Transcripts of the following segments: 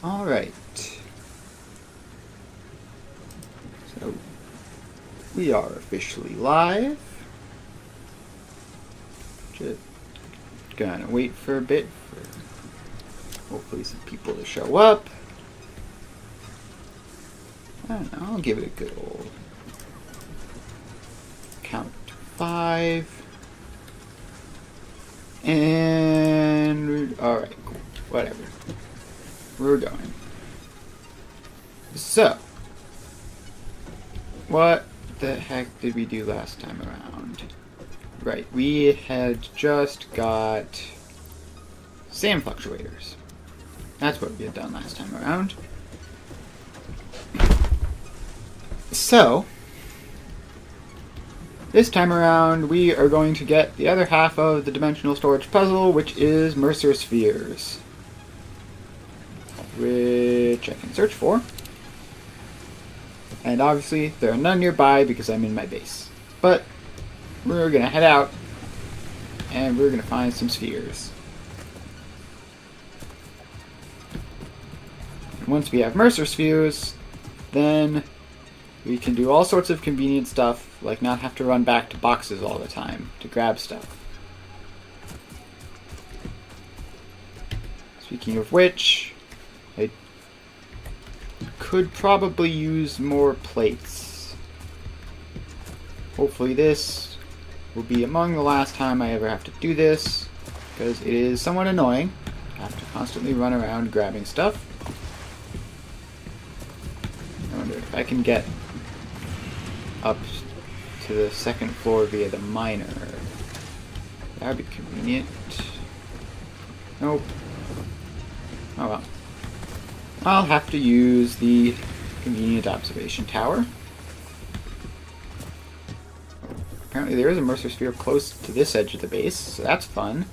Alright. So, we are officially live. Just gonna wait for a bit for hopefully some people to show up. I don't know, I'll give it a good old count to 5. And alright, cool. Whatever. We're going. So, what the heck did we do last time around? Right, we had just got sand fluctuators. That's what we had done last time around. So, this time around we are going to get the other half of the dimensional storage puzzle, which is Mercer spheres, which I can search for. And obviously there are none nearby because I'm in my base. But we're going to head out and we're going to find some spheres. And once we have Mercer spheres, then we can do all sorts of convenient stuff, like not have to run back to boxes all the time to grab stuff. Speaking of which, I could probably use more plates. Hopefully this will be among the last time I ever have to do this, because it is somewhat annoying. I have to constantly run around grabbing stuff. I wonder if I can get up to the second floor via the miner. That would be convenient. Nope. Oh well. I'll have to use the convenient observation tower. Apparently there is a Mercer sphere close to this edge of the base, so that's fun.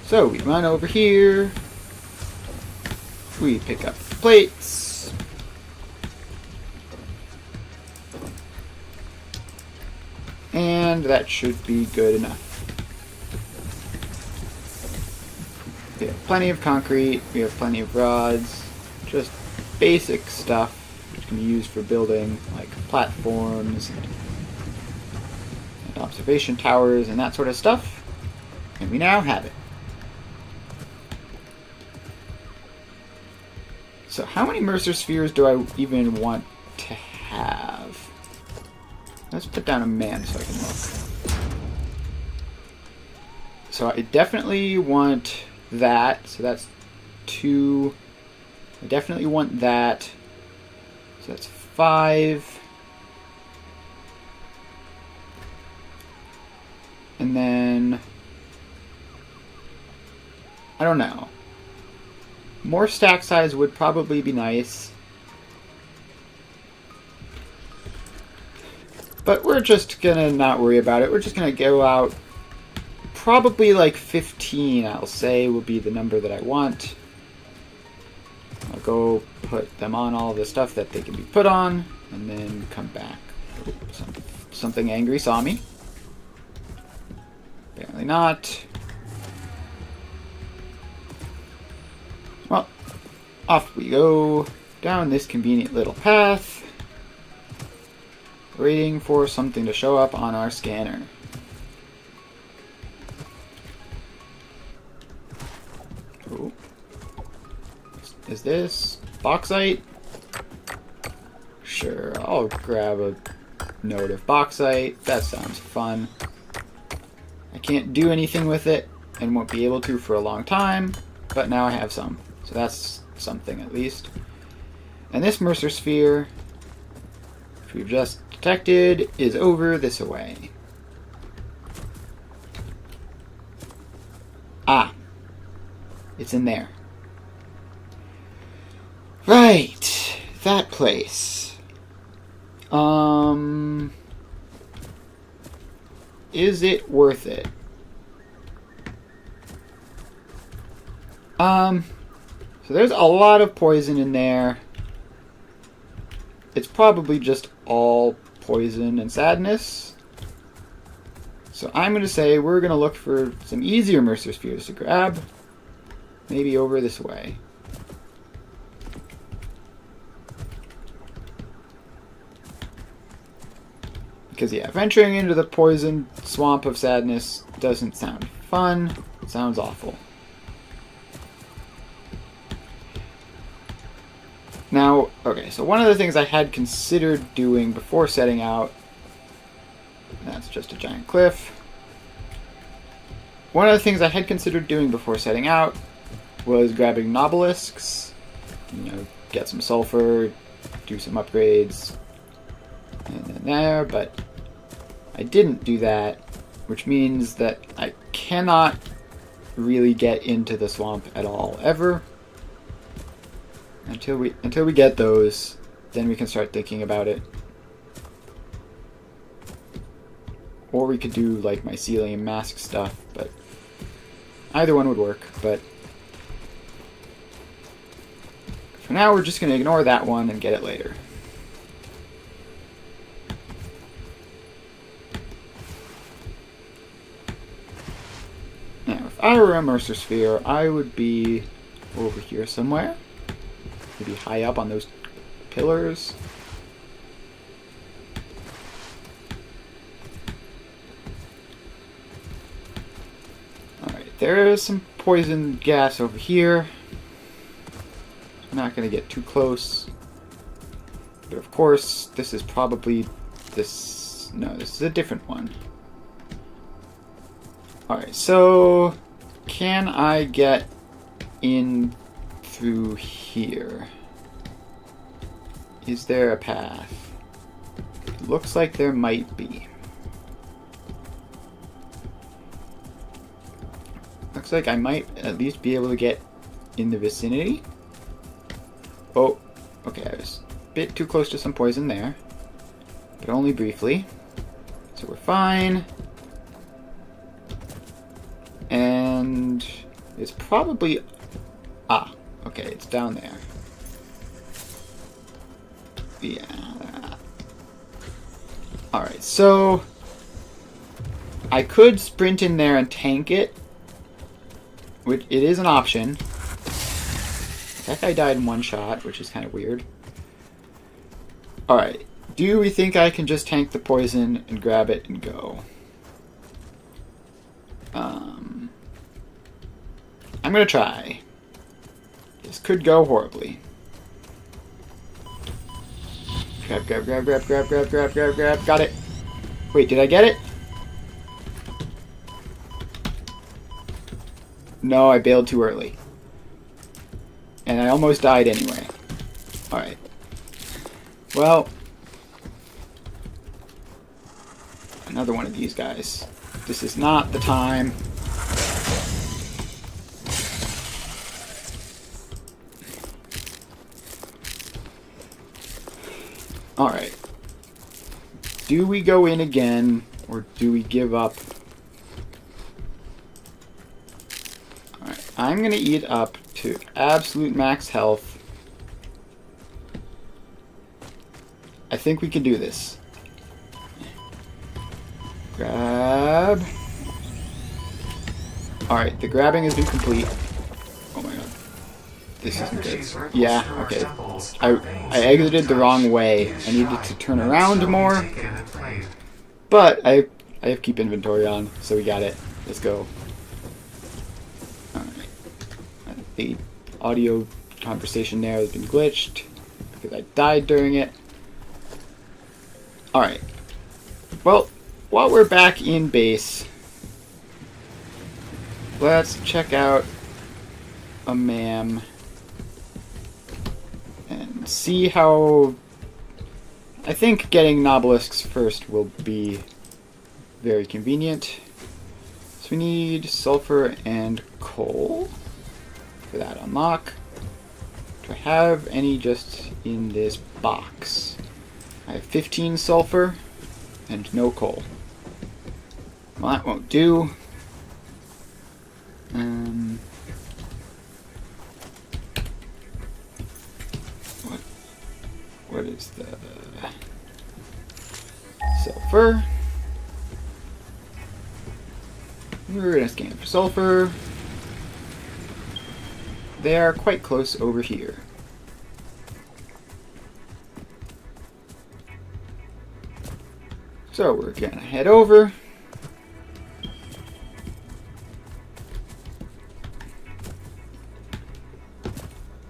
So we run over here, we pick up the plates, and that should be good enough. We have plenty of concrete, we have plenty of rods, just basic stuff which can be used for building like platforms and observation towers and that sort of stuff, and we now have it. So how many Mercer spheres do I even want to have? Let's put down a man so I can look. So I definitely want that. So that's 2. I definitely want that. So that's 5. And then I don't know. More stack size would probably be nice. But we're just gonna not worry about it. We're just gonna go out probably like 15, I'll say, will be the number that I want. I'll go put them on all the stuff that they can be put on, and then come back. Oops, something angry saw me. Apparently not. Well, off we go down this convenient little path, waiting for something to show up on our scanner. Ooh. Is this bauxite? Sure, I'll grab a node of bauxite. That sounds fun. I can't do anything with it and won't be able to for a long time, but now I have some. So that's something at least. And this Mercer sphere, which we've just detected, is over this way. Ah, it's in there. Right, that place. Is it worth it? So there's a lot of poison in there. It's probably just all poison and sadness. So I'm going to say we're going to look for some easier Mercer Spheres to grab. Maybe over this way. Because, yeah, venturing into the poison swamp of sadness doesn't sound fun. It sounds awful. Now, okay, so one of the things I had considered doing before setting out, that's just a giant cliff. One of the things I had considered doing before setting out was grabbing Nobelisks, you know, get some sulfur, do some upgrades, and then there, but I didn't do that, which means that I cannot really get into the swamp at all, ever. Until we get those, then we can start thinking about it. Or we could do like mycelium mask stuff, but either one would work. But for now, we're just going to ignore that one and get it later. Now, if I were a Mercer Sphere, I would be over here somewhere. Maybe high up on those pillars. Alright, there's some poison gas over here. I'm not going to get too close. But of course, this is probably this... No, this is a different one. Alright, so... Can I get in through here? Is there a path? Looks like there might be. Looks like I might at least be able to get in the vicinity. Oh, okay, I was a bit too close to some poison there, but only briefly. So we're fine. And it's probably... Ah, okay, it's down there. Yeah. Alright, so... I could sprint in there and tank it. Which, it is an option. That guy died in one shot, which is kind of weird. Alright, do we think I can just tank the poison and grab it and go? I'm gonna try. This could go horribly. Grab, grab, grab, grab, grab, grab, grab, grab, grab. Got it. Wait, did I get it? No, I bailed too early. And I almost died anyway. Alright. Well. Another one of these guys. This is not the time. Alright. Do we go in again, or do we give up? Alright, I'm gonna eat up to absolute max health. I think we can do this. Grab. Alright, the grabbing has been complete. Oh my god. This isn't good. Yeah, okay. I exited the wrong way. I needed to turn around more. But I have keep inventory on, so we got it. Let's go. Alright. The audio conversation there has been glitched because I died during it. Alright. Well, while we're back in base, let's check out a MAM and see how... I think getting Nobelisks first will be very convenient. So we need sulfur and coal for that unlock. Do I have any just in this box? I have 15 sulfur and no coal. Well, that won't do. What is the... sulfur. We're going to scan for sulfur. They are quite close over here. So we're going to head over.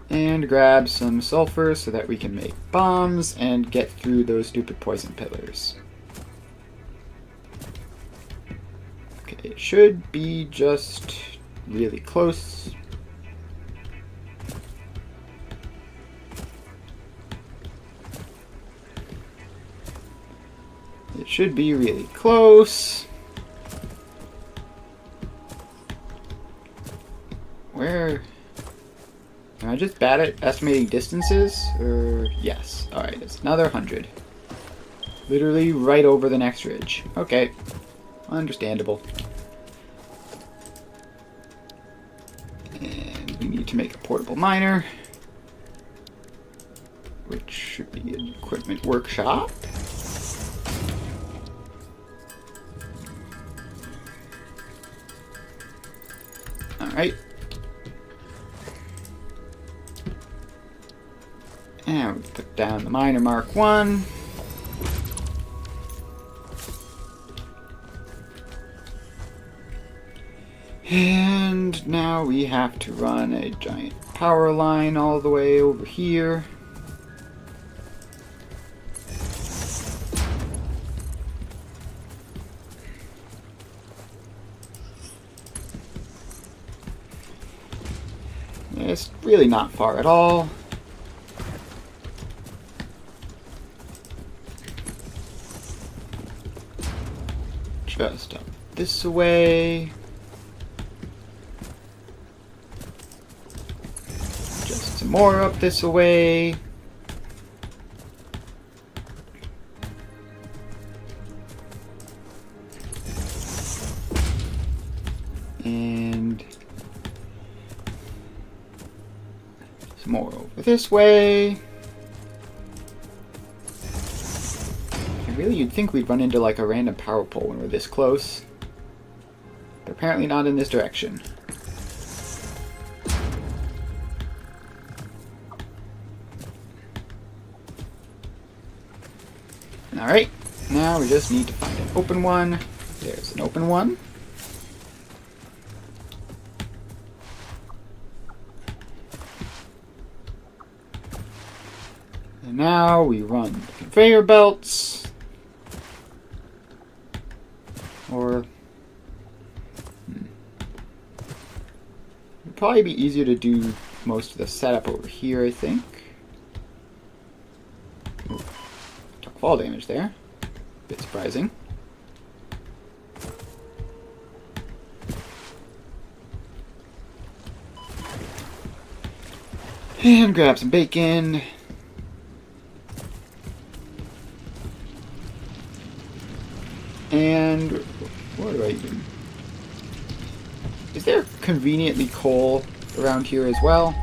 And grab some sulfur so that we can make bombs and get through those stupid poison pillars. Okay, it should be just really close. It should be really close. Where? Am I just bad at estimating distances? Or yes. Alright, it's another 100. Literally right over the next ridge. Okay. Understandable. And we need to make a portable miner, which should be an equipment workshop. Alright. And we put down the miner Mark 1. And now we have to run a giant power line all the way over here. It's really not far at all. Just up this way. Just some more up this way. And some more over this way. Really, you'd think we'd run into like a random power pole when we're this close. But apparently not in this direction. Alright, now we just need to find an open one. There's an open one. And now we run the conveyor belts. Or it'd probably be easier to do most of the setup over here, I think. Ooh, took fall damage there. Bit surprising. And grab some bacon. And what do I even... Is there conveniently coal around here as well?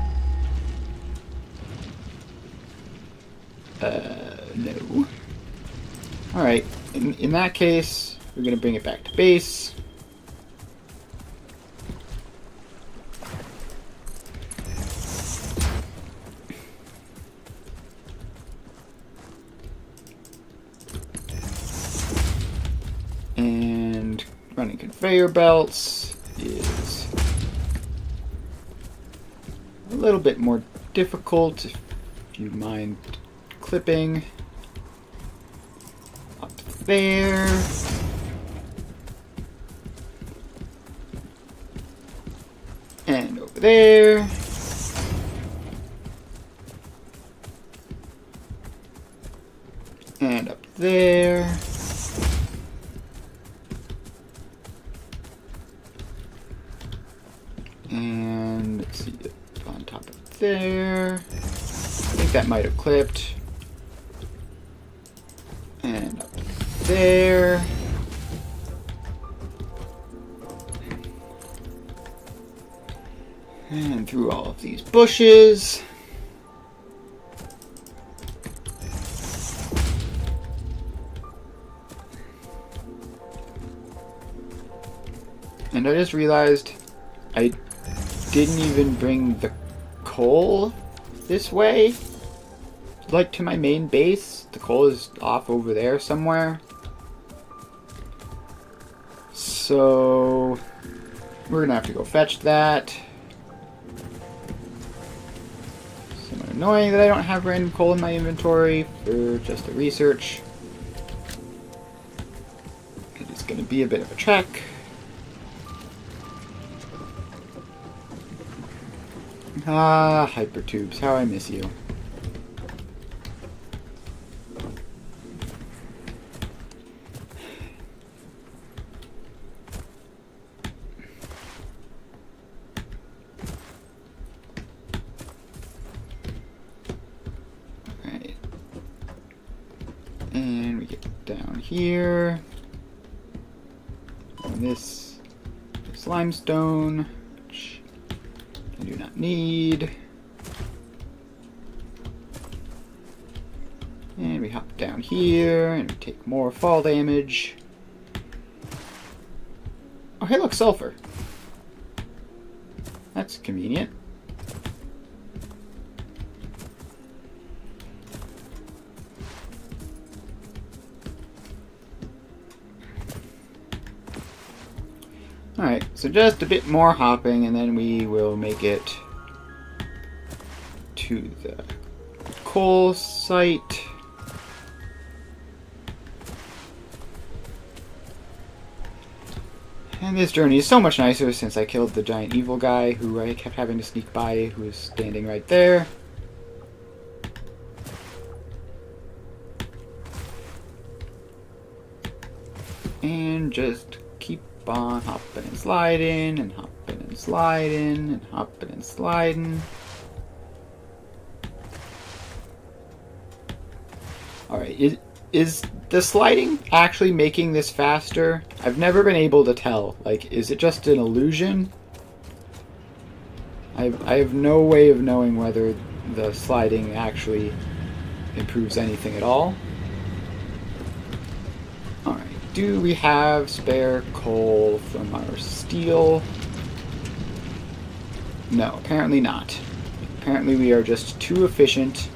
No. Alright, in that case, we're going to bring it back to base. And running conveyor belts is a little bit more difficult, if you mind clipping. Up there. And over there. And up there. And let's see, on top of there. I think that might have clipped. And up there. And through all of these bushes. And I just realized I didn't even bring the coal this way, like to my main base. The coal is off over there somewhere. So we're gonna have to go fetch that. Somewhat annoying that I don't have random coal in my inventory for just the research. It is gonna be a bit of a trek. Ah, hypertubes, how I miss you. Alright. And we get down here. And this limestone, which I do not need. And we hop down here and take more fall damage. Oh, hey, look, sulfur. That's convenient. Alright, so just a bit more hopping and then we will make it to the coal site. And this journey is so much nicer since I killed the giant evil guy who I kept having to sneak by, who was standing right there. And just keep on hopping and sliding and hopping and sliding and hopping and sliding. Alright, is the sliding actually making this faster? I've never been able to tell. Like, is it just an illusion? I have no way of knowing whether the sliding actually improves anything at all. Alright, do we have spare coal from our steel? No, apparently not. Apparently we are just too efficient.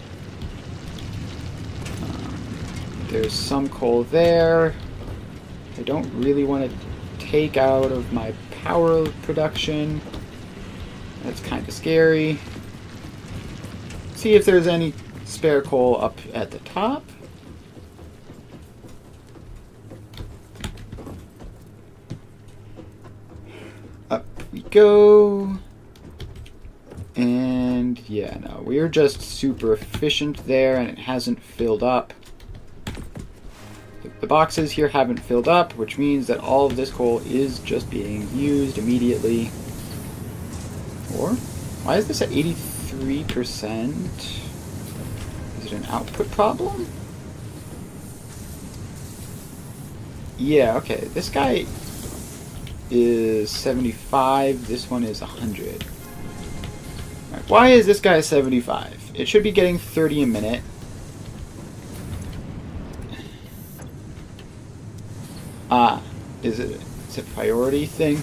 There's some coal there. I don't really want to take out of my power production. That's kind of scary. See if there's any spare coal up at the top. Up we go. And yeah, no, we're just super efficient there and it hasn't filled up. The boxes here haven't filled up, which means that all of this coal is just being used immediately. Or, why is this at 83%? Is it an output problem? Yeah, okay, this guy is 75, this one is 100. Right, why is this guy 75? It should be getting 30 a minute. Ah, is it a priority thing?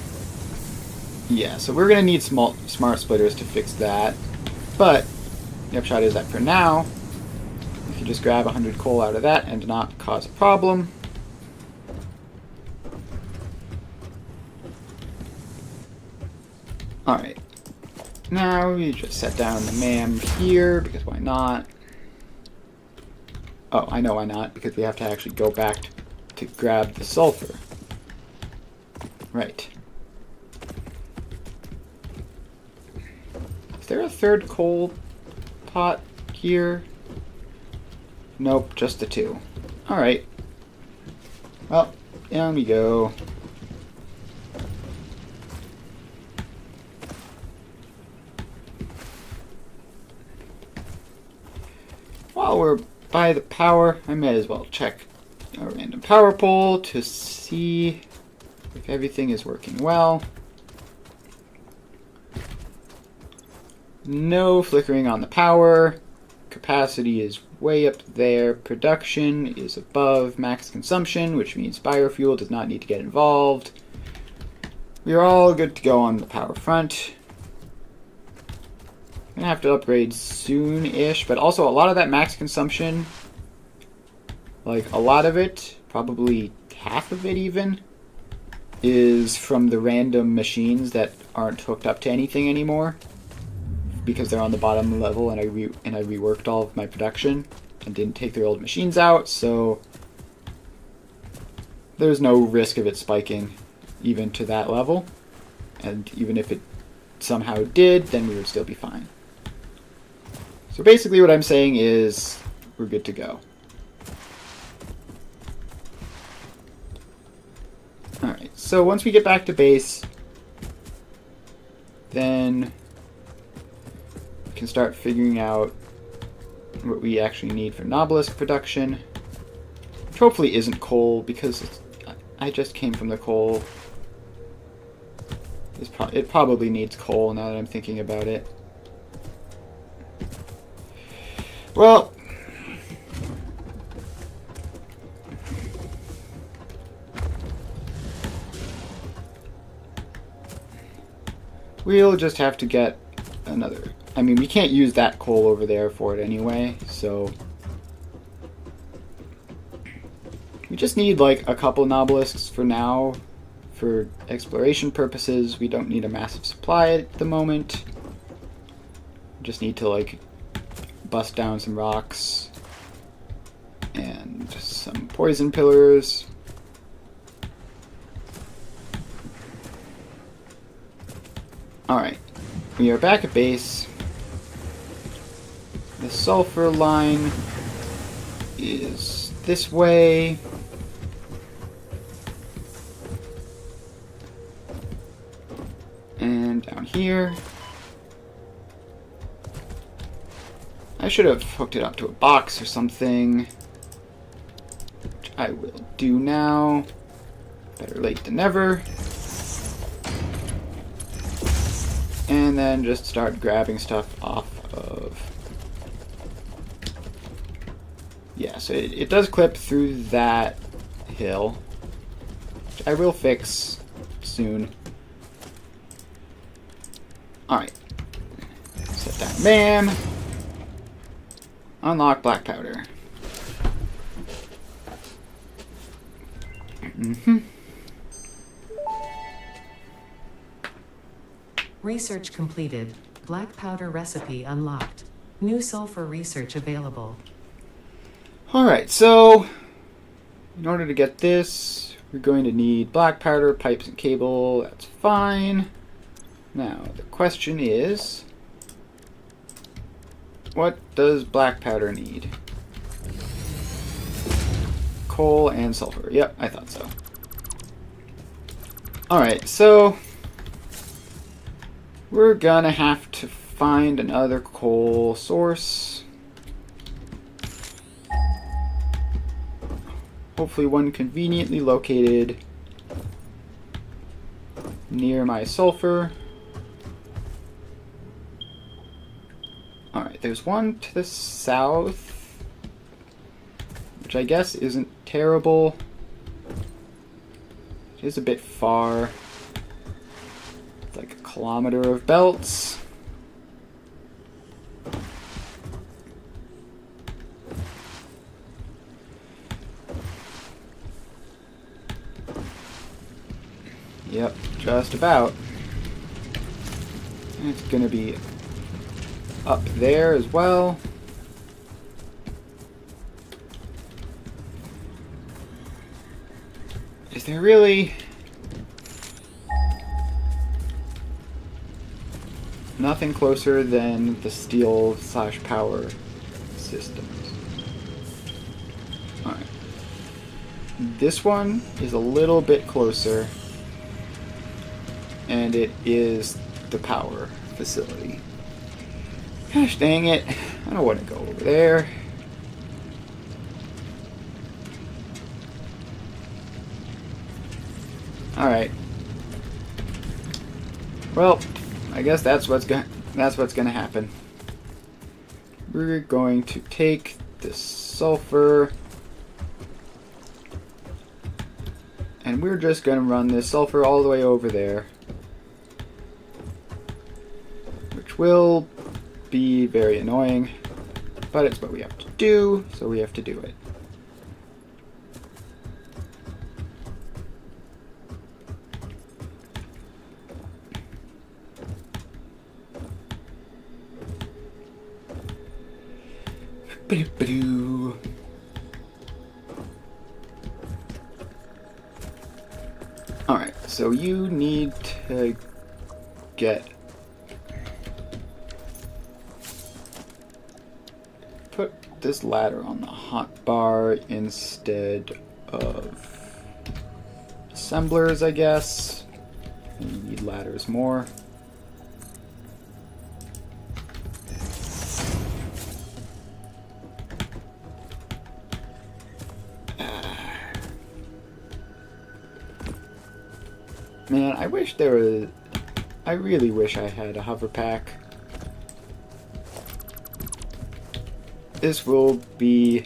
Yeah, so we're going to need smart splitters to fix that. But the upshot is that for now, if you just grab 100 coal out of that and not cause a problem, alright. Now we just set down the MAM here, because why not? Oh, I know why not, because we have to actually go back to grab the sulfur. Right. Is there a third coal pot here? Nope, just the two. Alright. Well, down we go. While we're by the power, I may as well check a random power pole to see if everything is working well. No flickering on the power. Capacity is way up there. Production is above max consumption, which means biofuel does not need to get involved. we're all good to go on the power front. I'm gonna have to upgrade soon-ish, but also a lot of that max consumption, like a lot of it, probably half of it even, is from the random machines that aren't hooked up to anything anymore because they're on the bottom level, and I reworked all of my production and didn't take their old machines out, so there's no risk of it spiking even to that level. And even if it somehow did, then we would still be fine. So basically what I'm saying is we're good to go. Alright, so once we get back to base, then we can start figuring out what we actually need for Nobelisk production, which hopefully isn't coal, because I just came from the coal. It probably needs coal now that I'm thinking about it. Well, we'll just have to get another. I mean, we can't use that coal over there for it anyway, so we just need like a couple Nobelisks for now. For exploration purposes, we don't need a massive supply at the moment. We just need to like bust down some rocks and some poison pillars. Alright, we are back at base. The sulfur line is this way. And down here. I should have hooked it up to a box or something, which I will do now. Better late than never. And then just start grabbing stuff off of... Yeah, so it does clip through that hill, which I will fix soon. Alright. Set that man. Unlock black powder. Research completed. Black powder recipe unlocked. New sulfur research available. Alright, so in order to get this, we're going to need black powder, pipes, and cable. That's fine. Now, the question is, what does black powder need? Coal and sulfur. Yep, I thought so. Alright, so we're gonna have to find another coal source. Hopefully one conveniently located near my sulfur. Alright, there's one to the south, which I guess isn't terrible. It is a bit far. It's like a kilometer of belts. Yep, just about. And it's gonna be up there as well. Is there really nothing closer than the steel/power systems? Alright. This one is a little bit closer, and it is the power facility. Gosh dang it, I don't want to go over there. Alright. Well, I guess that's what's gonna happen. We're going to take this sulfur, and we're just gonna run this sulfur all the way over there. which will be very annoying, but it's what we have to do, so we have to do it. Ba-do-ba-doo. Alright, so you need to put this ladder on the hot bar instead of assemblers, I guess. You need ladders more. Man, I wish there was... I really wish I had a hover pack. This will be...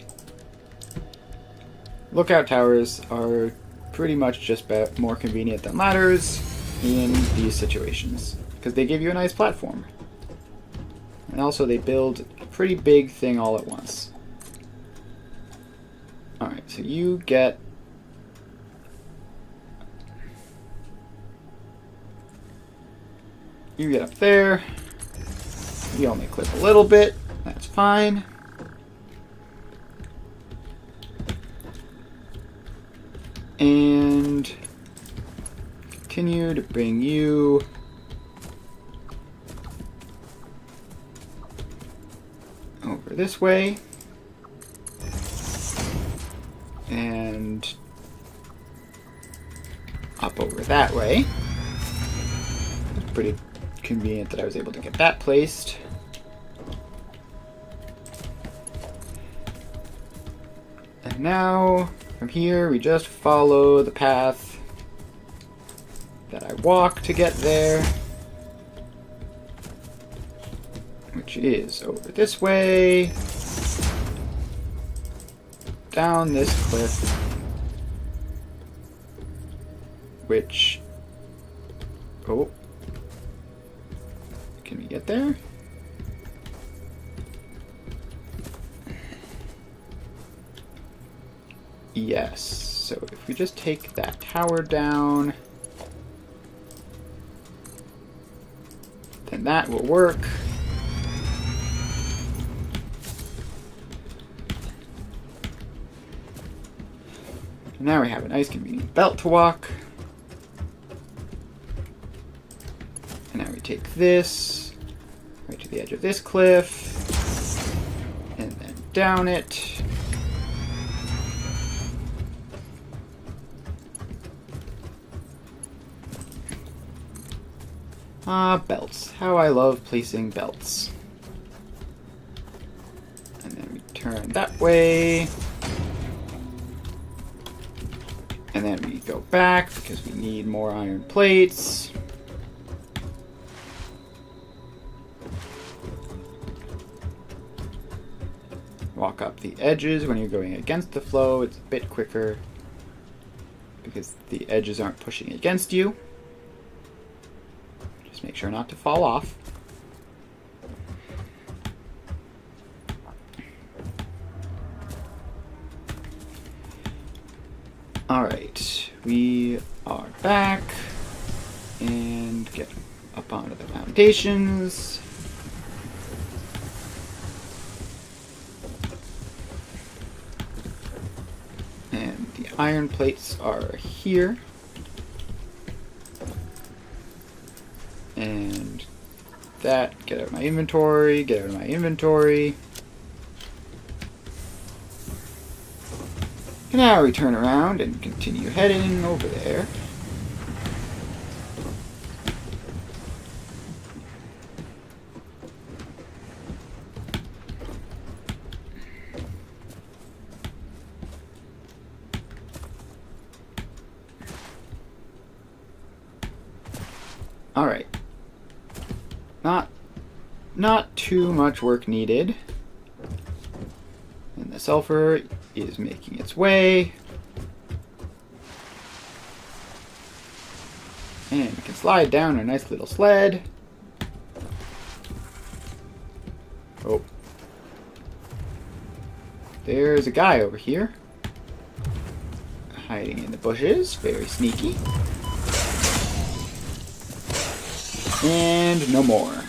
Lookout towers are pretty much just more convenient than ladders in these situations, because they give you a nice platform. And also they build a pretty big thing all at once. Alright, so you get... You get up there. You only clip a little bit. That's fine. And continue to bring you over this way. And up over that way. It's pretty convenient that I was able to get that placed. And now, from here, we just follow the path that I walk to get there, which is over this way, down this cliff, which... Oh. Can we get there? Yes. So if we just take that tower down, then that will work. Now we have a nice convenient belt to walk. And now we take this right to the edge of this cliff, and then down it. Ah, belts. How I love placing belts. And then we turn that way. And then we go back because we need more iron plates. Walk up the edges when you're going against the flow. It's a bit quicker because the edges aren't pushing against you. Just make sure not to fall off. Alright, we are back and get up onto the foundations. And the iron plates are here. And that, get out of my inventory, get out of my inventory. And now we turn around and continue heading over there. Alright. Not too much work needed. And the sulfur is making its way. And we can slide down a nice little sled. there's a guy over here. Hiding in the bushes. Very sneaky. And no more.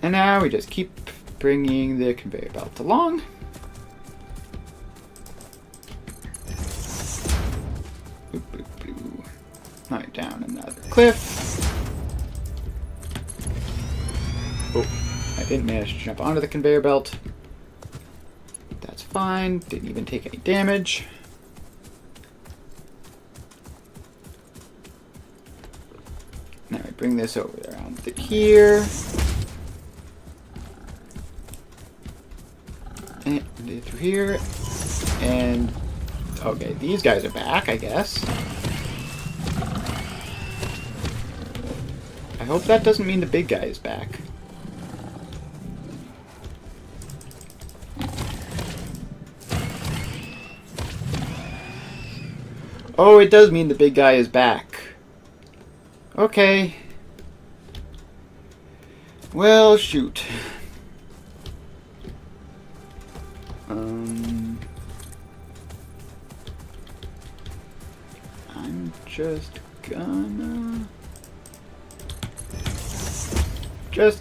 And now we just keep bringing the conveyor belt along. Boop, boop, boop. Right down another cliff. Oh, I didn't manage to jump onto the conveyor belt. That's fine. Didn't even take any damage. Now I bring this over around to here. And through here. And okay, these guys are back, I guess. I hope that doesn't mean the big guy is back. Oh, it does mean the big guy is back. Okay. Well, shoot. I'm just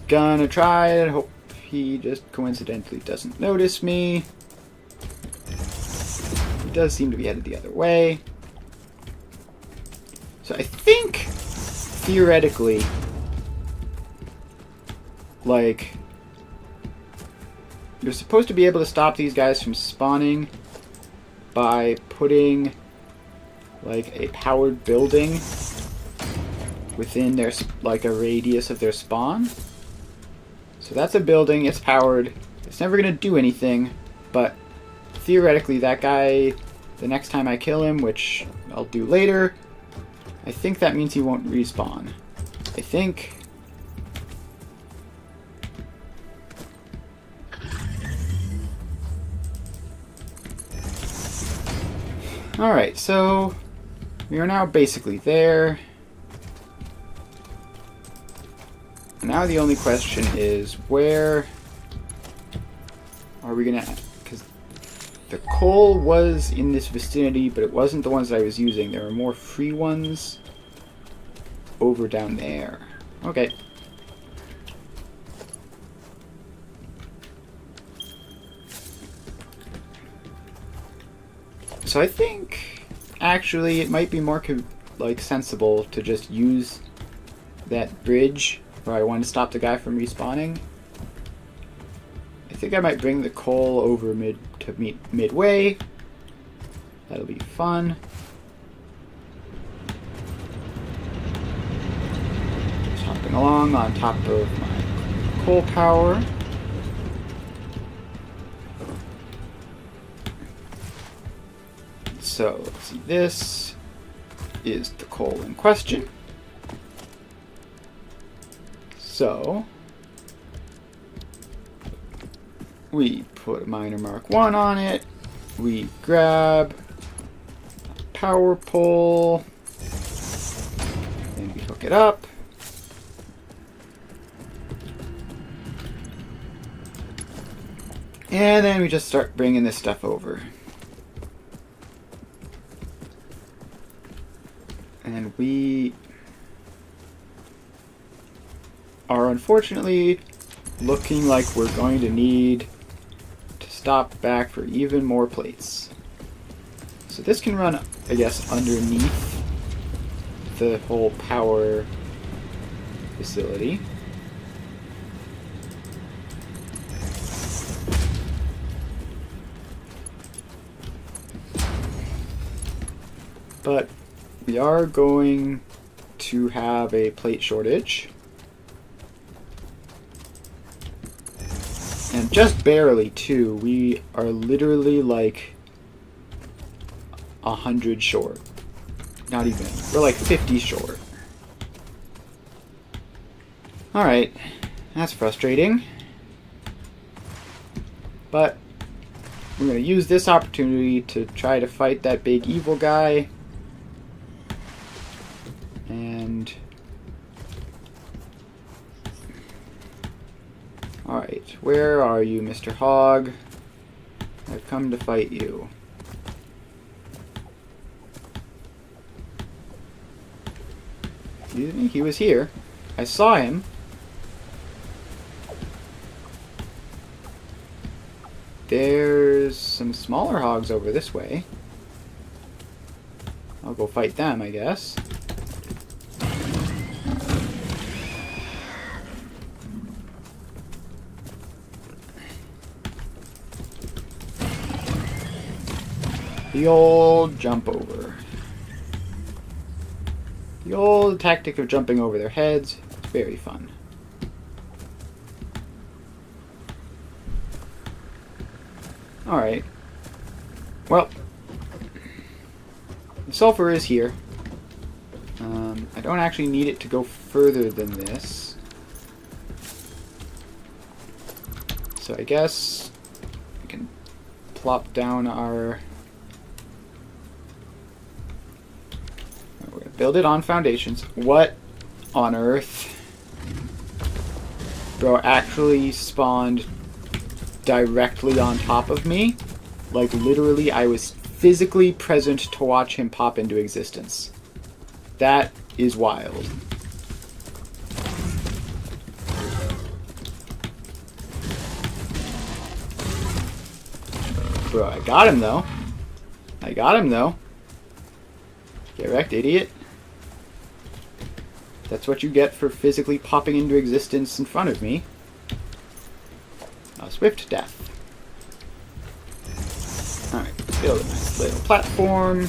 gonna try it. Hope he just coincidentally doesn't notice me. He does seem to be headed the other way. So I think, theoretically, like, you're supposed to be able to stop these guys from spawning by putting, like, a powered building within their, like, a radius of their spawn. So that's a building, it's powered, it's never going to do anything, but theoretically that guy, the next time I kill him, which I'll do later, I think that means he won't respawn. I think. Alright, so we are now basically there. Now the only question is, where are we gonna... Because the coal was in this vicinity, but it wasn't the ones that I was using. There are more free ones over down there. Okay. So I think, actually, it might be more sensible to just use that bridge where I want to stop the guy from respawning. I think I might bring the coal over midway. That'll be fun. Just hopping along on top of my coal power. So, let's see, this is the coal in question. So, we put a miner mark 1 on it, we grab a power pole, and we hook it up. And then we just start bringing this stuff over. And we are unfortunately looking like we're going to need to stop back for even more plates. So this can run, I guess, underneath the whole power facility. But we are going to have a plate shortage. And just barely, too. We are literally like 100 short. Not even. We're like 50 short. Alright. That's frustrating. But we're going to use this opportunity to try to fight that big evil guy. And Where are you, Mr. Hog? I've come to fight you. Excuse me? He was here. I saw him. There's some smaller hogs over this way. I'll go fight them, I guess. The old jump over. The old tactic of jumping over their heads. It's very fun. Alright. Well, the sulfur is here. I don't actually need it to go further than this. So I guess we can plop down our... We're going to build it on foundations. What on earth? Bro, actually spawned directly on top of me. Like, literally, I was physically present to watch him pop into existence. That is wild. Bro, I got him, though. I got him, though. Get wrecked, idiot. That's what you get for physically popping into existence in front of me. A swift death. Alright, build a nice little platform.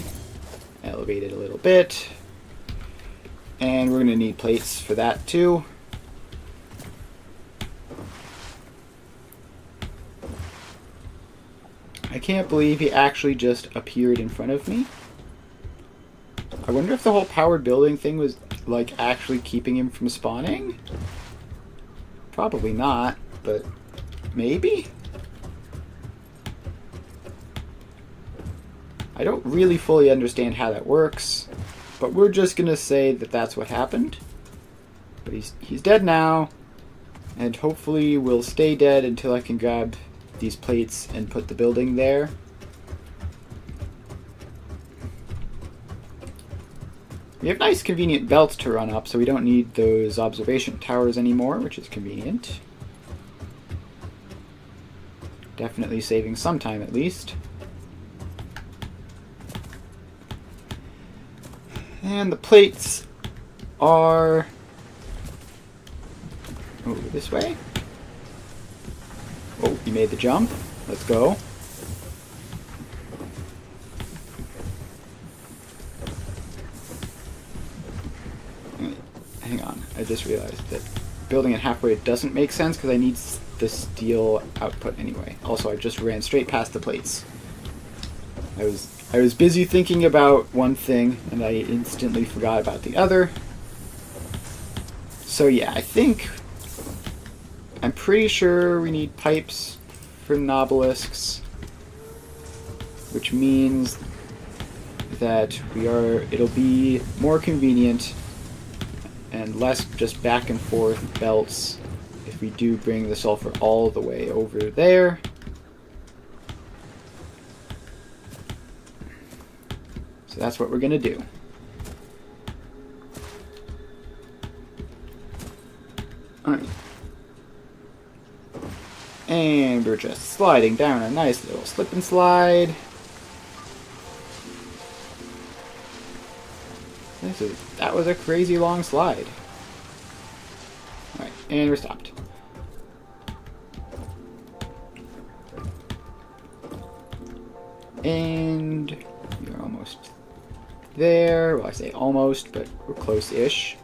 Elevate it a little bit. And we're going to need plates for that too. I can't believe he actually just appeared in front of me. I wonder if the whole powered building thing was, like, actually keeping him from spawning? Probably not, but maybe? I don't really fully understand how that works, but we're just gonna say that that's what happened. But he's dead now, and hopefully will stay dead until I can grab these plates and put the building there. We have nice convenient belts to run up, so we don't need those observation towers anymore, which is convenient. Definitely saving some time at least. And the plates are over this way. Oh, you made the jump. Let's go. Hang on, I just realized that building it halfway doesn't make sense because I need the steel output anyway. Also, I just ran straight past the plates. I was busy thinking about one thing and I instantly forgot about the other. So yeah, I'm pretty sure we need pipes for nobelisks, which means that it'll be more convenient and less just back and forth belts if we do bring the sulfur all the way over there. So that's what we're gonna do. Alright. And we're just sliding down a nice little slip and slide. That was a crazy long slide. Alright, and we're stopped. And we're almost there. Well, I say almost, but we're close-ish.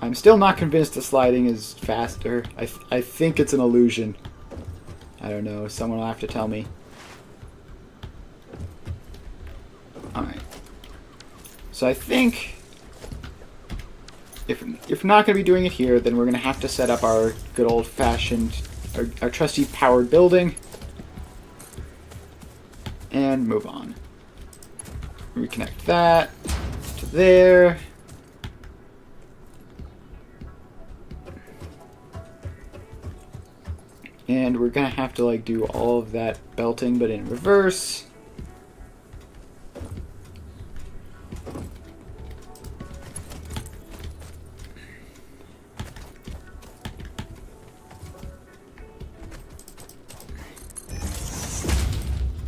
I'm still not convinced the sliding is faster. I think it's an illusion. I don't know. Someone will have to tell me. Alright. So I think if we're not going to be doing it here, then we're going to have to set up our good old-fashioned, our trusty powered building. And move on. Reconnect that to there. And we're gonna have to like do all of that belting, but in reverse.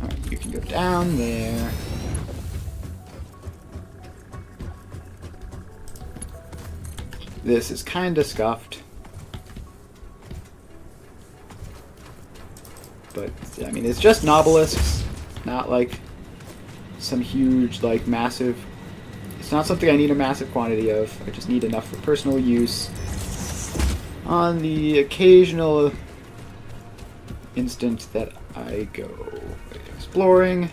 Alright, you can go down there. This is kinda scuffed. But, I mean, it's just Nobelisks, not like some huge, like, massive... It's not something I need a massive quantity of. I just need enough for personal use. On the occasional instant that I go exploring.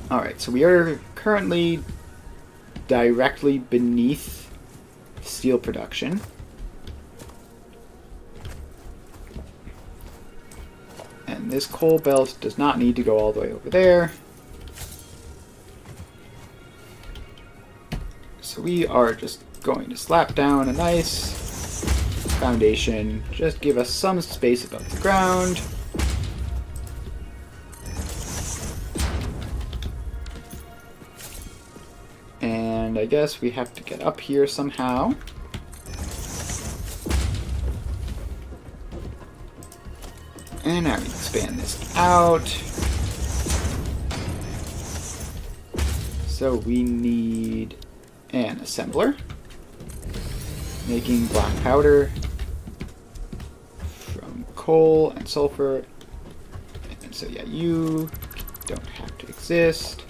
Alright, so we are currently directly beneath steel production. And this coal belt does not need to go all the way over there. So we are just going to slap down a nice foundation. Just give us some space above the ground. And I guess we have to get up here somehow. And now we expand this out. So we need an assembler, making black powder from coal and sulfur. And so yeah, you don't have to exist.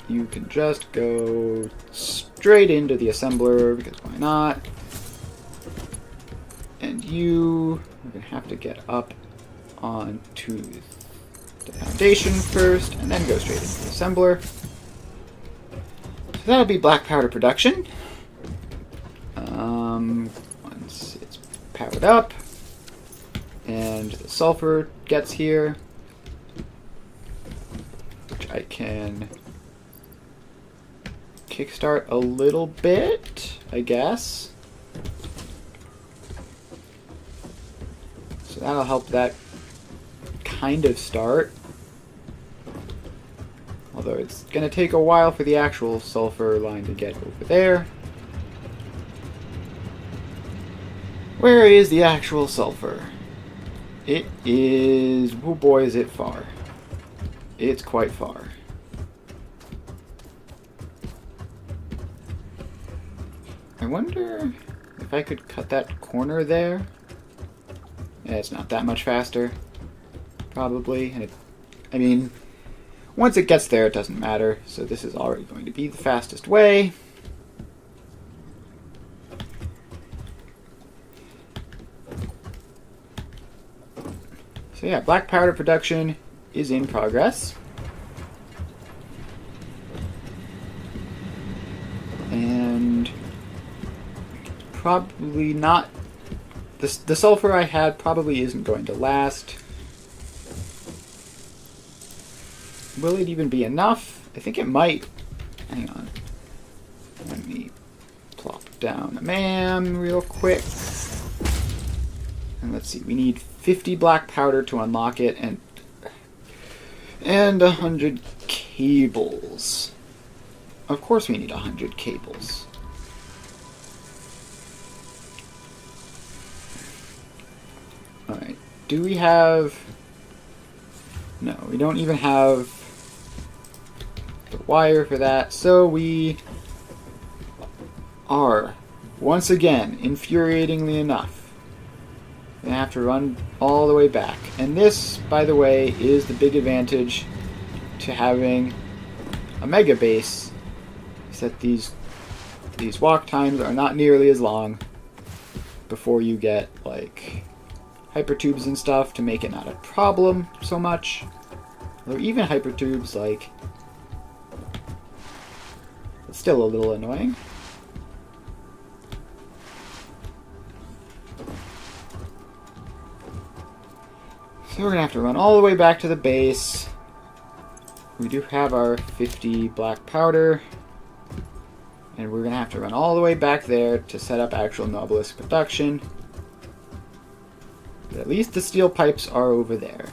You can just go straight into the assembler, because why not? And you are going to have to get up onto the foundation first, and then go straight into the assembler. So that'll be black powder production. Once it's powered up, and the sulfur gets here, which I can kickstart a little bit, I guess. So that'll help that kind of start. Although it's going to take a while for the actual sulfur line to get over there. Where is the actual sulfur? It is... oh boy, is it far. It's quite far. I wonder if I could cut that corner there. Yeah, it's not that much faster, probably. And I mean, once it gets there, it doesn't matter. So this is already going to be the fastest way. So yeah, black powder production is in progress. And probably not... The sulfur I had probably isn't going to last. Will it even be enough? I think it might. Hang on. Let me plop down a MAM real quick. And let's see, we need 50 black powder to unlock it, and 100 cables. Of course we need 100 cables. Alright, do we have... No, we don't even have the wire for that, so we are, once again, infuriatingly enough, going to have to run all the way back. And this, by the way, is the big advantage to having a mega base, is that these walk times are not nearly as long before you get, like, hypertubes and stuff to make it not a problem so much. Or even hypertubes, like, it's still a little annoying. So we're gonna have to run all the way back to the base. We do have our 50 black powder. And we're going to have to run all the way back there to set up actual Nautilus production. But at least the steel pipes are over there.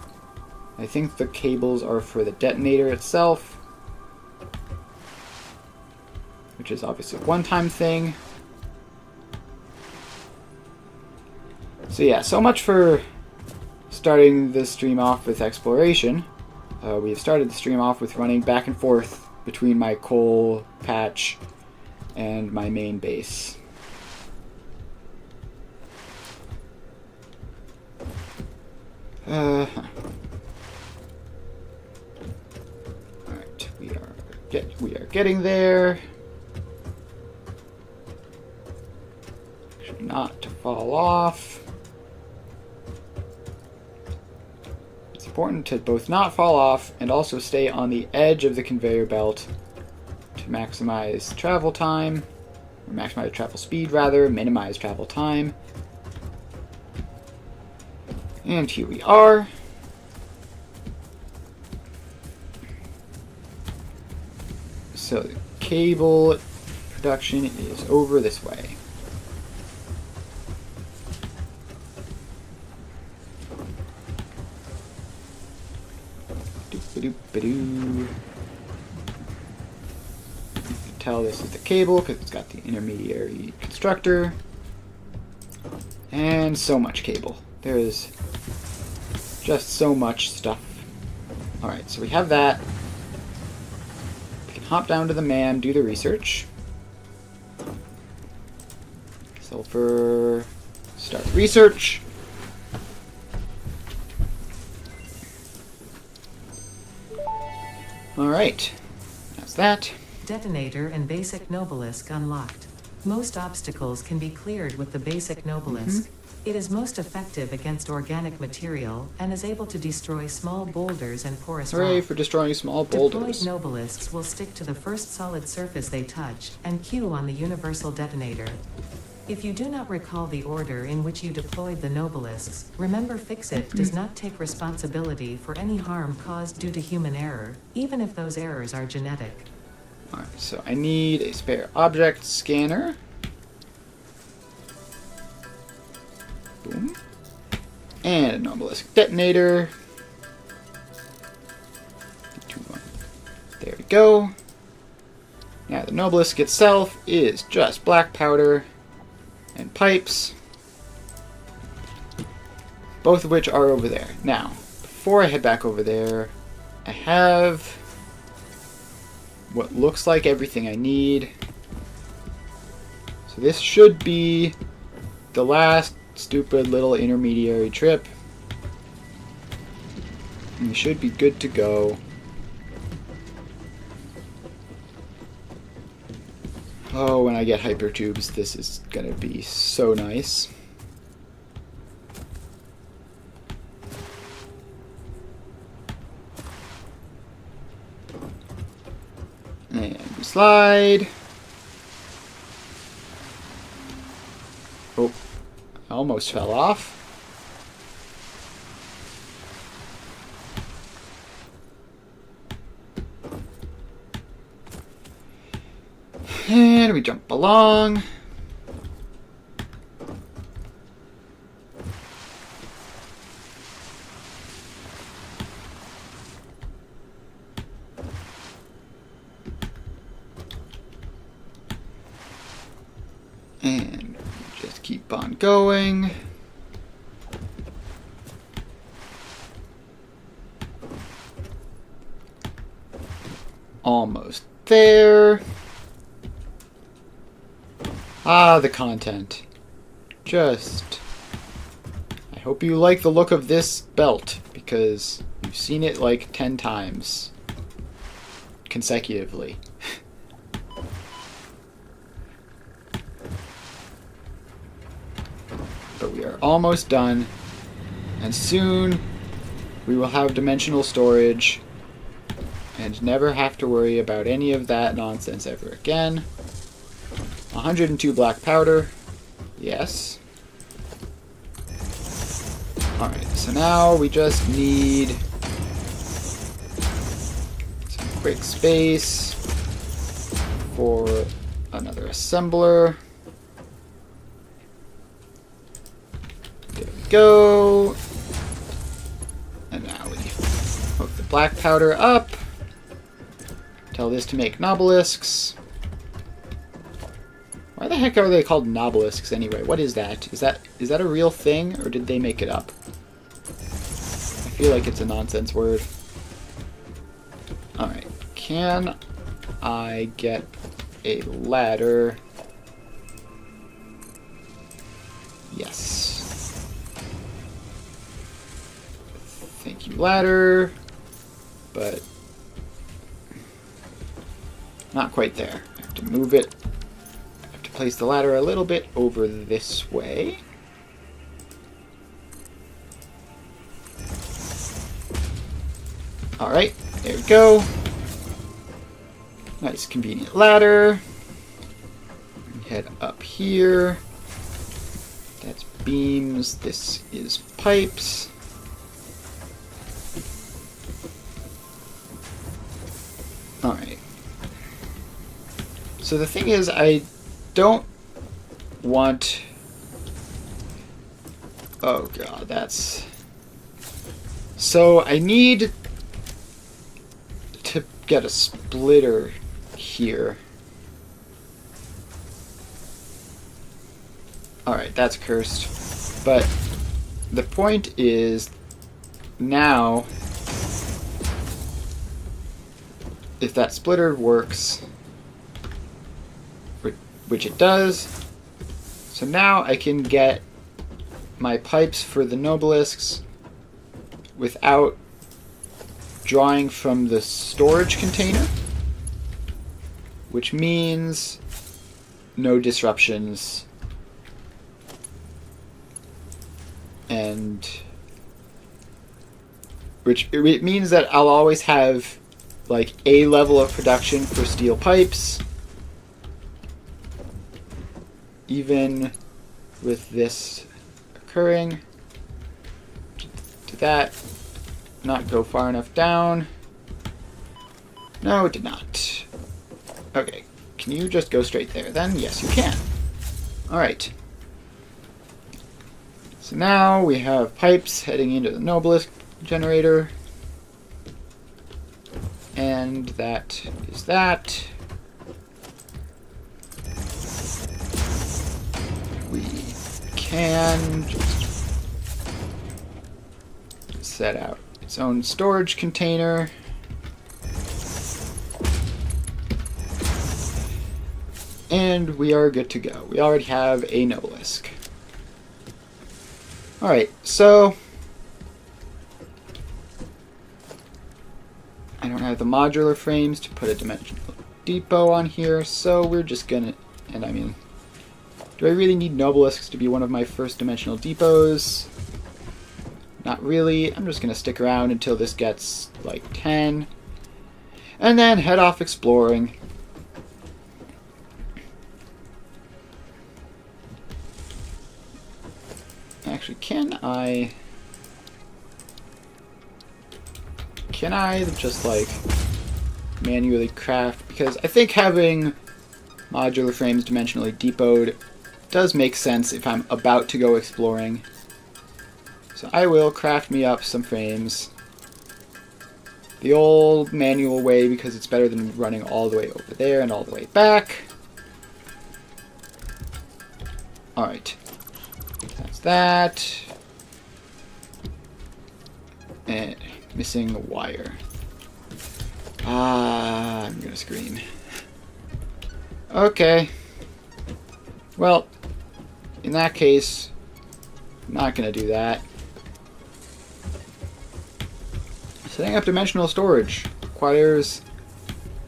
I think the cables are for the detonator itself, which is obviously a one-time thing. So yeah, so much for starting the stream off with exploration. We have started the stream off with running back and forth between my coal patch and my main base. Alright, we are getting there. Not to fall off. It's important to both not fall off and also stay on the edge of the conveyor belt to maximize travel time, or maximize travel speed rather, minimize travel time. And here we are. So the cable production is over this way. Doop-a-doop-a-doo. You can tell this is the cable because it's got the intermediary constructor. And so much cable. There's just so much stuff. Alright, so we have that. We can hop down to the man, do the research. Sulfur, start research. Alright, that's that. Detonator and basic Nobelisk unlocked. Most obstacles can be cleared with the basic Nobelisk. It is most effective against organic material and is able to destroy small boulders and porous Hooray rock. for destroying small boulders. Deployed Nobelisks will stick to the first solid surface they touch and queue on the universal detonator. If you do not recall the order in which you deployed the Nobelisks, remember Fixit does not take responsibility for any harm caused due to human error, even if those errors are genetic. Alright, so I need a spare object scanner. Boom. And an obelisk detonator. There we go. Now the obelisk itself is just black powder and pipes, both of which are over there. Now, before I head back over there, I have what looks like everything I need. So this should be the last stupid little intermediary trip. And we should be good to go. Oh, when I get hypertubes, this is gonna be so nice. And we slide. Oh, I almost fell off. And we jump along. And just keep on going. Almost there. Ah, the content. Just... I hope you like the look of this belt, because you've seen it like 10 times. Consecutively. But we are almost done, and soon we will have dimensional storage, and never have to worry about any of that nonsense ever again. 102 black powder. Yes. Alright, so now we just need some quick space for another assembler. There we go. And now we hook the black powder up. Tell this to make nobelisks. Why the heck are they called nobelisks anyway? What is that? Is that a real thing, or did they make it up? I feel like it's a nonsense word. Alright, can I get a ladder? Yes. Thank you, ladder. But not quite there. I have to move it. I have to place the ladder a little bit over this way. Alright, there we go. Nice convenient ladder. Head up here. That's beams. This is pipes. Alright. So the thing is, I don't want... Oh god, that's... So I need to get a splitter here. Alright, that's cursed. But the point is, now, if that splitter works, which it does, so now I can get my pipes for the nobelisks without drawing from the storage container, which means no disruptions, and which it means that I'll always have like a level of production for steel pipes, even with this occurring. Did that not go far enough down? No, it did not. Okay, can you just go straight there then? Yes, you can. Alright. So now we have pipes heading into the nobelisk generator. And that is that. We can just set out its own storage container. And we are good to go. We already have a nobelisk. Alright, so I don't have the modular frames to put a dimensional depot on here, so we're just gonna, and I mean, do I really need nobelisks to be one of my first dimensional depots? Not really. I'm just gonna stick around until this gets like 10, and then head off exploring. Actually, can I just like manually craft? Because I think having modular frames dimensionally depotted does make sense if I'm about to go exploring. So I will craft me up some frames the old manual way, because it's better than running all the way over there and all the way back. Alright. That's that. And missing the wire. Ah, I'm gonna scream. Okay. Well, in that case, I'm not gonna do that. Setting up dimensional storage requires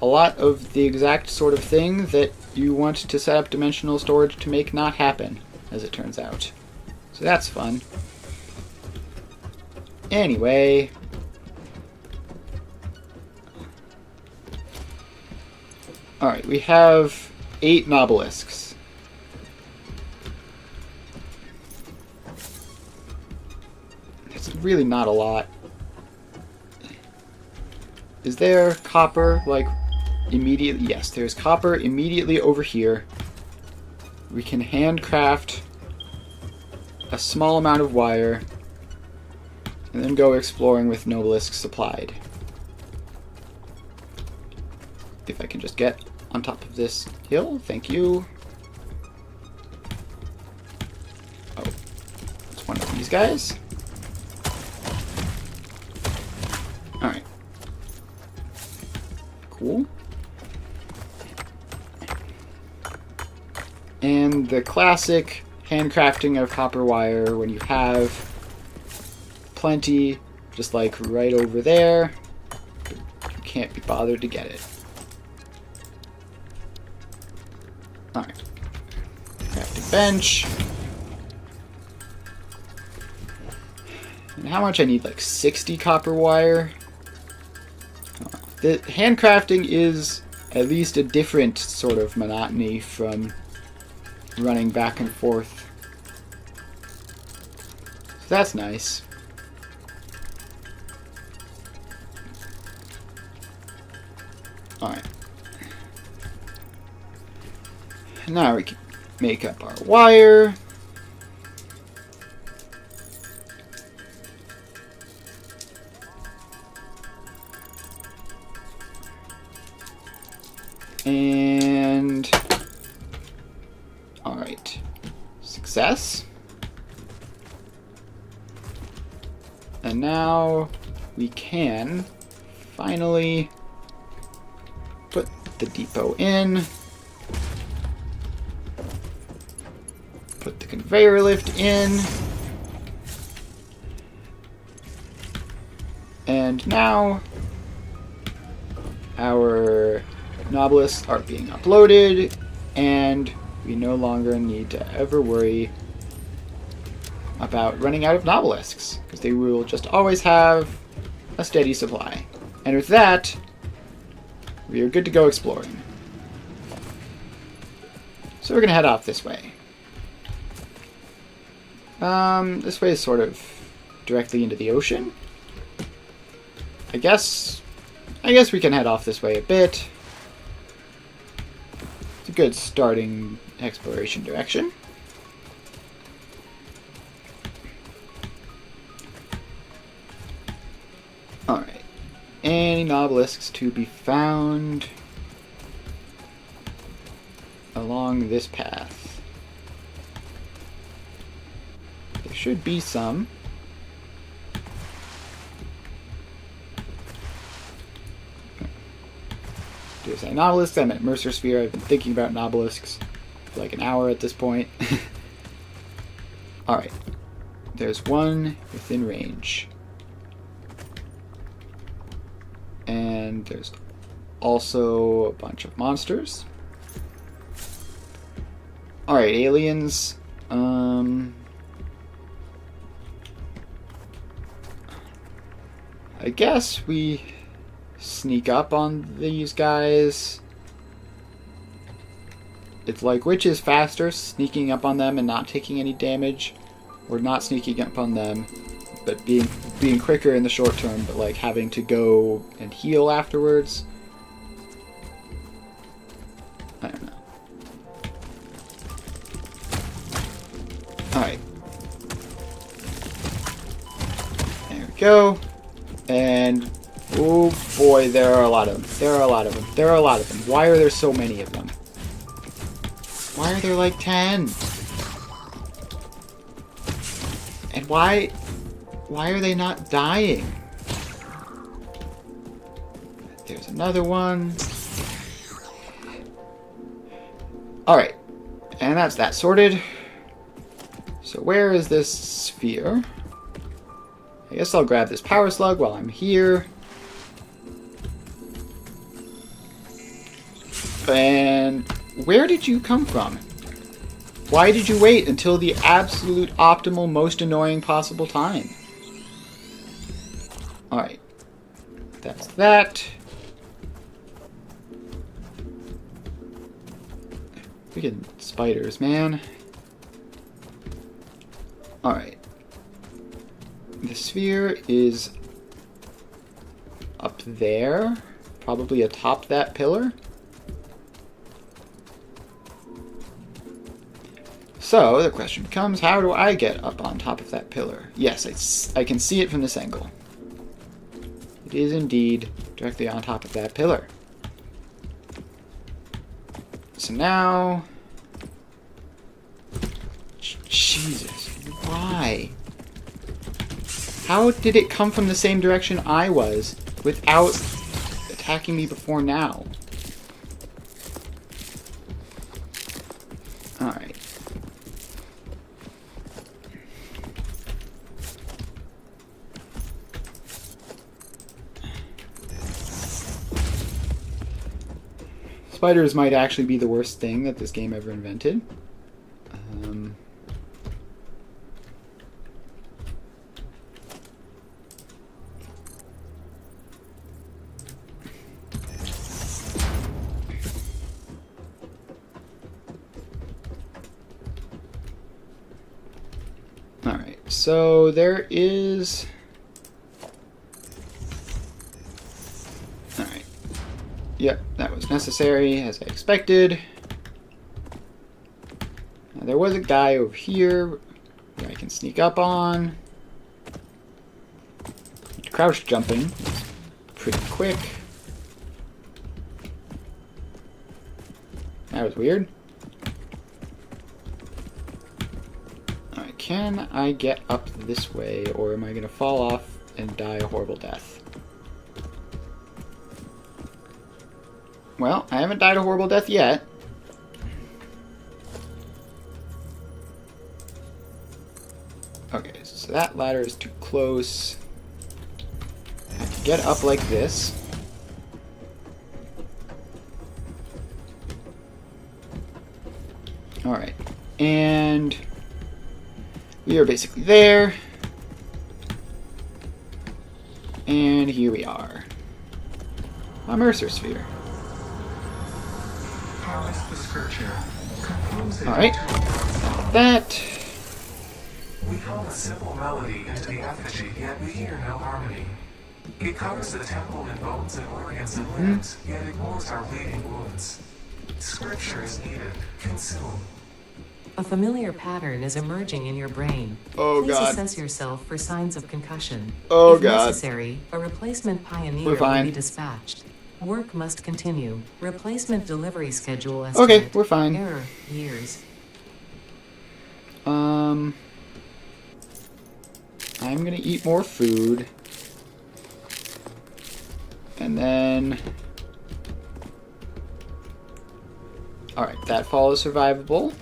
a lot of the exact sort of thing that you want to set up dimensional storage to make not happen, as it turns out. So that's fun. Anyway. Alright, we have 8 nobelisks. It's really not a lot. Is there copper, like, immediately... Yes, there's copper immediately over here. We can handcraft a small amount of wire and then go exploring with nobelisks supplied. If I can just get on top of this hill, thank you. Oh, it's one of these guys. Alright. Cool. And the classic handcrafting of copper wire when you have plenty, just like right over there, but you can't be bothered to get it. Alright. Crafting bench. And how much I need? Like 60 copper wire? The handcrafting is at least a different sort of monotony from running back and forth. So that's nice. Alright. Now we can make up our wire. And alright. Success. And now we can finally put the depot in. Put the conveyor lift in. And now our nobelisks are being uploaded, and we no longer need to ever worry about running out of nobelisks, because they will just always have a steady supply. And with that, we are good to go exploring. So we're going to head off this way. This way is sort of directly into the ocean. I guess we can head off this way a bit. It's a good starting exploration direction. Alright. Any nobelisks to be found along this path? There should be some. Did I say nobelisks? I meant Mercer Sphere. I've been thinking about nobelisks for like an hour at this point. Alright. There's one within range. And there's also a bunch of monsters. Alright, aliens. I guess we sneak up on these guys. It's like, which is faster, sneaking up on them and not taking any damage, or not sneaking up on them but being quicker in the short term, but like having to go and heal afterwards? I don't know. Alright. There we go. And oh boy, there are a lot of them. There are a lot of them. There are a lot of them. Why are there so many of them? Why are there like 10? And why are they not dying? There's another one. Alright. And that's that sorted. So where is this sphere? I guess I'll grab this power slug while I'm here. And where did you come from? Why did you wait until the absolute optimal, most annoying possible time? Alright. That's that. Freaking spiders, man. Alright. The sphere is up there, probably atop that pillar. So the question becomes, how do I get up on top of that pillar? Yes, I can see it from this angle. It is indeed directly on top of that pillar. So now... Jesus, why? How did it come from the same direction I was without attacking me before now? Alright. Spiders might actually be the worst thing that this game ever invented. Alright, so there is... Alright. Yep, that was necessary, as I expected. Now, there was a guy over here that I can sneak up on. Crouch jumping is pretty quick. That was weird. Alright, can I get up this way, or am I going to fall off and die a horrible death? Well, I haven't died a horrible death yet. Okay, so that ladder is too close. I have to get up like this. Alright, and we are basically there. And here we are. A Mercer Sphere. Alright. That. We hum a simple melody into the effigy, yet we hear no harmony. It covers the temple in bones and organs and limbs, yet ignores our bleeding wounds. Scripture is needed. Consume. A familiar pattern is emerging in your brain. Oh, Please God. assess yourself for signs of concussion. Oh, if God. necessary, a replacement pioneer We're will fine. be dispatched. Work must continue. Replacement delivery schedule Okay, estimate. we're fine. Error, years. I'm gonna eat more food. And then... Alright, that fall is survivable.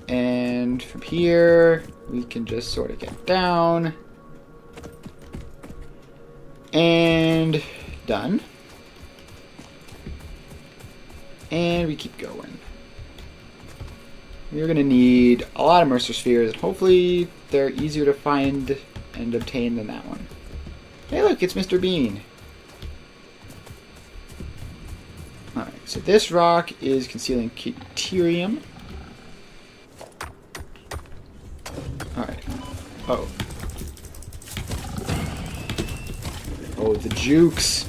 And from here, we can just sort of get down. And done. And we keep going. We're going to need a lot of Mercer Spheres, and hopefully they're easier to find and obtain than that one. Hey look, it's Mr. Bean. Alright, so this rock is concealing Deuterium. Alright. Oh. Oh, the jukes.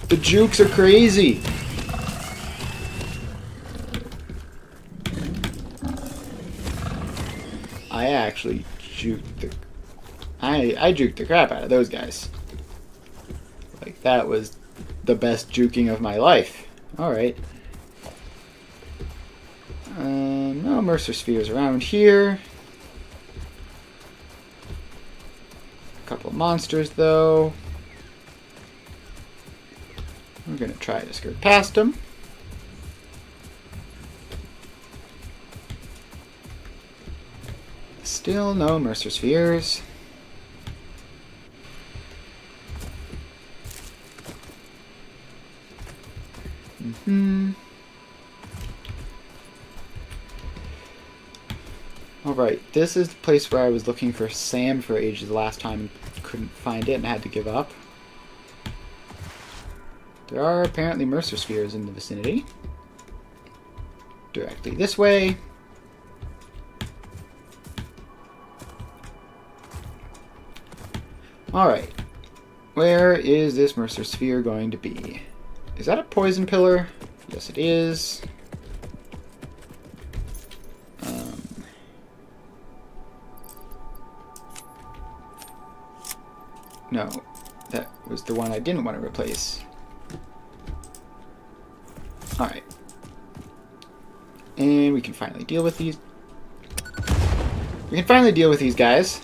The jukes are crazy. I actually juked the... I juked the crap out of those guys. Like, that was the best juking of my life. Alright. No Mercer Spheres around here. A couple of monsters, though. We're going to try to skirt past them. Still no Mercer Spheres. Alright, this is the place where I was looking for Sam for ages the last time and couldn't find it and had to give up. There are apparently Mercer Spheres in the vicinity. Directly this way. Alright. Where is this Mercer Sphere going to be? Is that a poison pillar? Yes, it is. No, that was the one I didn't want to replace. Alright. And we can finally deal with these. We can finally deal with these guys,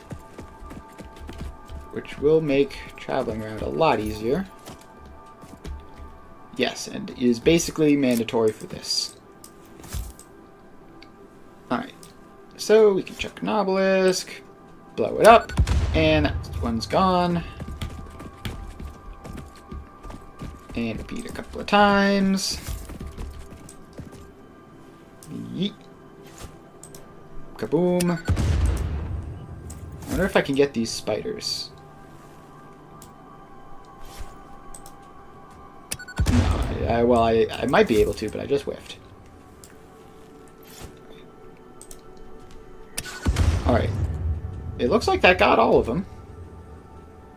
which will make traveling around a lot easier. Yes, and is basically mandatory for this. Alright. So we can chuck an obelisk, blow it up, and that one's gone. And repeat a couple of times. Yeet. Kaboom. I wonder if I can get these spiders. No, well, I might be able to, but I just whiffed. Alright. It looks like that got all of them.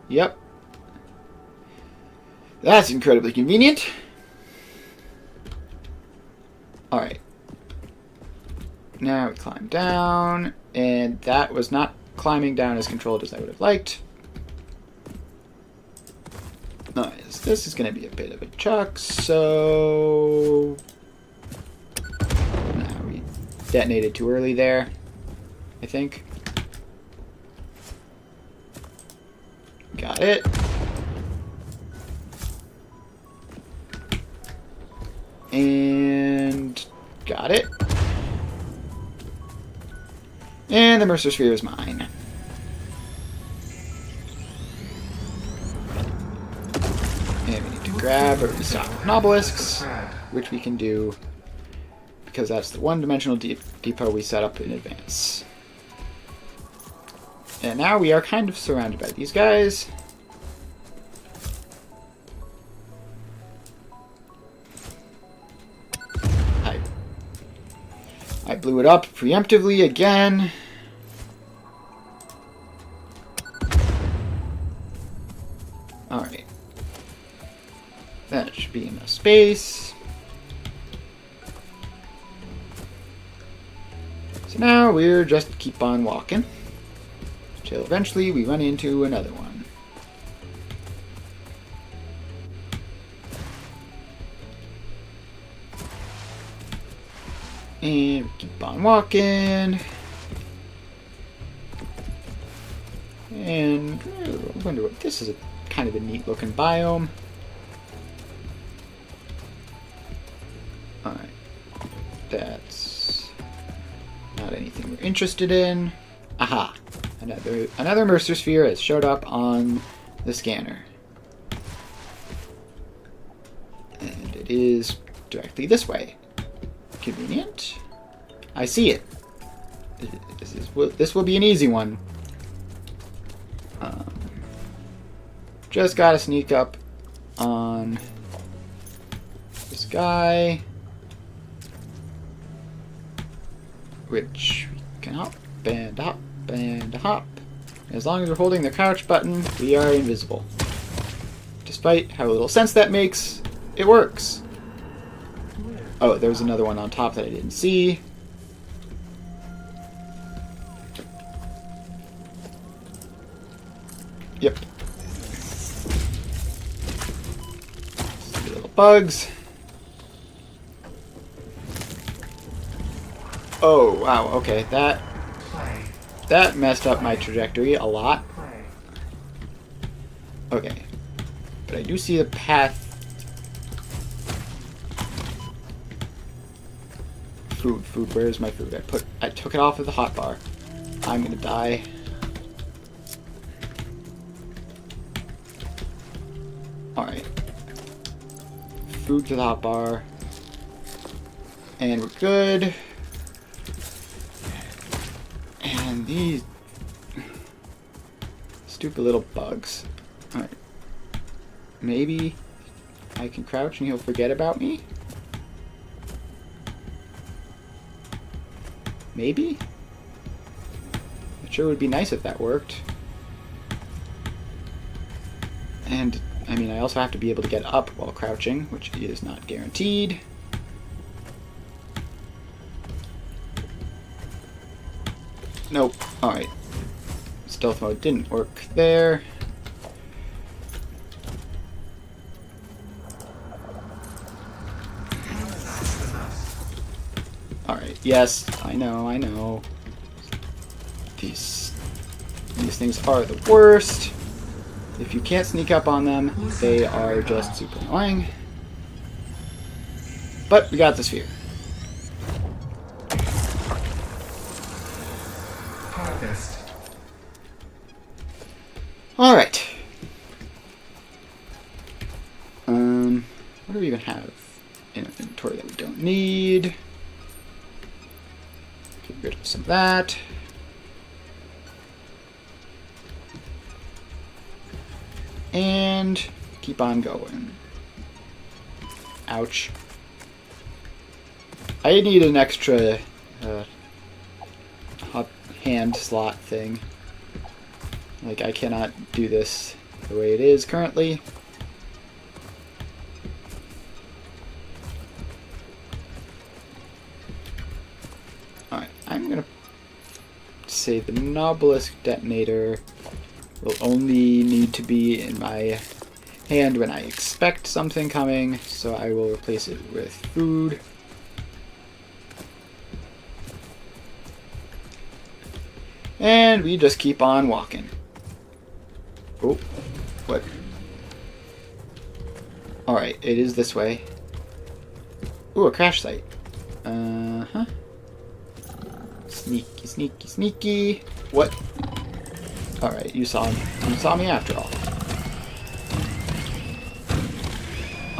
Yep. That's incredibly convenient. Alright. Now we climb down, and that was not climbing down as controlled as I would have liked. Nice. This is going to be a bit of a chuck, so... No, we detonated too early there, I think. Got it. And got it. And the Mercer Sphere is mine. And we need to grab or restock obelisks, which we can do because that's the one-dimensional depot we set up in advance. And now we are kind of surrounded by these guys. I blew it up preemptively again. Alright. That should be enough space. So now we're just keep on walking. Till eventually we run into another one. And we keep on walking. And I wonder what this is. A kind of a neat looking biome. Alright. That's not anything we're interested in. Aha! Another Mercer Sphere has showed up on the scanner. And it is directly this way. Convenient. I see it. This will be an easy one. Just gotta sneak up on this guy, which we can hop and hop and hop. As long as we're holding the crouch button, we are invisible. Despite how little sense that makes, it works. Oh, there was another one on top that I didn't see. Yep. Little bugs. Oh, wow, okay, that messed up my trajectory a lot. Okay. But I do see the path. Food, where's my food? I took it off of the hotbar. I'm gonna die. Alright. Food to the hotbar. And we're good. And these stupid little bugs. Alright. Maybe I can crouch and he'll forget about me? Maybe? It sure would be nice if that worked. And, I mean, I also have to be able to get up while crouching, which is not guaranteed. Nope. Alright. Stealth mode didn't work there. Alright, yes, I know. These things are the worst. If you can't sneak up on them, they are just super annoying. But we got the sphere. Alright. What do we even have in our inventory that we don't need? Get rid of some of that. And keep on going. Ouch. I need an extra hand slot thing. Like, I cannot do this the way it is currently. Alright, I'm gonna say the Nobelisk detonator will only need to be in my hand when I expect something coming, so I will replace it with food. And we just keep on walking. Oh, what? Alright, it is this way. Ooh, a crash site. Uh-huh. Sneaky, sneaky, sneaky. What? Alright, you saw me. You saw me after all.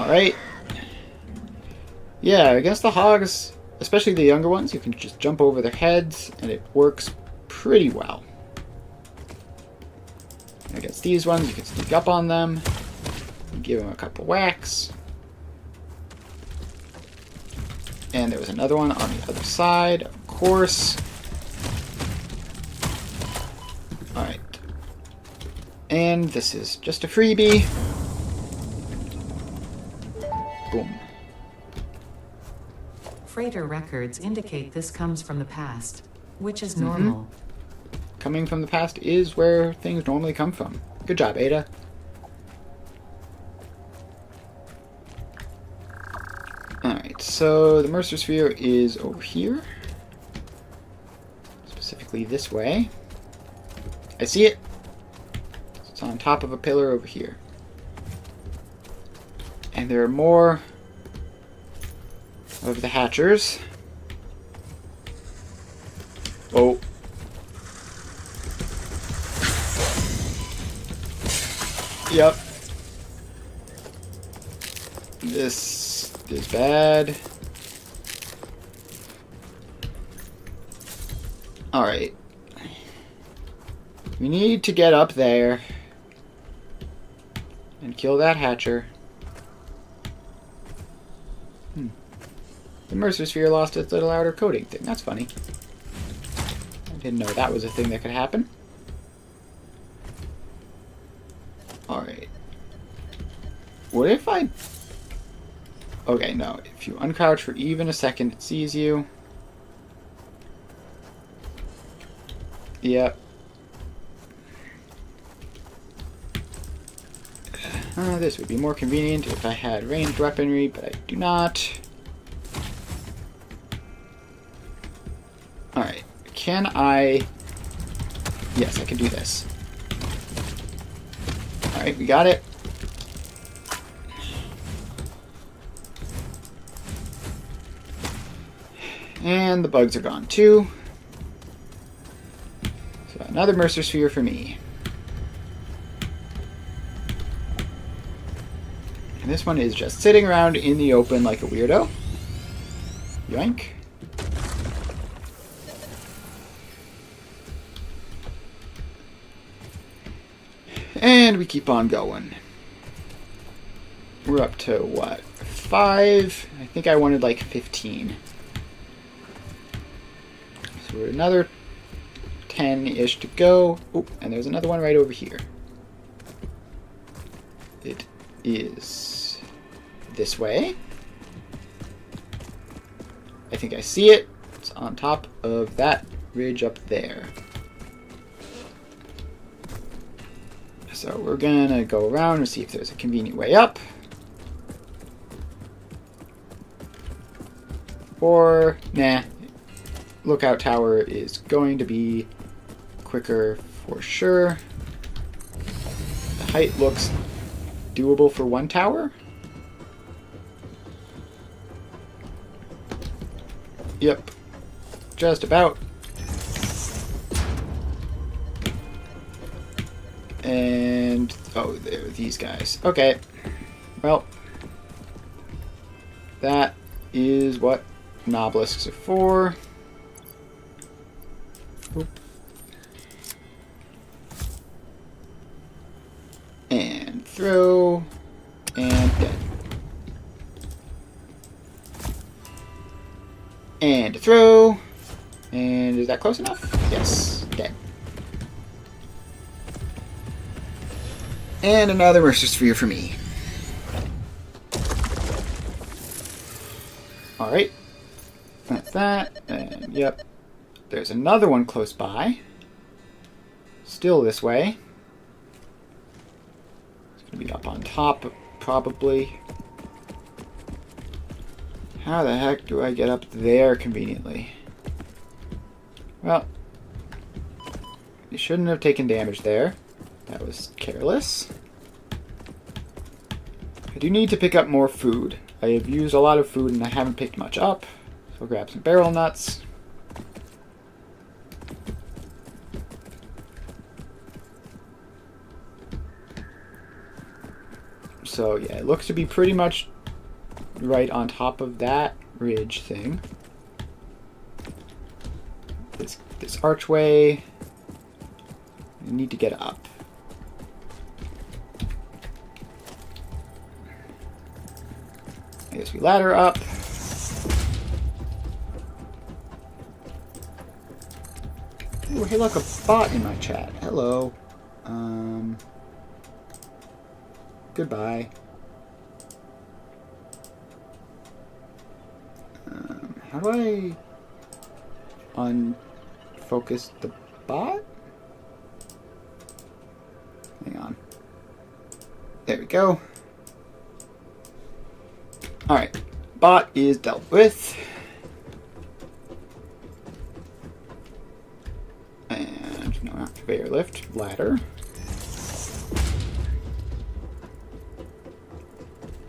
Alright. Yeah, against the hogs, especially the younger ones, you can just jump over their heads, and it works pretty well. And against these ones, you can sneak up on them, and give them a couple whacks. And there was another one on the other side, of course. Alright. And this is just a freebie. Boom. Freighter records indicate this comes from the past, which is normal. Coming from the past is where things normally come from. Good job, Ada. Alright, so the Mercer Sphere is over here. Specifically this way. I see it. It's on top of a pillar over here. And there are more of the hatchers. Oh. Yep. This is bad. Alright. We need to get up there and kill that hatcher. The Mercer Sphere lost its little outer coating thing. That's funny. I didn't know that was a thing that could happen. Alright. What if I... Okay, no. If you uncrouch for even a second, it sees you. Yep. This would be more convenient if I had ranged weaponry, but I do not. Alright. Can I... Yes, I can do this. Alright, we got it. And the bugs are gone too. So another Mercer Sphere for me. And this one is just sitting around in the open like a weirdo. Yoink. And we keep on going. We're up to, what, 5? I think I wanted like 15. So we're another 10-ish to go. Oh, and there's another one right over here. is this way. I think I see it. It's on top of that ridge up there. So we're gonna go around and see if there's a convenient way up. Or, nah, lookout tower is going to be quicker for sure. The height looks doable for one tower. Yep, just about. And, oh, there are these guys. Okay, well, that is what Nobelisks are for. Oop. And throw, and dead. And throw, and is that close enough? Yes, dead. And another Mercer Sphere for me. Alright. That's that. And yep. There's another one close by. Still this way. It's going to be up on top, probably. How the heck do I get up there conveniently? Well, you shouldn't have taken damage there. That was careless. I do need to pick up more food. I have used a lot of food and I haven't picked much up. So I'll grab some barrel nuts. So yeah, it looks to be pretty much right on top of that ridge thing. This archway. I need to get up. I guess we ladder up. Ooh, hey look, a bot in my chat. Hello. Goodbye. How do I unfocus the bot? Hang on. There we go. Alright. Bot is dealt with. And, no, not conveyor lift. Ladder.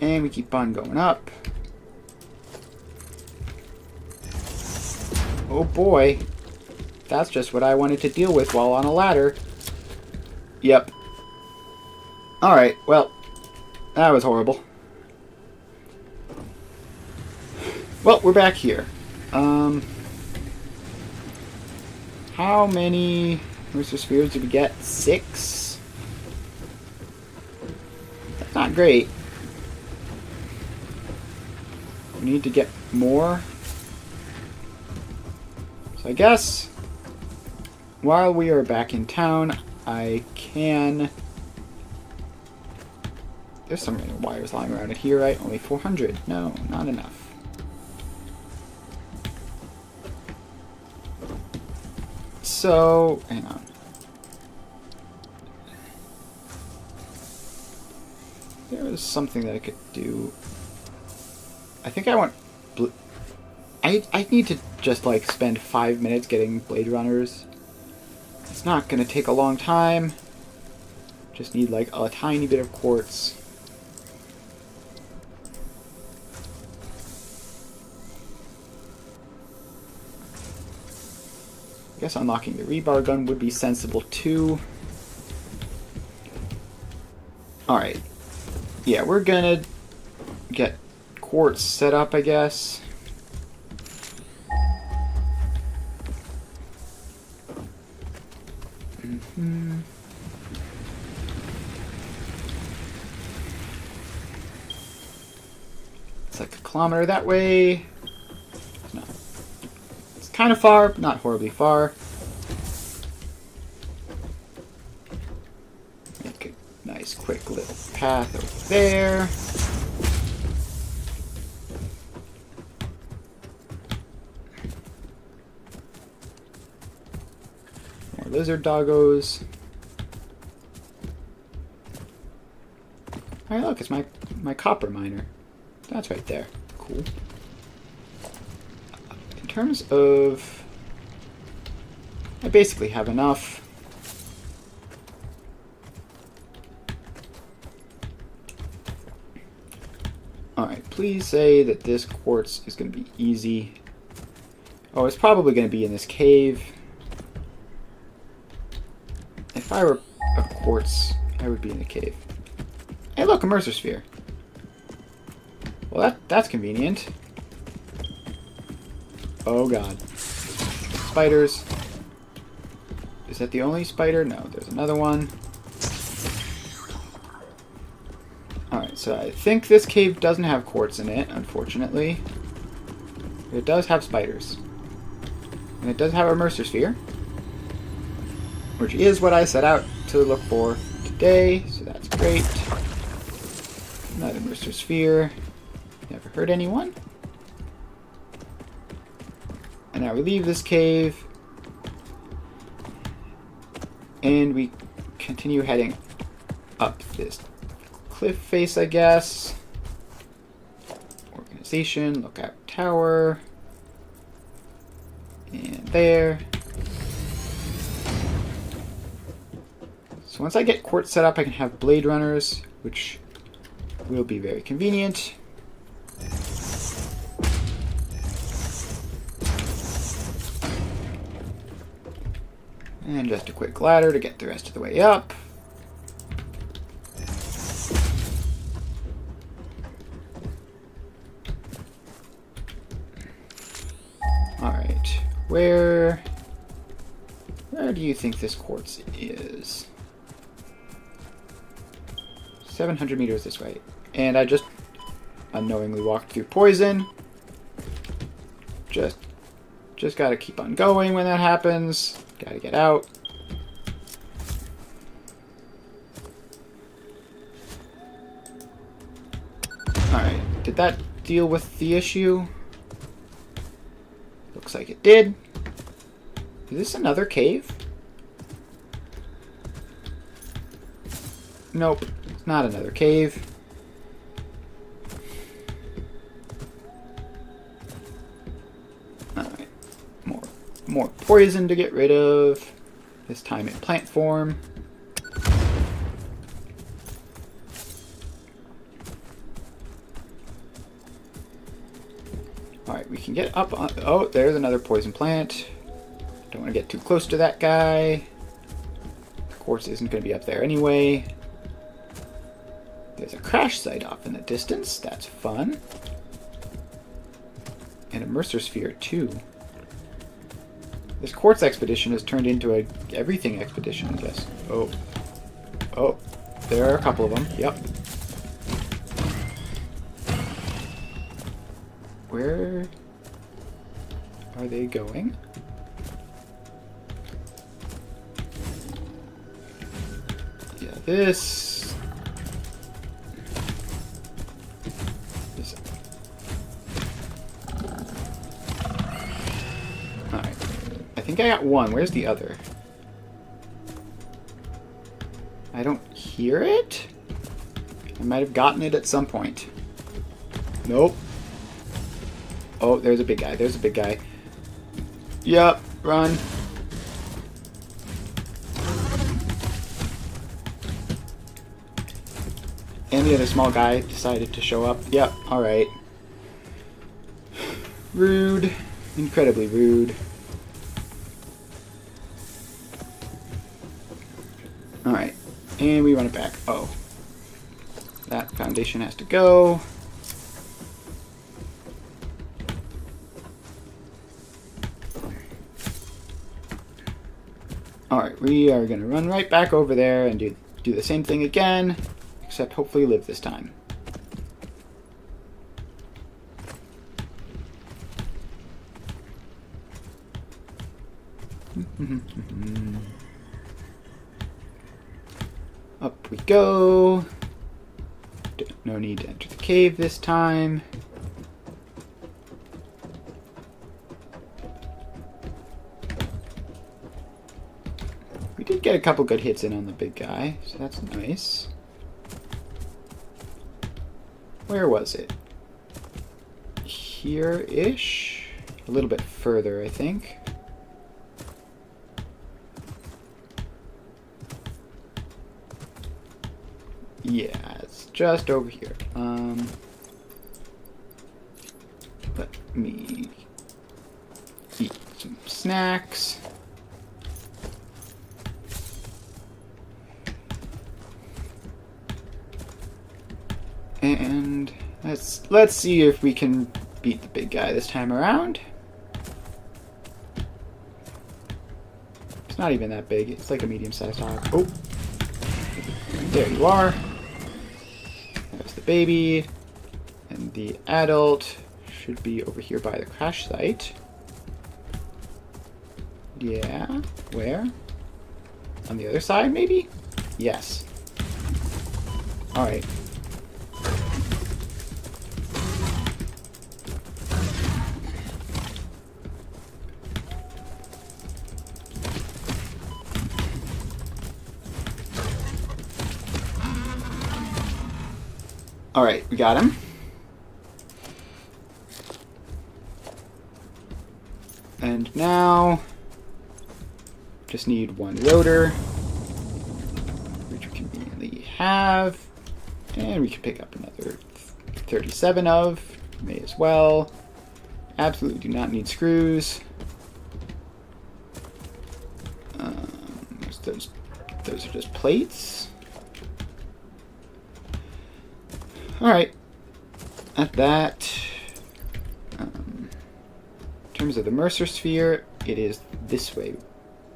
And we keep on going up. Oh boy. That's just what I wanted to deal with while on a ladder. Yep. Alright, well, that was horrible. Well, we're back here. How many Mercer Spheres did we get? 6? That's not great. We need to get more. So I guess while we are back in town, I can... There's some random wires lying around it here, right? Only 400. No, not enough. So, hang on. There was something that I could do. I think I want... I need to just, like, spend 5 minutes getting Blade Runners. It's not gonna take a long time. Just need, like, a tiny bit of quartz. I guess unlocking the rebar gun would be sensible, too. Alright. Yeah, we're gonna get quartz set up, I guess. It's like a kilometer that way. No. It's kind of far, but not horribly far. Make a nice quick little path over there. More lizard doggos. Alright, look, it's my copper miner. That's right there. Cool. In terms of... I basically have enough. Alright, please say that this quartz is going to be easy. Oh, it's probably going to be in this cave. If I were a quartz, I would be in the cave. Hey, look, a Mercer sphere. Well, that's convenient. Oh, God. Spiders. Is that the only spider? No, there's another one. Alright, so I think this cave doesn't have quartz in it, unfortunately. But it does have spiders. And it does have a Mercer sphere. Which is what I set out to look for today, so that's great. Another Mercer sphere. Never hurt anyone. And now we leave this cave. And we continue heading up this cliff face, I guess. Organization, lookout tower. And there. So once I get quartz set up, I can have blade runners, which will be very convenient. And just a quick ladder to get the rest of the way up. Alright, where do you think this quartz is? 700 meters this way. And I just unknowingly walked through poison. Just gotta keep on going when that happens. Gotta get out. Alright, did that deal with the issue? Looks like it did. Is this another cave? Nope, it's not another cave. Alright, more poison to get rid of. This time in plant form. Alright, we can get up on... Oh, there's another poison plant. Don't want to get too close to that guy. The quartz isn't going to be up there anyway. There's a crash site off in the distance. That's fun. And a Mercer sphere, too. This quartz expedition has turned into a everything expedition, I guess. Oh, there are a couple of them. Yep. Where are they going? Yeah, this. Alright. I think I got one. Where's the other? I don't hear it? I might have gotten it at some point. Nope. Oh, there's a big guy. There's a big guy. Yep, run. And the other small guy decided to show up. Yep, alright. Rude. Incredibly rude. Alright. And we run it back. Oh. That foundation has to go. Alright, we are going to run right back over there and do the same thing again, except hopefully live this time. Up we go. No need to enter the cave this time. We did get a couple good hits in on the big guy, so that's nice. Where was it? Here-ish? A little bit further, I think. Yeah, it's just over here. Let me eat some snacks. And let's see if we can beat the big guy this time around. It's not even that big. It's like a medium-sized dog. Oh, there you are. There's the baby, and the adult should be over here by the crash site. Yeah, where? On the other side, maybe? Yes. All right. Alright, we got him. And now, just need one rotor, which we conveniently have. And we can pick up another 37 of. May as well. Absolutely do not need screws. Those are just plates. Alright, at that, in terms of the Mercer sphere, it is this way.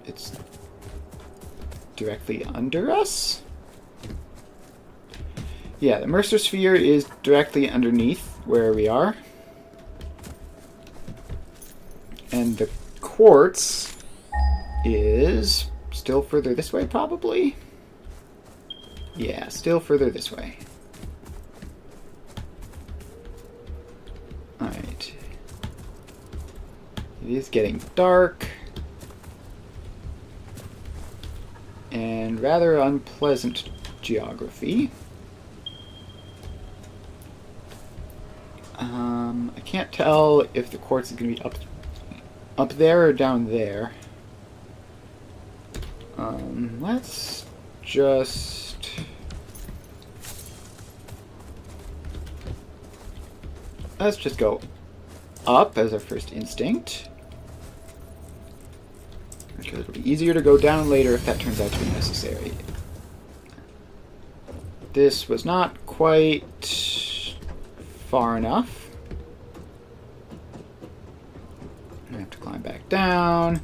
It's directly under us? Yeah, the Mercer sphere is directly underneath where we are. And the quartz is still further this way, probably? Yeah, still further this way. Alright. It is getting dark. And rather unpleasant geography. I can't tell if the quartz is going to be up there or down there. Let's just... Let's just go up as our first instinct. Because it'll be easier to go down later if that turns out to be necessary. This was not quite far enough. I have to climb back down.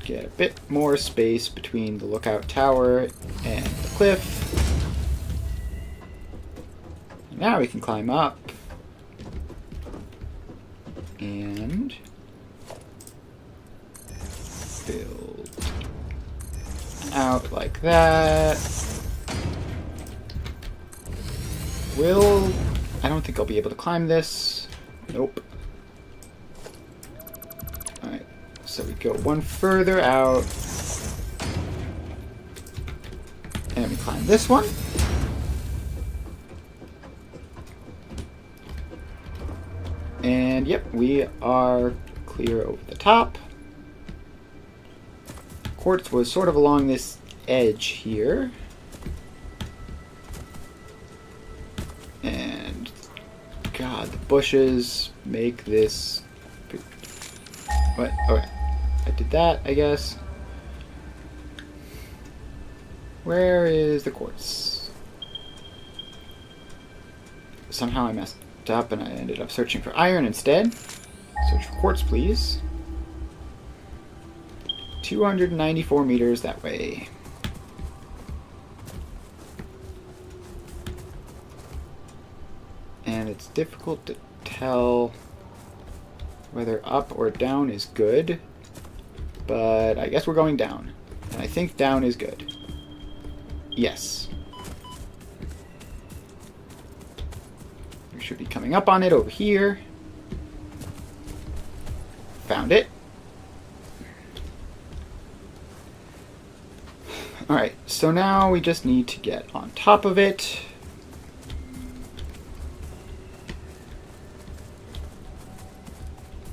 Get a bit more space between the lookout tower and the cliff. Now we can climb up. And build out like that. I don't think I'll be able to climb this. Nope. Alright, so we go one further out. And we climb this one. And yep, we are clear over the top. Quartz was sort of along this edge here. And God, the bushes make this... What? Okay. I did that, I guess. Where is the quartz? Somehow I messed up and I ended up searching for iron instead. Search for quartz, please. 294 meters that way. And it's difficult to tell whether up or down is good, but I guess we're going down. And I think down is good. Yes. We should be coming up on it over here. Found it. Alright, so now we just need to get on top of it.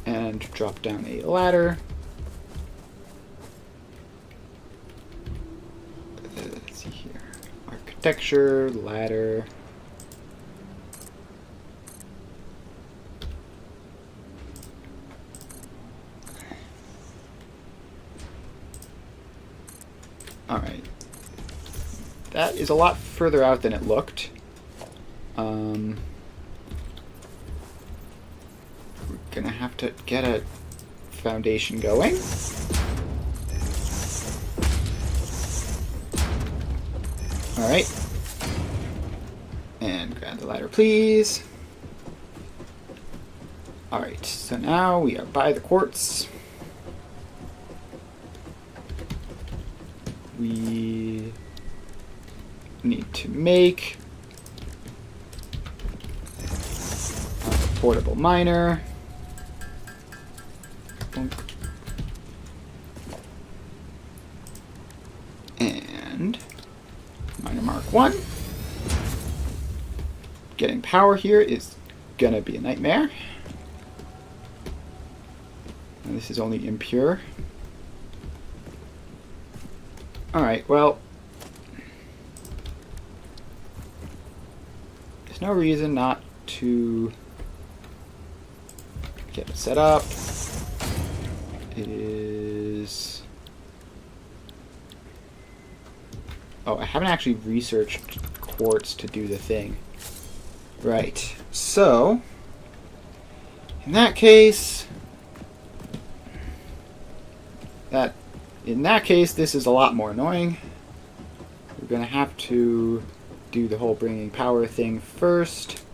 And drop down a ladder. Let's see here. Architecture, ladder. Alright. That is a lot further out than it looked. We're gonna have to get a foundation going. Alright. And grab the ladder, please. Alright, so now we are by the quartz. We need to make a portable miner. And miner mark 1. Getting power here is gonna be a nightmare. And this is only impure. Alright, well, there's no reason not to get it set up. It is... Oh, I haven't actually researched quartz to do the thing. Right, so, in that case, this is a lot more annoying. We're going to have to do the whole bringing power thing first.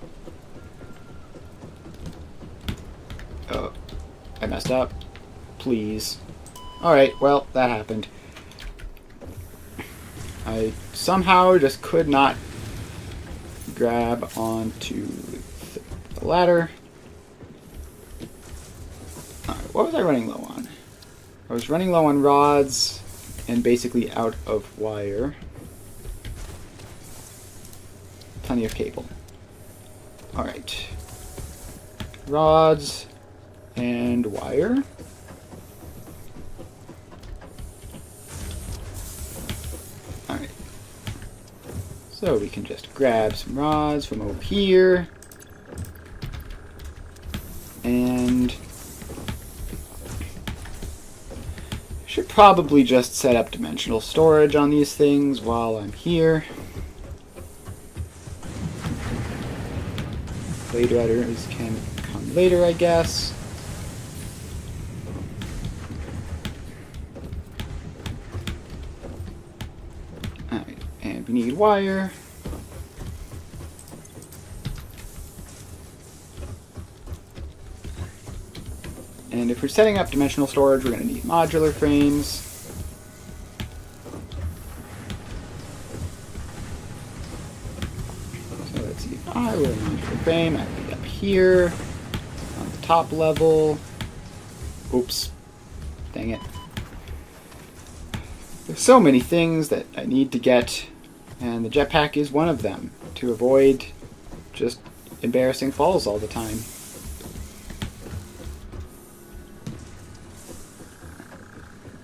Oh, I messed up. Please. Alright, well, that happened. I somehow just could not grab onto the ladder. Alright, what was I running low on? I was running low on rods and basically out of wire. Plenty of cable. Alright. Rods and wire. Alright. So we can just grab some rods from over here. And should probably just set up dimensional storage on these things while I'm here. Blade Riders can come later, I guess. Alright, and we need wire. And if we're setting up dimensional storage, we're going to need modular frames. So let's see, if I were a modular frame, I'd be up here on the top level. Oops. Dang it. There's so many things that I need to get, and the jetpack is one of them, to avoid just embarrassing falls all the time.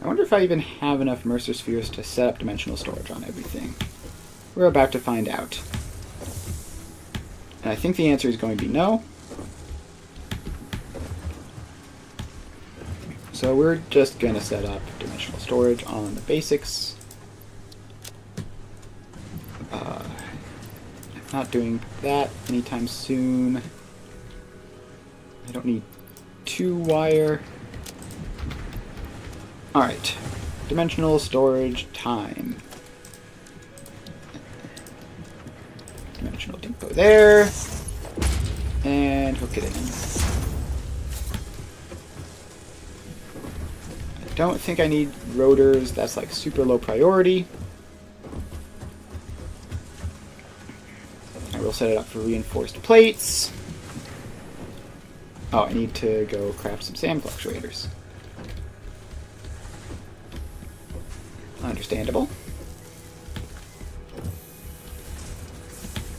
I wonder if I even have enough Mercer spheres to set up dimensional storage on everything. We're about to find out. And I think the answer is going to be no. So we're just going to set up dimensional storage on the basics. I'm not doing that anytime soon. I don't need 2 wire. Alright, dimensional storage time. Dimensional depot there. And hook it in. I don't think I need rotors, that's like super low priority. set it up for reinforced plates. Oh, I need to go craft some sand fluctuators. Understandable.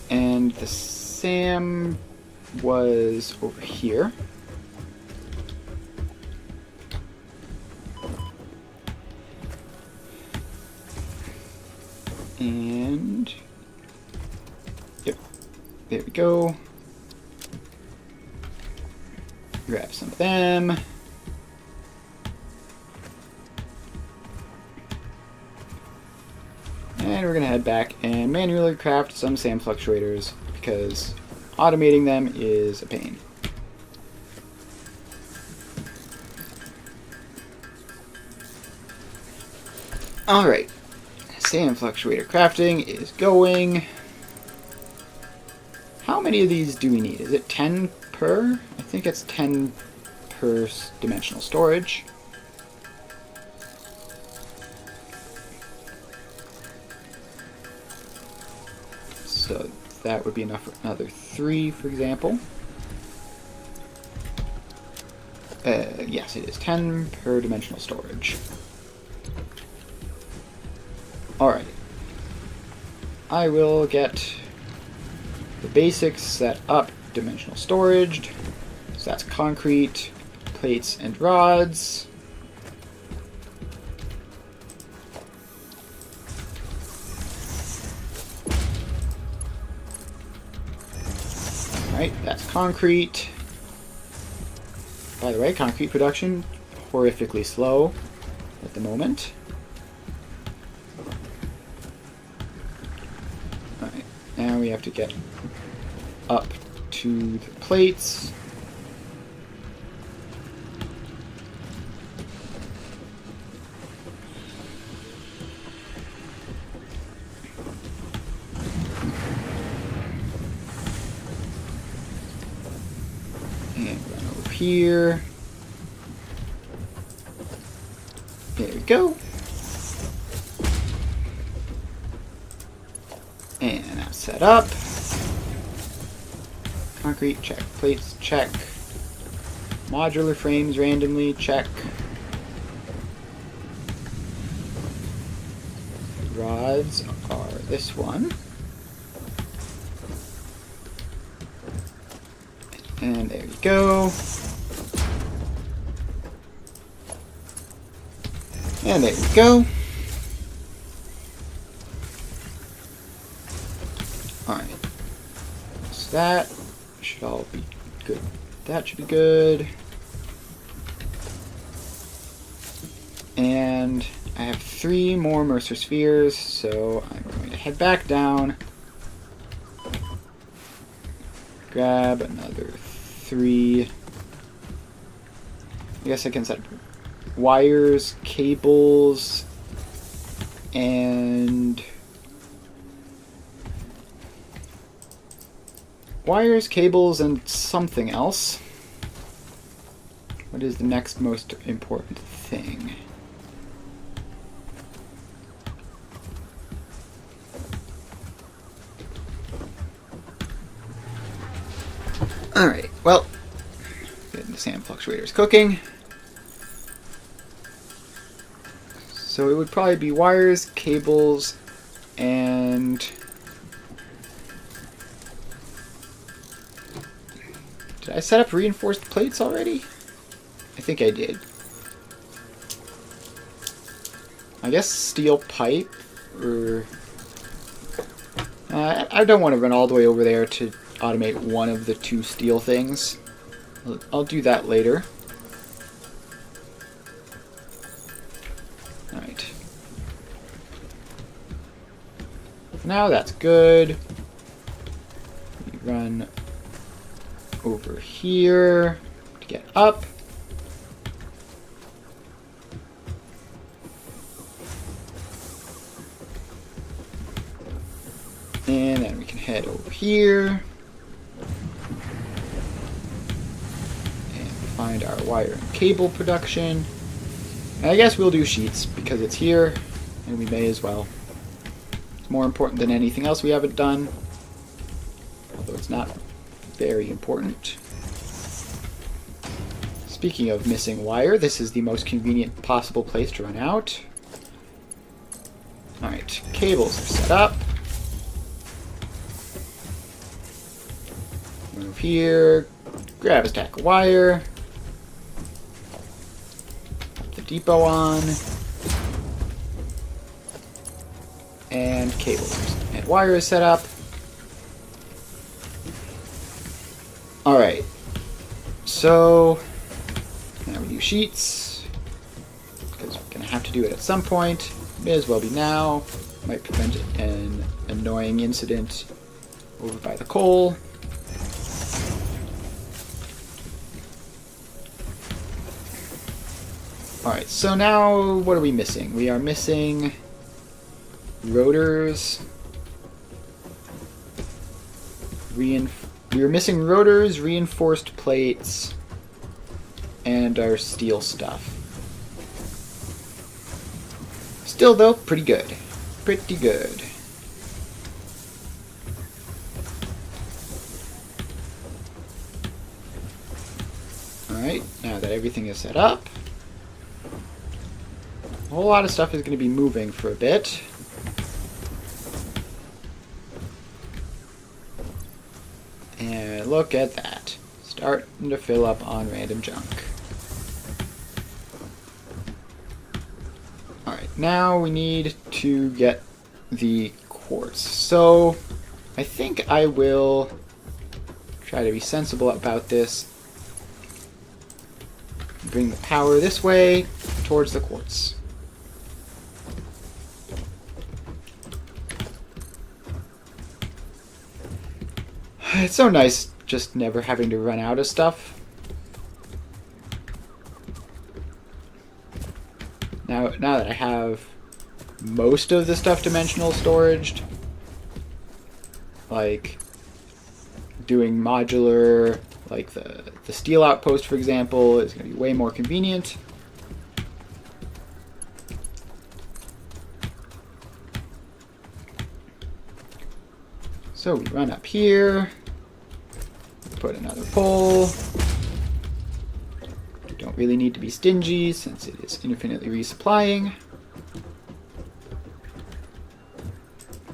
And the SAM was over here. And yep, there we go. Grab some of them. And we're gonna head back and manually craft some sand fluctuators because automating them is a pain. Alright, sand fluctuator crafting is going. How many of these do we need? Is it 10 per? I think it's 10 per dimensional storage. So that would be enough for another 3, for example. Yes, it is 10 per dimensional storage. Alright. I will get the basics set up. Dimensional storage. So that's concrete, plates, and rods. Alright, that's concrete. By the way, concrete production, horrifically slow at the moment. Alright, now we have to get up to the plates. And run over here. There we go. And that's set up. Concrete, check. Plates, check. Modular frames randomly, check. Rods are this one. And there you go. And there you go. Alright. So that should all be good. That should be good. And I have 3 more Mercer spheres, so I'm going to head back down. Grab another 3. I guess I can set wires, cables, and wires, cables, and something else. What is the next most important thing? Alright, well, getting the sand fluctuators cooking. So it would probably be wires, cables, and did I set up reinforced plates already? I think I did. I guess steel pipe, or I don't want to run all the way over there to automate one of the 2 steel things. I'll do that later. Alright. Now that's good. We run over here to get up. And then we can head over here. Find our wire and cable production. And I guess we'll do sheets because it's here and we may as well. It's more important than anything else we haven't done. It's not very important. Speaking of missing wire, this is the most convenient possible place to run out. Alright, cables are set up. Move here, grab a stack of wire. Put the depot on. And cables and wire is set up. Alright, so now we do sheets, because we're going to have to do it at some point. May as well be now. Might prevent an annoying incident over by the coal. Alright, so now what are we missing? We are missing rotors. We are missing rotors, reinforced plates, and our steel stuff. Still, though, pretty good. Pretty good. Alright, now that everything is set up, a whole lot of stuff is going to be moving for a bit. And look at that. Starting to fill up on random junk. Alright, now we need to get the quartz. So, I think I will try to be sensible about this. Bring the power this way towards the quartz. It's so nice just never having to run out of stuff. Now that I have most of the stuff dimensional storaged, like doing modular, like the steel outpost, for example, is going to be way more convenient. So we run up here. Put another pole. Don't really need to be stingy since it is infinitely resupplying.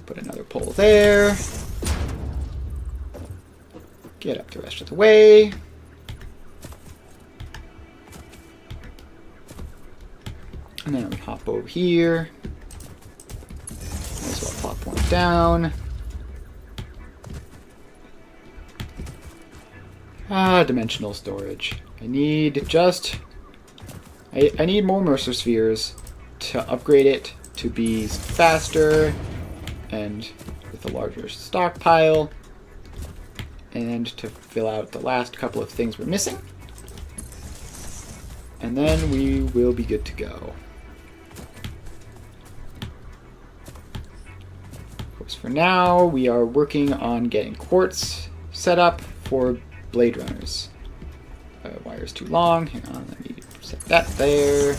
Put another pole there. Get up the rest of the way. And then we hop over here. Might as well plop one down. Dimensional storage. I need more Mercer spheres to upgrade it to be faster and with a larger stockpile, and to fill out the last couple of things we're missing. And then we will be good to go. Of course, for now, we are working on getting quartz set up for Blade Runners. Wire's too long. Hang on, let me set that there.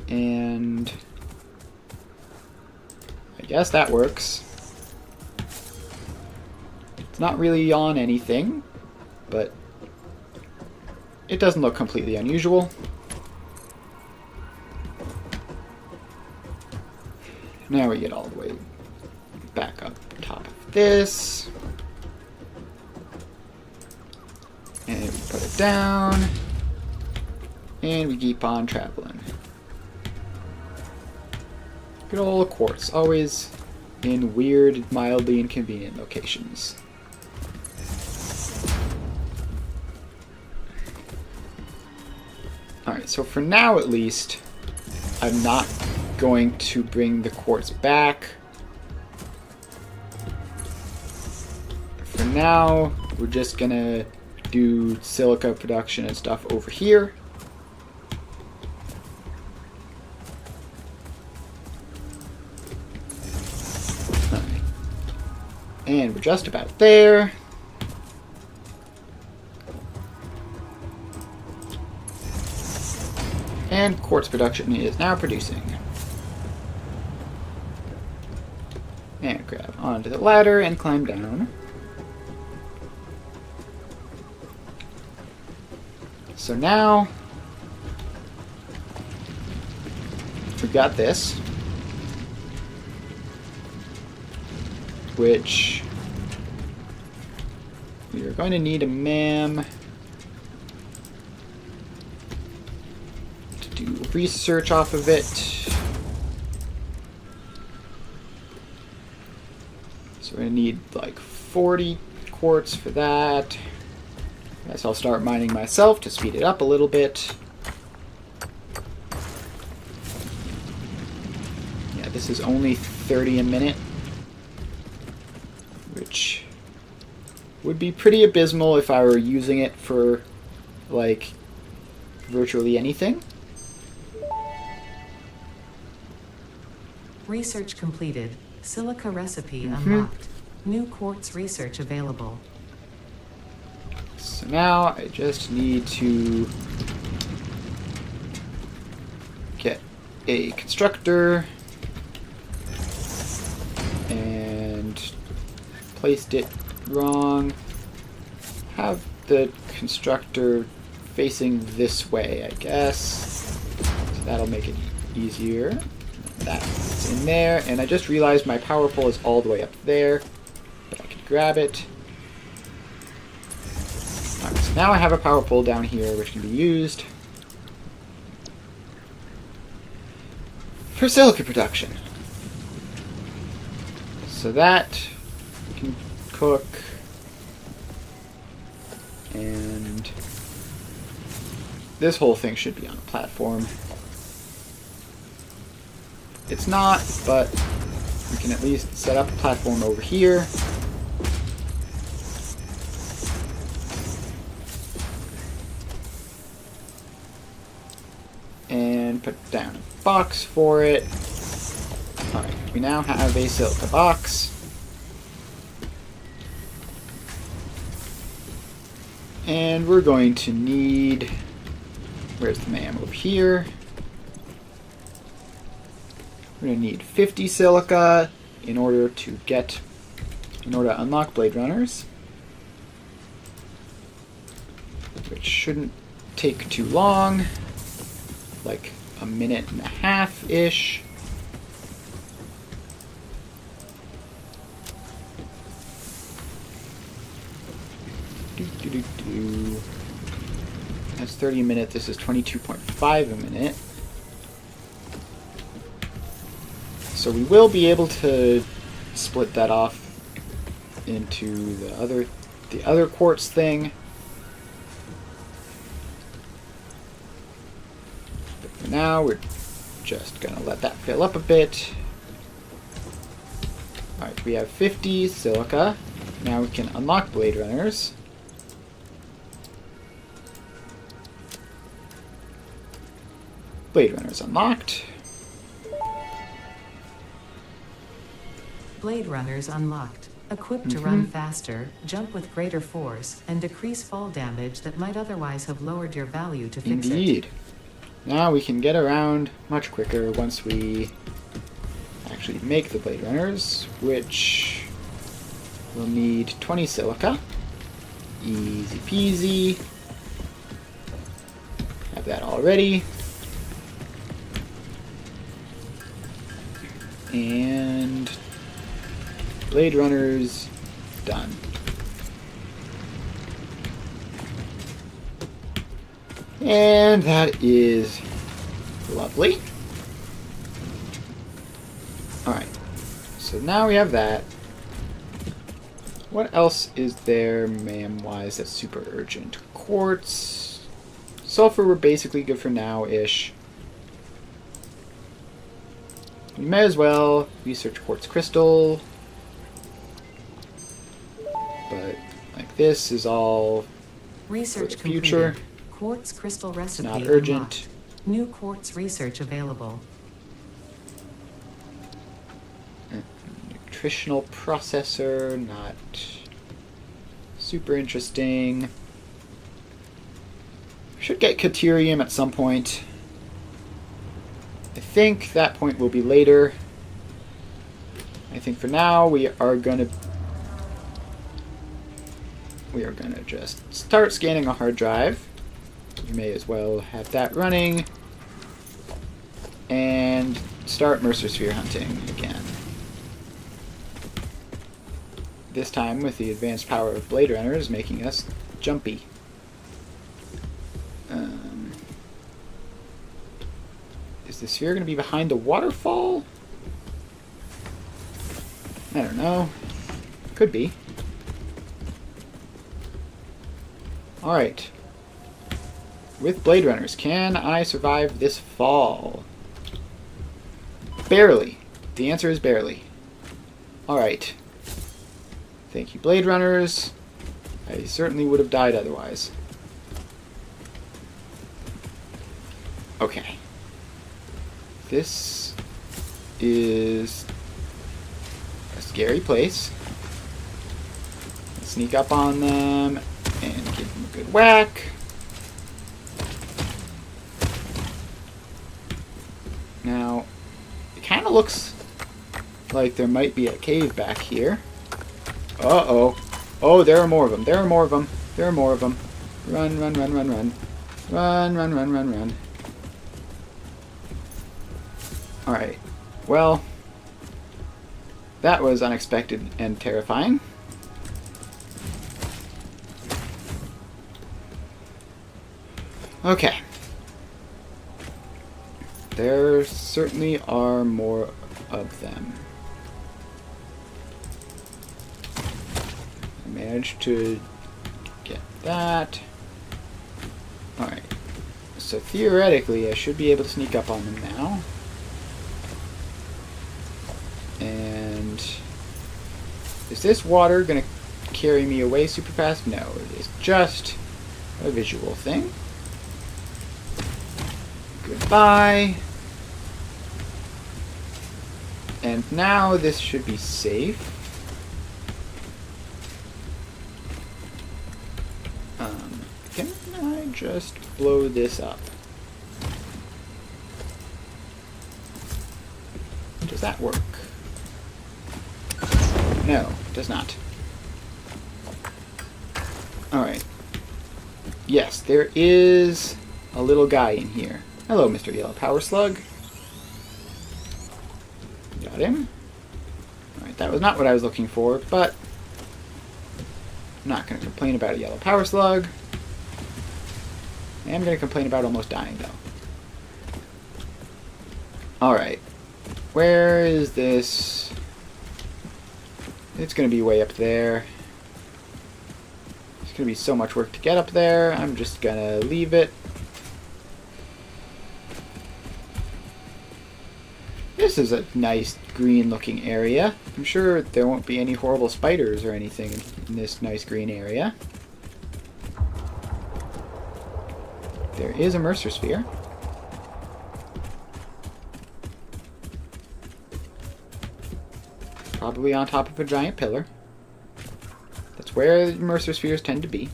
And I guess that works. It's not really on anything, but it doesn't look completely unusual. Now we get all the way back up top of this. And we put it down. And we keep on traveling. Good old quartz, always in weird, mildly inconvenient locations. Alright, so for now at least, I'm not going to bring the quartz back. For now, we're just gonna do silica production and stuff over here. Alright. And we're just about there. And quartz production is now producing. And grab onto the ladder and climb down. So now we've got this, which we are going to need a MAM to do research off of it. So we're going to need like 40 quartz for that. Guess I'll start mining myself to speed it up a little bit. Yeah, this is only 30 a minute, which would be pretty abysmal if I were using it for, like, virtually anything. Research completed. Silica recipe unlocked. New quartz research available. So now I just need to get a constructor and placed it wrong. Have the constructor facing this way, I guess. So that'll make it easier. That's in there, and I just realized my power pole is all the way up there, but I can grab it. Alright, so now I have a power pole down here which can be used for silica production. So that can cook, and this whole thing should be on a platform. It's not, but we can at least set up a platform over here. And put down a box for it. Alright, we now have a silica box. And we're going to need... Where's the MAM? Over here. We're going to need 50 silica in order to unlock Blade Runners. Which shouldn't take too long. Like a minute and a half-ish. That's 30 a minute. This is 22.5 a minute. So we will be able to split that off into the other quartz thing. But for now, we're just gonna let that fill up a bit. Alright, we have 50 silica. Now we can unlock Blade Runners. Blade Runners unlocked. Blade Runners unlocked. Equipped to run faster, jump with greater force, and decrease fall damage that might otherwise have lowered your value to fix it. Indeed. Now we can get around much quicker once we actually make the Blade Runners, which will need 20 silica. Easy peasy. Have that already. And Blade Runners done. And that is lovely. Alright, so now we have that. What else is there MAM-wise that's super urgent? Quartz. Sulfur we're basically good for now-ish. We may as well research quartz crystal. But like this is all Research for the future. completed. Quartz crystal recipe Not urgent. unlocked. New quartz research available. Nutritional processor, not super interesting. Should get Caterium at some point. I think that point will be later. I think for now we are gonna just start scanning a hard drive. You may as well have that running and start Mercer Sphere hunting again. This time with the advanced power of Blade Runners making us jumpy. Is the sphere going to be behind the waterfall? I don't know. Could be. Alright. With Blade Runners, can I survive this fall? Barely. The answer is barely. Alright. Thank you, Blade Runners. I certainly would have died otherwise. Okay. This is a scary place. Let's sneak up on them and give them a good whack. Now, it kind of looks like there might be a cave back here. Uh-oh. Oh, there are more of them. There are more of them. There are more of them. Run, run, run, run, run. Run, run, run, run, run. Alright. Well, that was unexpected and terrifying. Okay. There certainly are more of them. I managed to get that. Alright. So theoretically, I should be able to sneak up on them now. And is this water going to carry me away super fast? No, it is just a visual thing. Goodbye. And now this should be safe. Can I just blow this up? Does that work? No, it does not. Alright. Yes, there is a little guy in here. Hello, Mr. Yellow Power Slug. Got him. Alright, that was not what I was looking for, but I'm not going to complain about a Yellow Power Slug. I am going to complain about almost dying, though. Alright. Where is this? It's going to be way up there. It's going to be so much work to get up there. I'm just going to leave it. This is a nice green looking area. I'm sure there won't be any horrible spiders or anything in this nice green area. There is a Mercer Sphere. Probably on top of a giant pillar. That's where Mercer Spheres tend to be.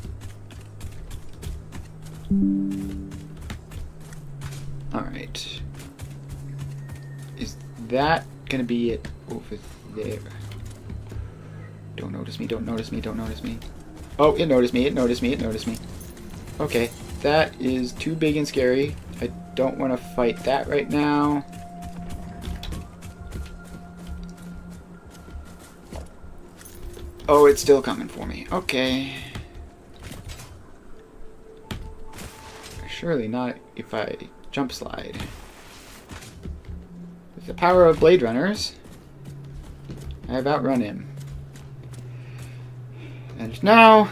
Alright. Is that gonna be it over there? Don't notice me, don't notice me, don't notice me. Oh, it noticed me, it noticed me, it noticed me. Okay, that is too big and scary. I don't want to fight that right now. Oh, it's still coming for me. Okay. Surely not if I jump slide. With the power of Blade Runners, I have outrun him. And now,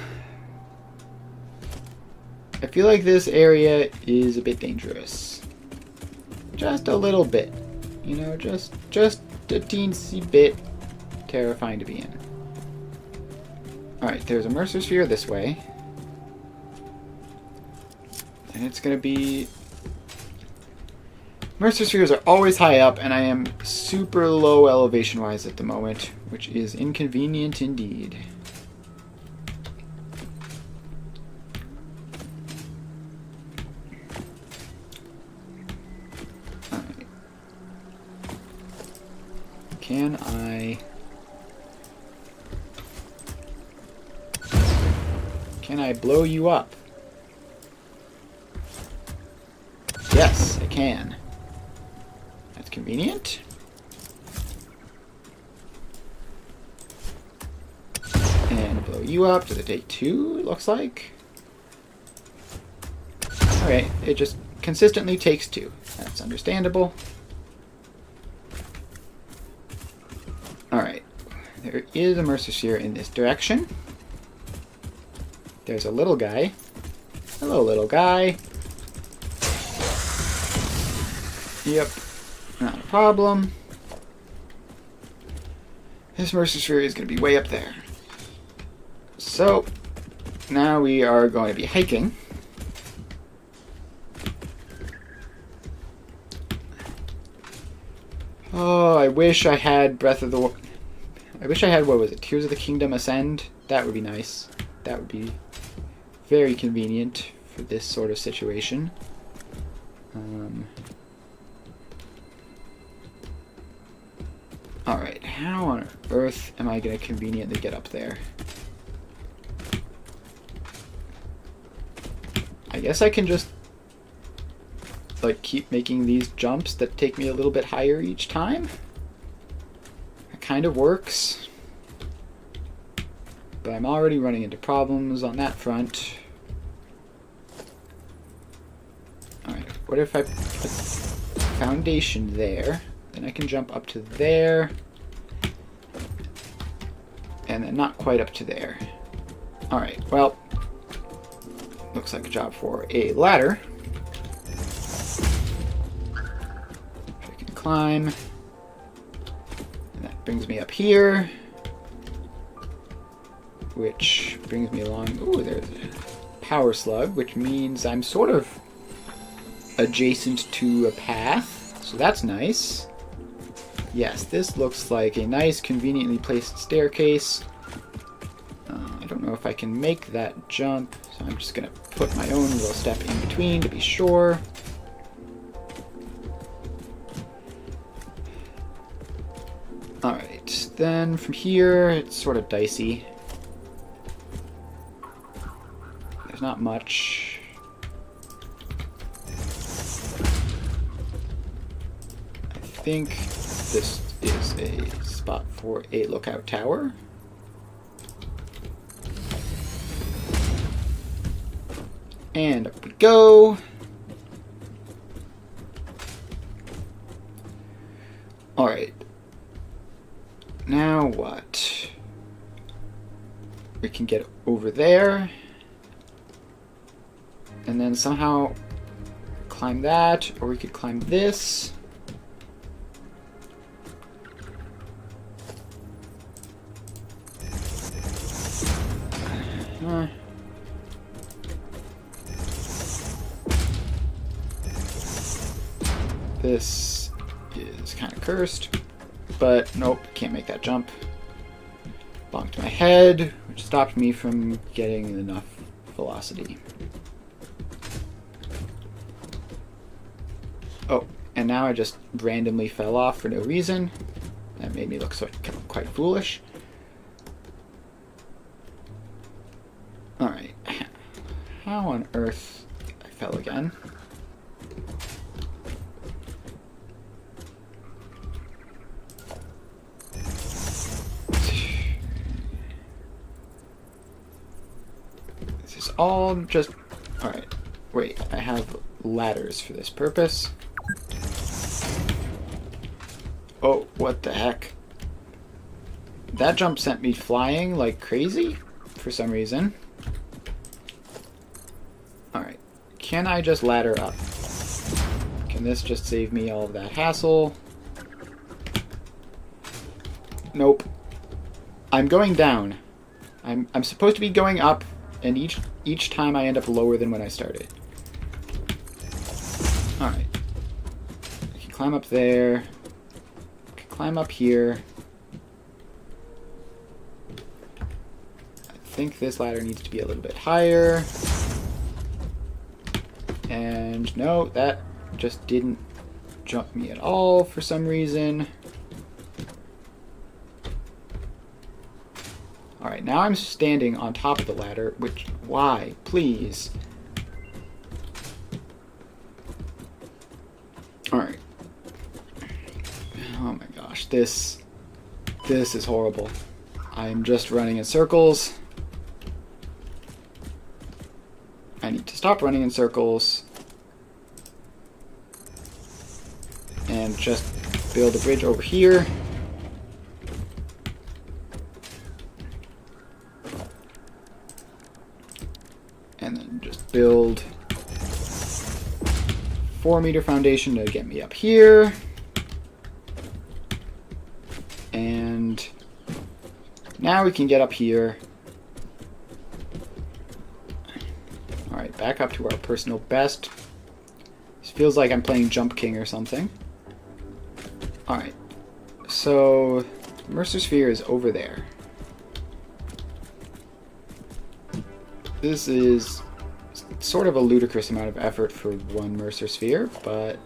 I feel like this area is a bit dangerous. Just a little bit. You know, just a teensy bit terrifying to be in. Alright, there's a Mercer Sphere this way. And it's gonna be... Mercer Spheres are always high up, and I am super low elevation-wise at the moment, which is inconvenient indeed. Alright. Can I Can I blow you up? Yes, I can. That's convenient. And blow you up. Does it take 2, it looks like? Alright, it just consistently takes 2. That's understandable. Alright, there is a Mercer Sphere in this direction. There's a little guy. Hello, little guy. Yep, not a problem. This Mercer Sphere is going to be way up there. So, now we are going to be hiking. Oh, I wish I had Breath of the... I wish I had, what was it, Tears of the Kingdom Ascend? That would be nice. That would be very convenient for this sort of situation. Alright, how on earth am I going to conveniently get up there? I guess I can just like keep making these jumps that take me a little bit higher each time. It kind of works. But I'm already running into problems on that front. Alright, what if I put foundation there? Then I can jump up to there. And then not quite up to there. Alright, well, looks like a job for a ladder. I can climb. And that brings me up here. Which brings me along. Ooh, there's a power slug, which means I'm sort of adjacent to a path. So that's nice. Yes, this looks like a nice, conveniently placed staircase. I don't know if I can make that jump, so I'm just going to put my own little step in between to be sure. Alright, then from here, it's sort of dicey. There's not much. I think this is a spot for a lookout tower. And up we go. Alright. Now what? We can get over there. And then somehow climb that, or we could climb this. This is kind of cursed, but nope, can't make that jump. Bonked my head, which stopped me from getting enough velocity. Oh, and now I just randomly fell off for no reason. That made me look quite foolish. Alright, how on earth I fell again? This is all just... Alright, wait, I have ladders for this purpose. Oh, what the heck? That jump sent me flying like crazy for some reason. Alright, can I just ladder up? Can this just save me all of that hassle? Nope. I'm going down. I'm supposed to be going up, and each time I end up lower than when I started. Alright. I can climb up there. I can climb up here. I think this ladder needs to be a little bit higher. And no, that just didn't jump me at all for some reason. Alright, now I'm standing on top of the ladder, which... Why? Please. Alright. Oh my gosh, this is horrible. I'm just running in circles. I need to stop running in circles. And just build a bridge over here. And then just build 4-meter foundation to get me up here. And now we can get up here. Alright, back up to our personal best. This feels like I'm playing Jump King or something. Alright, so Mercer Sphere is over there. This is sort of a ludicrous amount of effort for one Mercer Sphere, but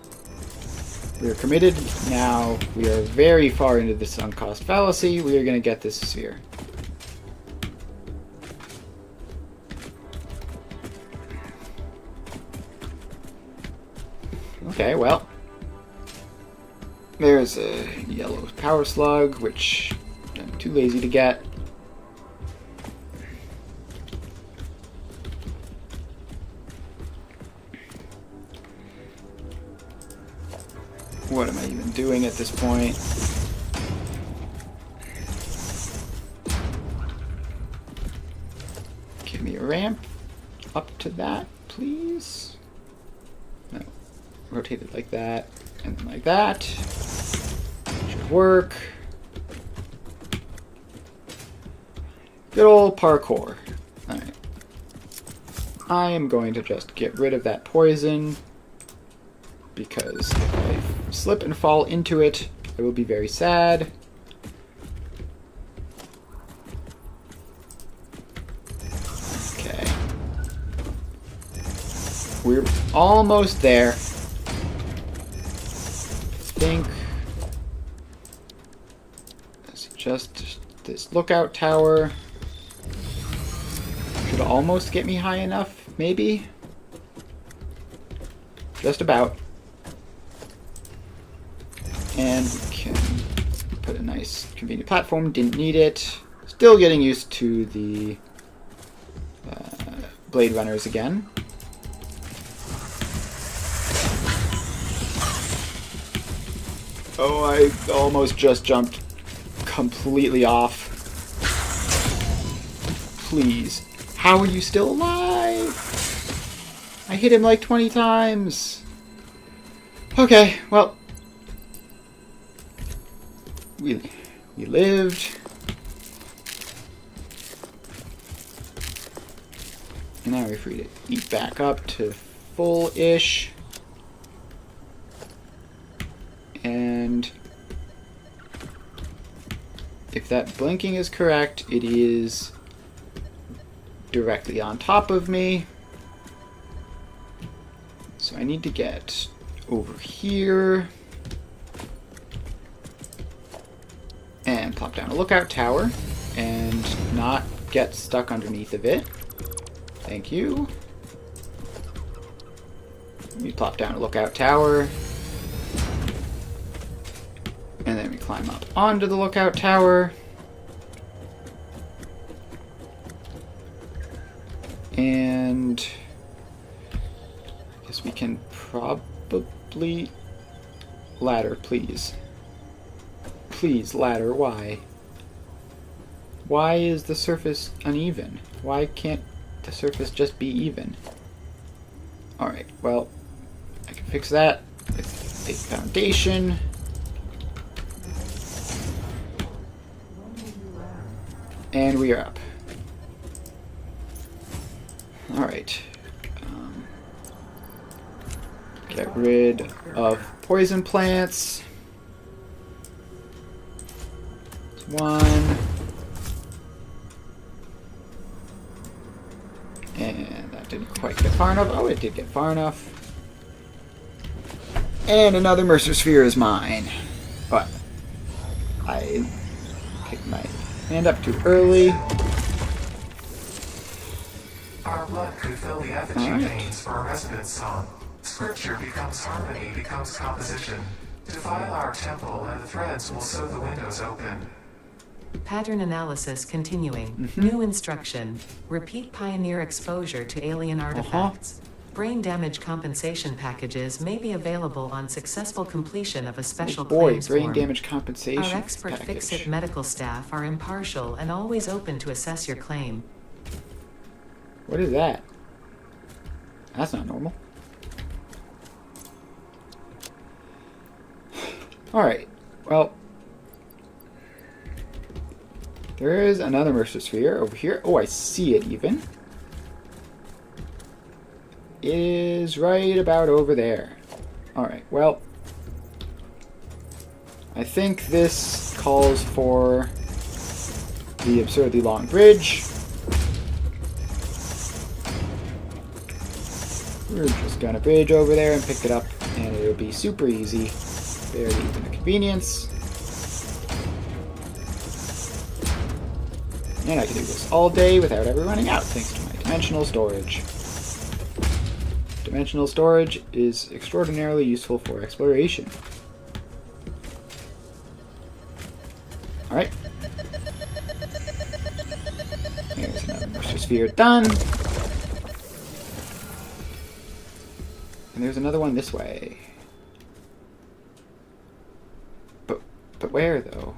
we are committed. Now we are very far into the sunk cost fallacy. We are going to get this sphere. Okay, well, there's a yellow power slug, which I'm too lazy to get. What am I even doing at this point? Give me a ramp up to that, please. No. Rotate it like that, and then like that. Should work. Good old parkour. Alright. I am going to just get rid of that poison, because if I slip and fall into it, I will be very sad. Okay. We're almost there. I think it's just this lookout tower should almost get me high enough, maybe? Just about. And we can put a nice convenient platform. Didn't need it. Still getting used to the Blade Runners again. Oh, I almost just jumped completely off. Please. How are you still alive? I hit him like 20 times. Okay, well. We lived. And now we're free to eat back up to full-ish. And if that blinking is correct, it is directly on top of me. So I need to get over here and plop down a lookout tower and not get stuck underneath of it. Thank you. We plop down a lookout tower. And then we climb up onto the lookout tower. And I guess we can probably... Ladder, please. Please, ladder, why? Why is the surface uneven? Why can't the surface just be even? Alright, well, I can fix that with a foundation. And we are up. Alright. Get rid of poison plants. One. And that didn't quite get far enough. Oh, it did get far enough. And another Mercer Sphere is mine. But I picked my hand up too early. blood could fill the effigy veins for a resonance song. Scripture becomes harmony, becomes composition. Defile our temple, and the threads will sew the windows open. Pattern analysis continuing. New instruction. Repeat pioneer exposure to alien artifacts. Brain damage compensation packages may be available on successful completion of a special claims brain form. damage compensation Our expert package. Fix-It medical staff are impartial and always open to assess your claim. What is that? That's not normal. Alright, well, there is another Mercer Sphere over here. Oh, I see it even. It is right about over there. Alright, well, I think this calls for the absurdly long bridge. We're just gonna bridge over there and pick it up, and it'll be super easy. Barely even a convenience. And I can do this all day without ever running out, thanks to my dimensional storage. Dimensional storage is extraordinarily useful for exploration. Alright. There's another Mercer Sphere done. And there's another one this way. But where, though?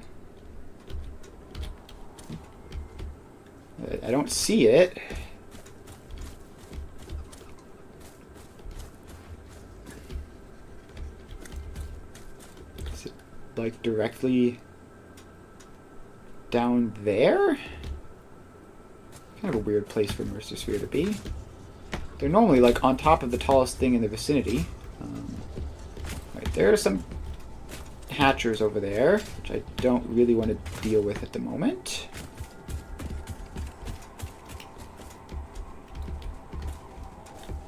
I don't see it. Is it, like, directly down there? Kind of a weird place for Mercer Sphere to be. They're normally, like, on top of the tallest thing in the vicinity. Right, there are some hatchers over there, which I don't really want to deal with at the moment.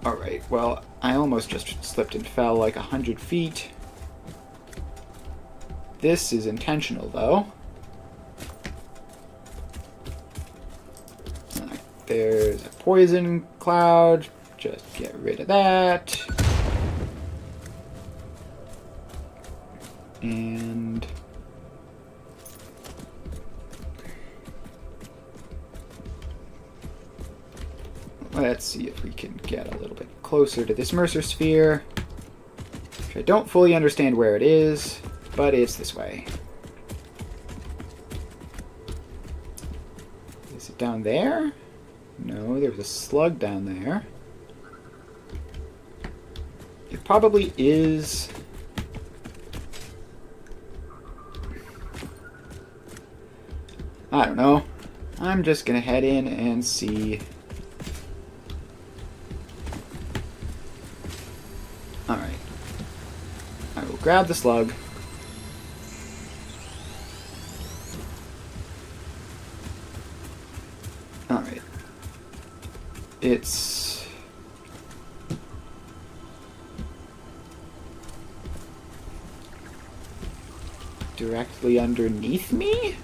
Alright, well, I almost just slipped and fell like 100 feet. This is intentional, though. There's a poison cloud. Just get rid of that. And let's see if we can get a little bit closer to this Mercer Sphere, which I don't fully understand where it is, but it's this way. Is it down there? No, there's a slug down there. It probably is. I don't know. I'm just gonna head in and see. Alright. I will grab the slug. Alright. It's directly underneath me?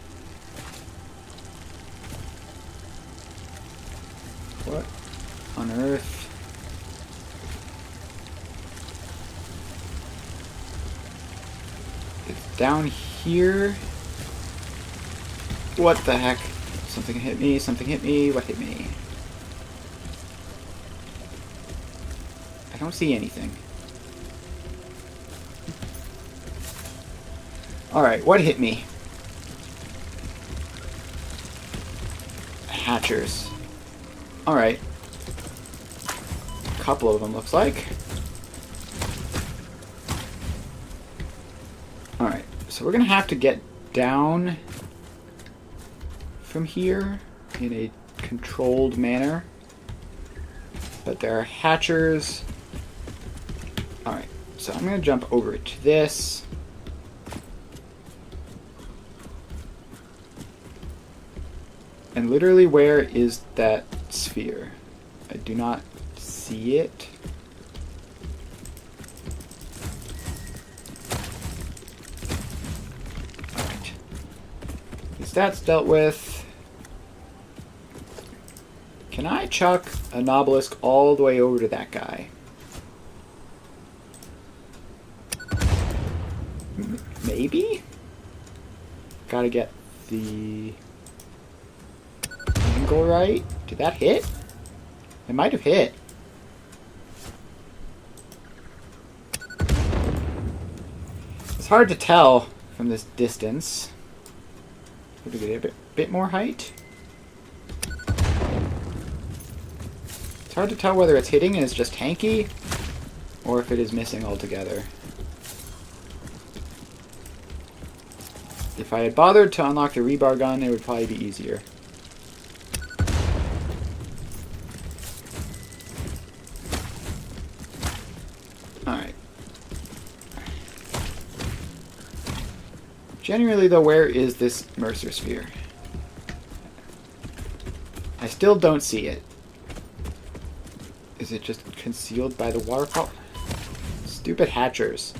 What on earth? It's down here? What the heck? Something hit me, something hit me, what hit me? I don't see anything. Alright, what hit me? Hatchers. Alright. A couple of them, looks like. Alright, so we're gonna have to get down from here in a controlled manner. But there are hatchers. Alright, so I'm gonna jump over to this. And literally, where is that sphere? I do not see it. Alright. At least that's dealt with. Can I chuck a Nobelisk all the way over to that guy. Maybe? Gotta get the angle right. Did that hit? It might have hit. It's hard to tell from this distance. Would we get a bit more height? It's hard to tell whether it's hitting and it's just tanky, or if it is missing altogether. If I had bothered to unlock the rebar gun, it would probably be easier. Alright. Generally, though, where is this Mercer sphere? I still don't see it. Is it just concealed by the waterfall? Stupid hatchers.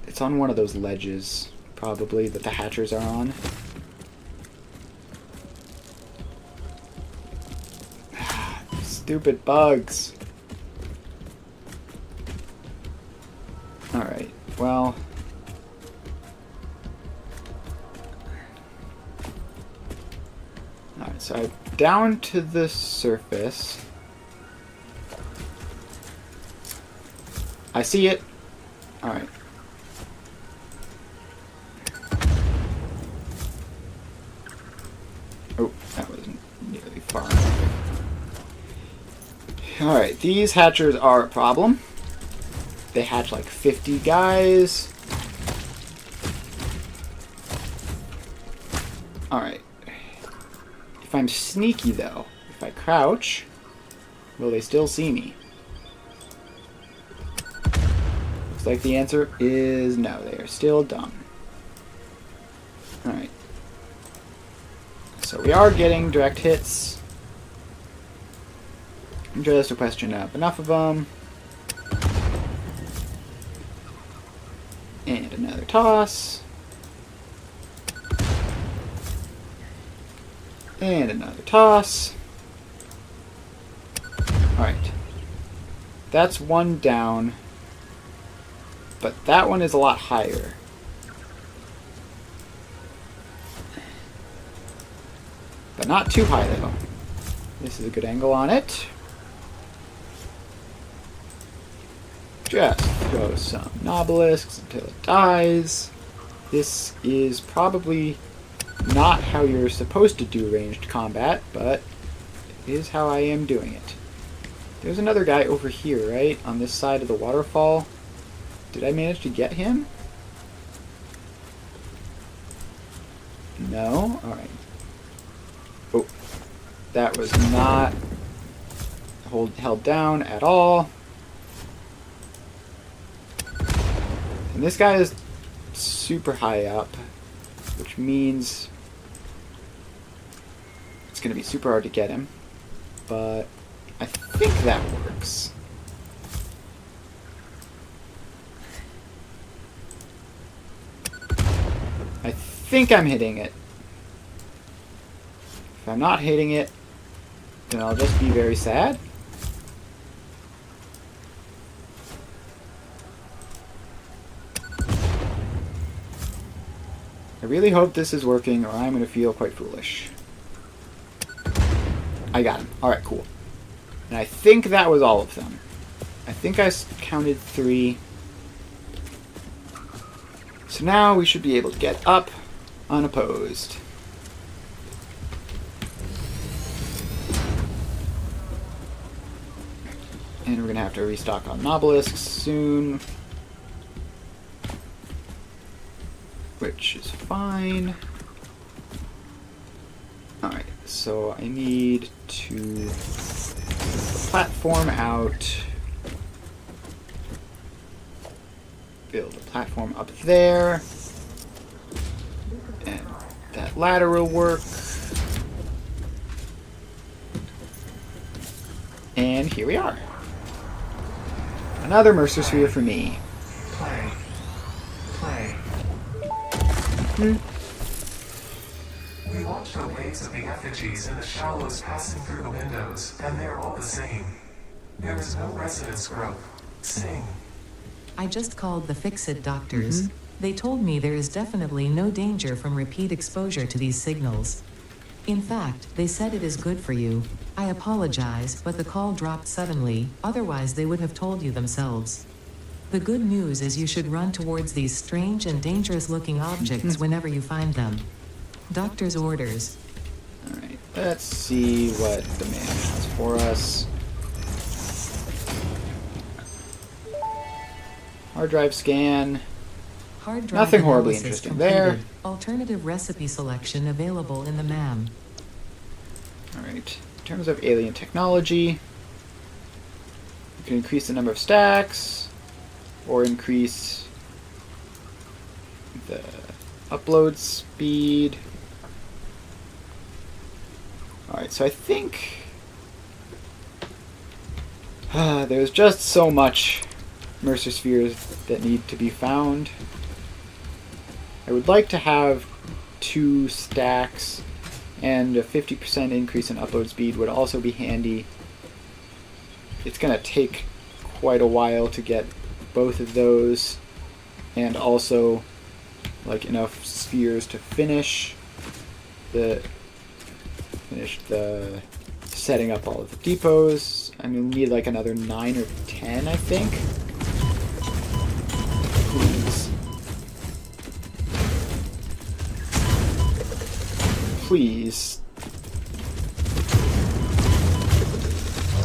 It's on one of those ledges, probably, that the hatchers are on. Stupid bugs. Alright, well... Alright, so I'm down to the surface. I see it. Alright. Oh, that wasn't nearly far enough. Alright, these hatchers are a problem. They hatch like 50 guys. Alright. If I'm sneaky, though, if I crouch, will they still see me? Looks like the answer is no. They are still dumb. Alright. So we are getting direct hits. Just a question of enough of them. And another toss. And another toss. Alright. That's one down. But that one is a lot higher. But not too high, though. This is a good angle on it. Just throw some Nobelisks until it dies. This is probably not how you're supposed to do ranged combat, but it is how I am doing it. There's another guy over here, right? On this side of the waterfall. Did I manage to get him? No? Alright. Oh. That was not held down at all. And this guy is super high up, which means it's going to be super hard to get him. But I think that works. I think I'm hitting it. If I'm not hitting it, then I'll just be very sad. I really hope this is working, or I'm going to feel quite foolish. I got him. Alright, cool. And I think that was all of them. I think I counted 3. So now we should be able to get up unopposed. And we're going to have to restock on Nobelisks soon. Which is fine. Alright, so I need to build a platform out. Build a platform up there. And that ladder will work. And here we are. Another Mercer Sphere for me. Play. Play. We watch the waves of the effigies in the shallows passing through the windows, and they're all the same. There is no resonance growth. Sing. I just called the Fix-It doctors. They told me there is definitely no danger from repeat exposure to these signals. In fact, they said it is good for you. I apologize, but the call dropped suddenly, otherwise they would have told you themselves. The good news is you should run towards these strange and dangerous-looking objects whenever you find them. Doctor's orders. Alright, let's see what the man has for us. Hard drive scan. Hard drive Nothing horribly analysis interesting there. completed. Alternative recipe selection available in the MAM. Alright, in terms of alien technology, you can increase the number of stacks, or increase the upload speed. Alright, so I think there's just so much Mercer spheres that need to be found. I would like to have 2 stacks, and a 50% increase in upload speed would also be handy. It's going to take quite a while to get both of those, and also like enough spheres to finish the setting up all of the depots. I'm going to need like another 9 or 10, I think. Please.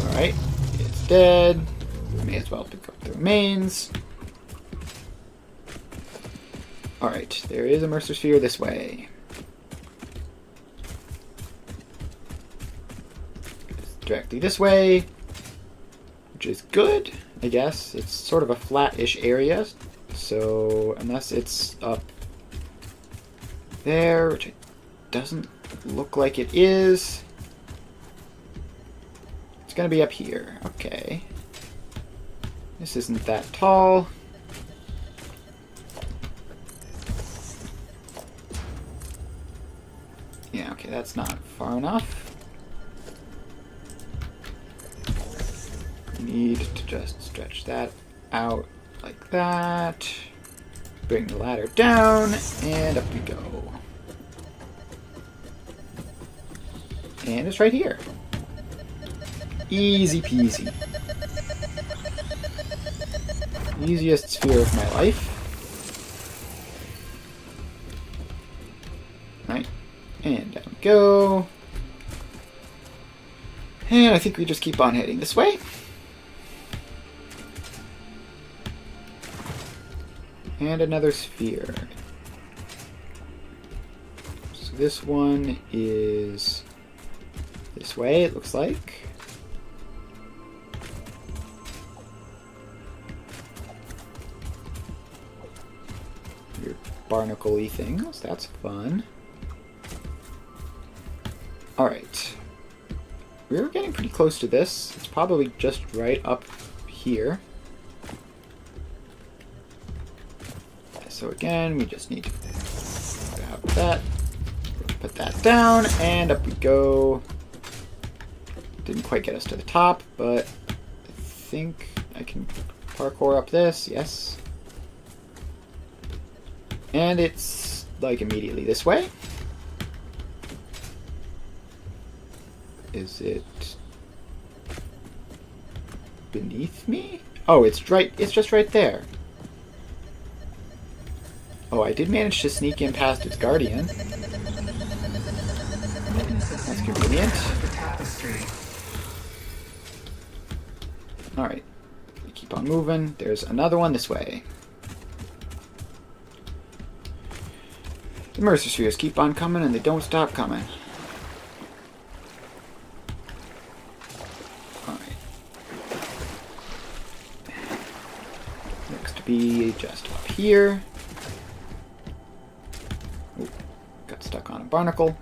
Alright, it's dead. May as well pick up the remains. Alright, there is a Mercer sphere this way. It's directly this way, which is good, I guess. It's sort of a flat-ish area, so unless it's up there, which it doesn't look like it is, it's gonna be up here. Okay. This isn't that tall. Yeah, okay, that's not far enough. Need to just stretch that out like that. Bring the ladder down, and up we go. And it's right here. Easy peasy. Easiest sphere of my life. Right. And down we go. And I think we just keep on heading this way. And another sphere. So this one is this way, it looks like. Your barnacle-y things, that's fun. Alright. We're getting pretty close to this. It's probably just right up here. So again, we just need to grab that, put that down, and up we go. Didn't quite get us to the top, but I think I can parkour up this, yes. And it's like immediately this way. Is it beneath me? Oh, it's just right there. Oh, I did manage to sneak in past its guardian. That's convenient. Alright. We keep on moving. There's another one this way. The Mercer spheres keep on coming and they don't stop coming. Alright. Looks to be just up here. Ooh, got stuck on a barnacle.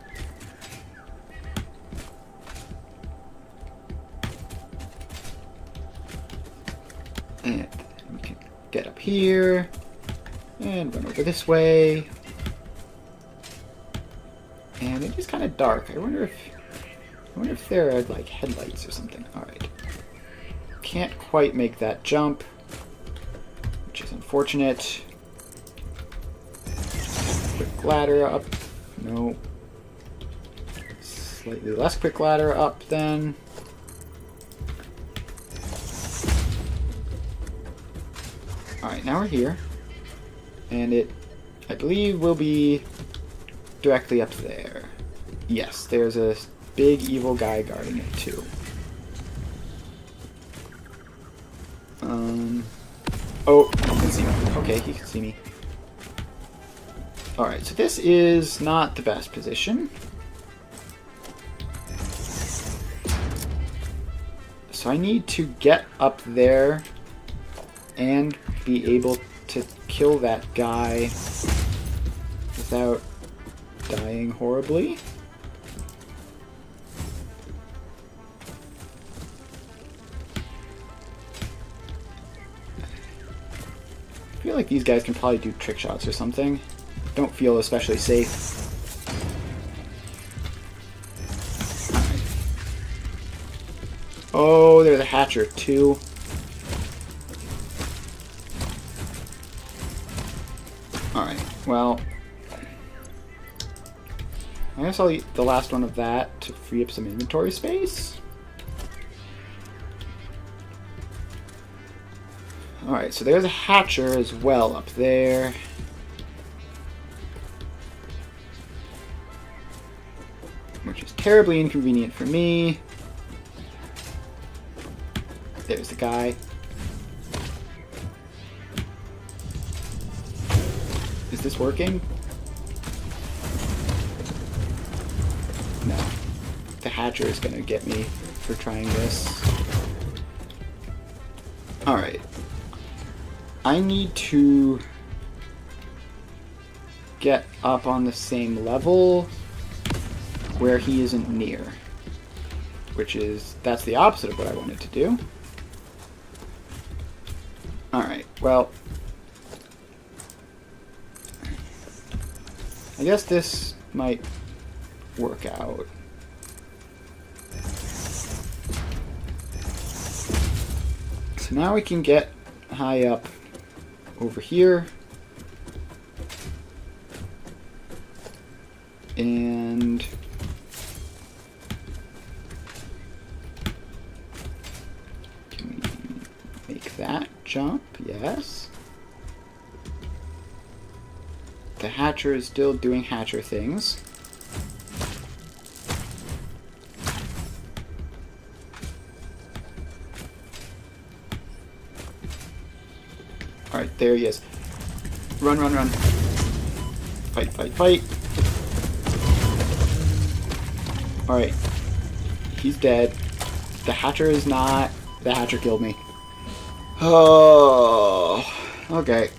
And we can get up here and run over this way. And it is kind of dark. I wonder if there are like headlights or something. Alright. Can't quite make that jump, which is unfortunate. Quick ladder up. No. Slightly less quick ladder up then. Alright, now we're here. And it, I believe, will be directly up there. Yes, there's a big evil guy guarding it too. Oh, he can see me. Okay, he can see me. Alright, so this is not the best position. So I need to get up there and be able to kill that guy without dying horribly. I feel like these guys can probably do trick shots or something. Don't feel especially safe. Alright. Oh, there's a hatcher too. Alright, well, I guess I'll eat the last one of that to free up some inventory space. Alright, so there's a hatcher as well up there. Which is terribly inconvenient for me. There's the guy. Is this working? No. The hatcher is gonna get me for trying this. Alright. I need to get up on the same level where he isn't near. That's the opposite of what I wanted to do. Alright, well, I guess this might work out. So now we can get high up over here. And can we make that jump? Yes. The hatcher is still doing hatcher things. Alright, there he is. Run, run, run. Fight, fight, fight. Alright. He's dead. The hatcher is not. The hatcher killed me. Oh. Okay.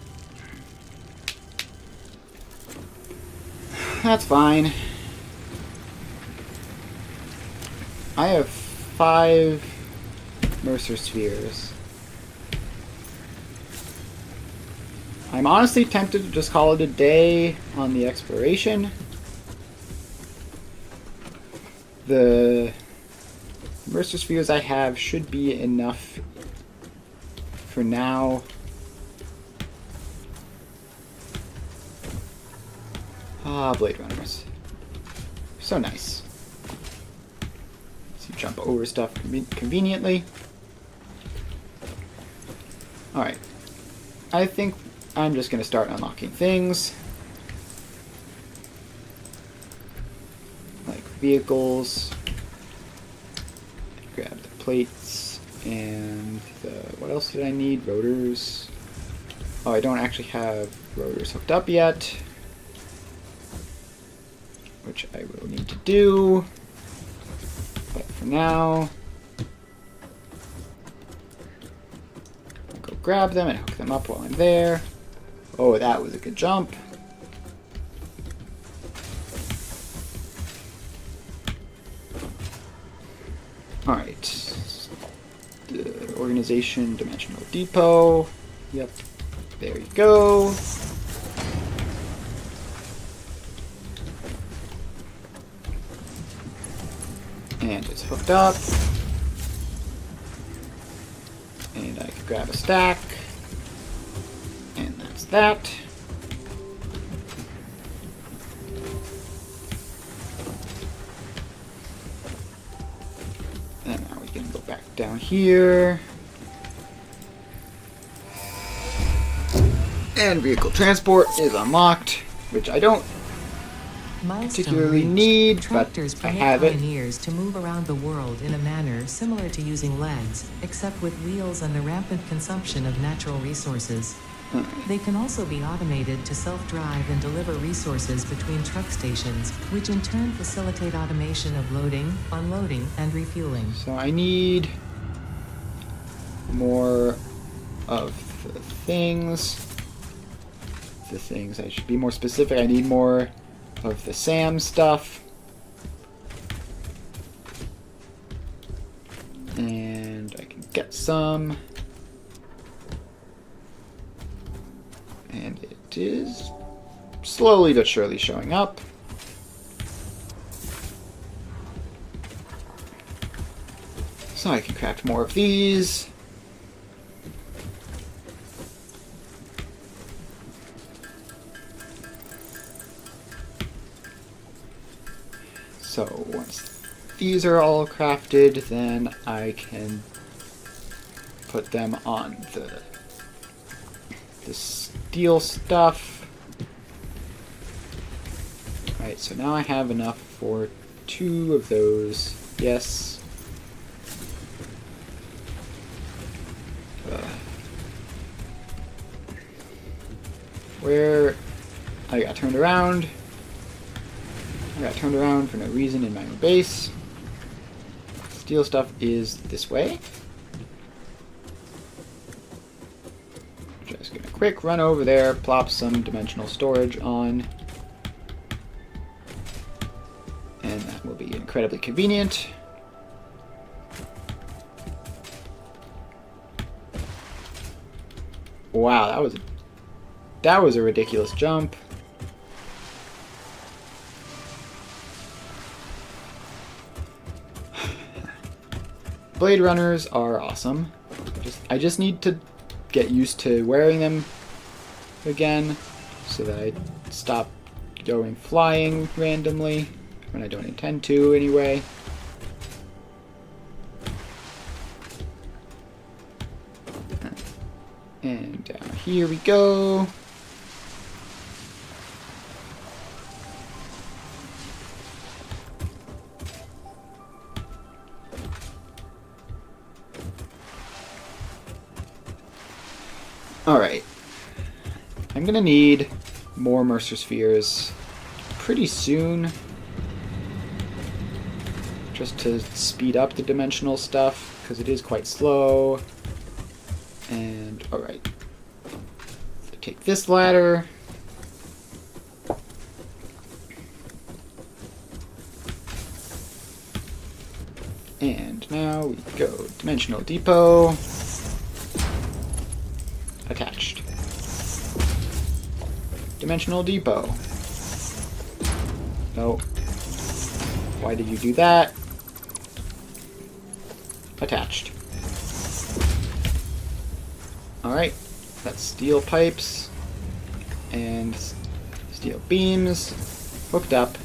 That's fine. I have 5 Mercer Spheres. I'm honestly tempted to just call it a day on the exploration. The Mercer Spheres I have should be enough for now. Ah, Blade Runners. So nice. So you jump over stuff conveniently. Alright. I think I'm just going to start unlocking things. Like vehicles. Grab the plates. And what else did I need? Rotors. Oh, I don't actually have rotors hooked up yet. Which I will need to do. But for now, I'll go grab them and hook them up while I'm there. Oh, that was a good jump. Alright. The organization dimensional depot. Yep. There you go. And it's hooked up. And I can grab a stack. And that's that. And now we can go back down here. And vehicle transport is unlocked, which I don't particularly need, but Tractors I permit have it. pioneers to move around the world in a manner similar to using legs, except with wheels and the rampant consumption of natural resources. They can also be automated to self-drive and deliver resources between truck stations, which in turn facilitate automation of loading, unloading, and refueling. So I need more of the things. I should be more specific. I need more of the SAM stuff. And I can get some. And it is slowly but surely showing up. So I can craft more of these. So once these are all crafted, then I can put them on the steel stuff. Alright, so now I have enough for 2 of those. Yes. Where I got turned around. I got turned around for no reason in my own base. Steel stuff is this way. Just gonna quick run over there, plop some dimensional storage on. And that will be incredibly convenient. Wow, that was a ridiculous jump. Blade runners are awesome. I just need to get used to wearing them again so that I stop going flying randomly when I don't intend to anyway. And down here we go. Alright. I'm gonna need more Mercer Spheres pretty soon. Just to speed up the dimensional stuff, because it is quite slow. And, alright. Take this ladder. And now we go Dimensional Depot. Attached. Dimensional Depot. No. Why did you do that? Attached. Alright. That's steel pipes and steel beams hooked up.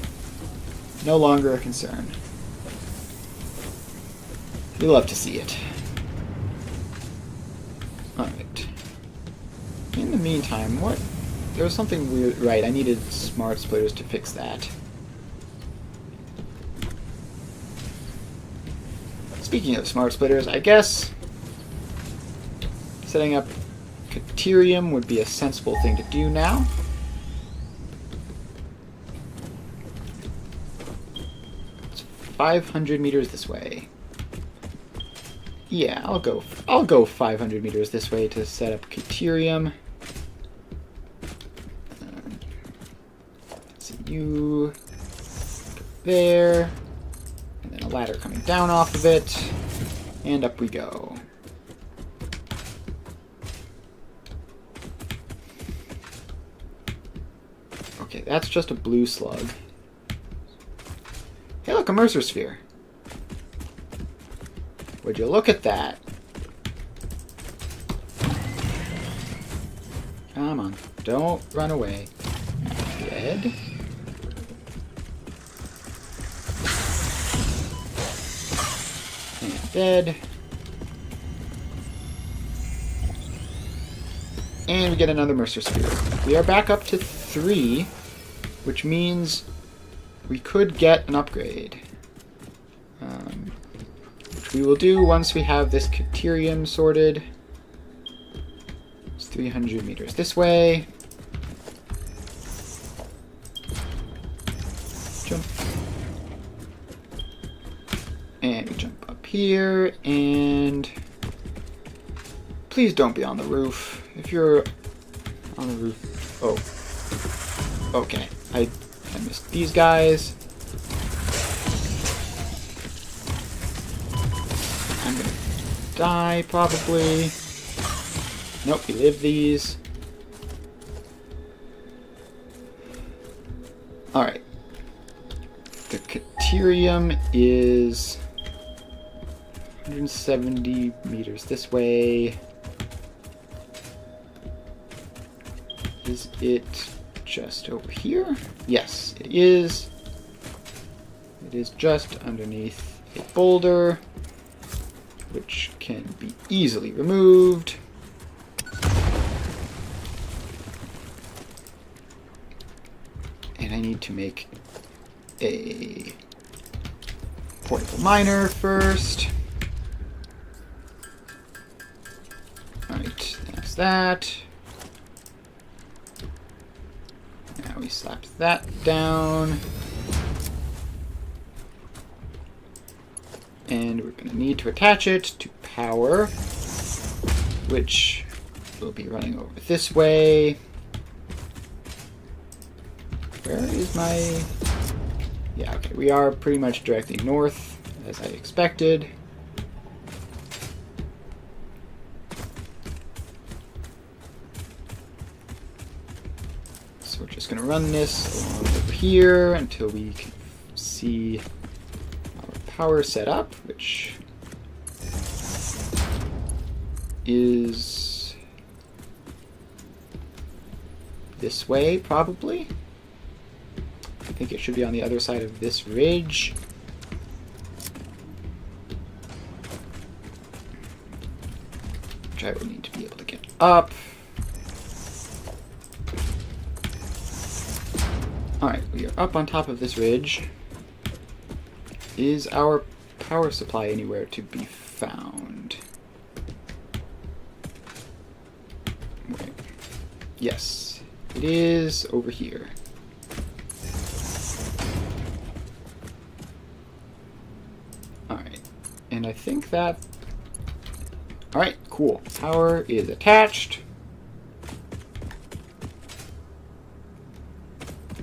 No longer a concern. We love to see it. Alright. In the meantime, there was something weird. Right, I needed smart splitters to fix that. Speaking of smart splitters, I guess setting up Caterium would be a sensible thing to do now. It's 500 meters this way. Yeah, I'll go 500 meters this way to set up Caterium. Let's see, you there, and then a ladder coming down off of it, and up we go. Okay, that's just a blue slug. Hey, look, a Mercer Sphere. Would you look at that? Come on, don't run away. Dead. And dead. And we get another Mercer Spirit. We are back up to 3, which means we could get an upgrade. Which we will do once we have this Caterium sorted. It's 300 meters this way. Jump. And we jump up here, and please don't be on the roof. If you're on the roof... Oh. Okay. I missed these guys. I'm gonna die, probably. Nope, we live these. Alright. The Caterium is 170 meters this way. Is it just over here? Yes, it is. It is just underneath a boulder, which can be easily removed. And I need to make a portable miner first. Alright, that's that. Now we slap that down. And we're going to need to attach it to power, which will be running over this way. Where is my... Yeah, okay, we are pretty much directly north, as I expected. So we're just going to run this along over here until we can see our power set up, which is this way, probably. I think it should be on the other side of this ridge. Which I will need to be able to get up. Alright, we are up on top of this ridge. Is our power supply anywhere to be found? Wait. Yes, it is over here. Alright, and I think that... Alright, cool. Power is attached.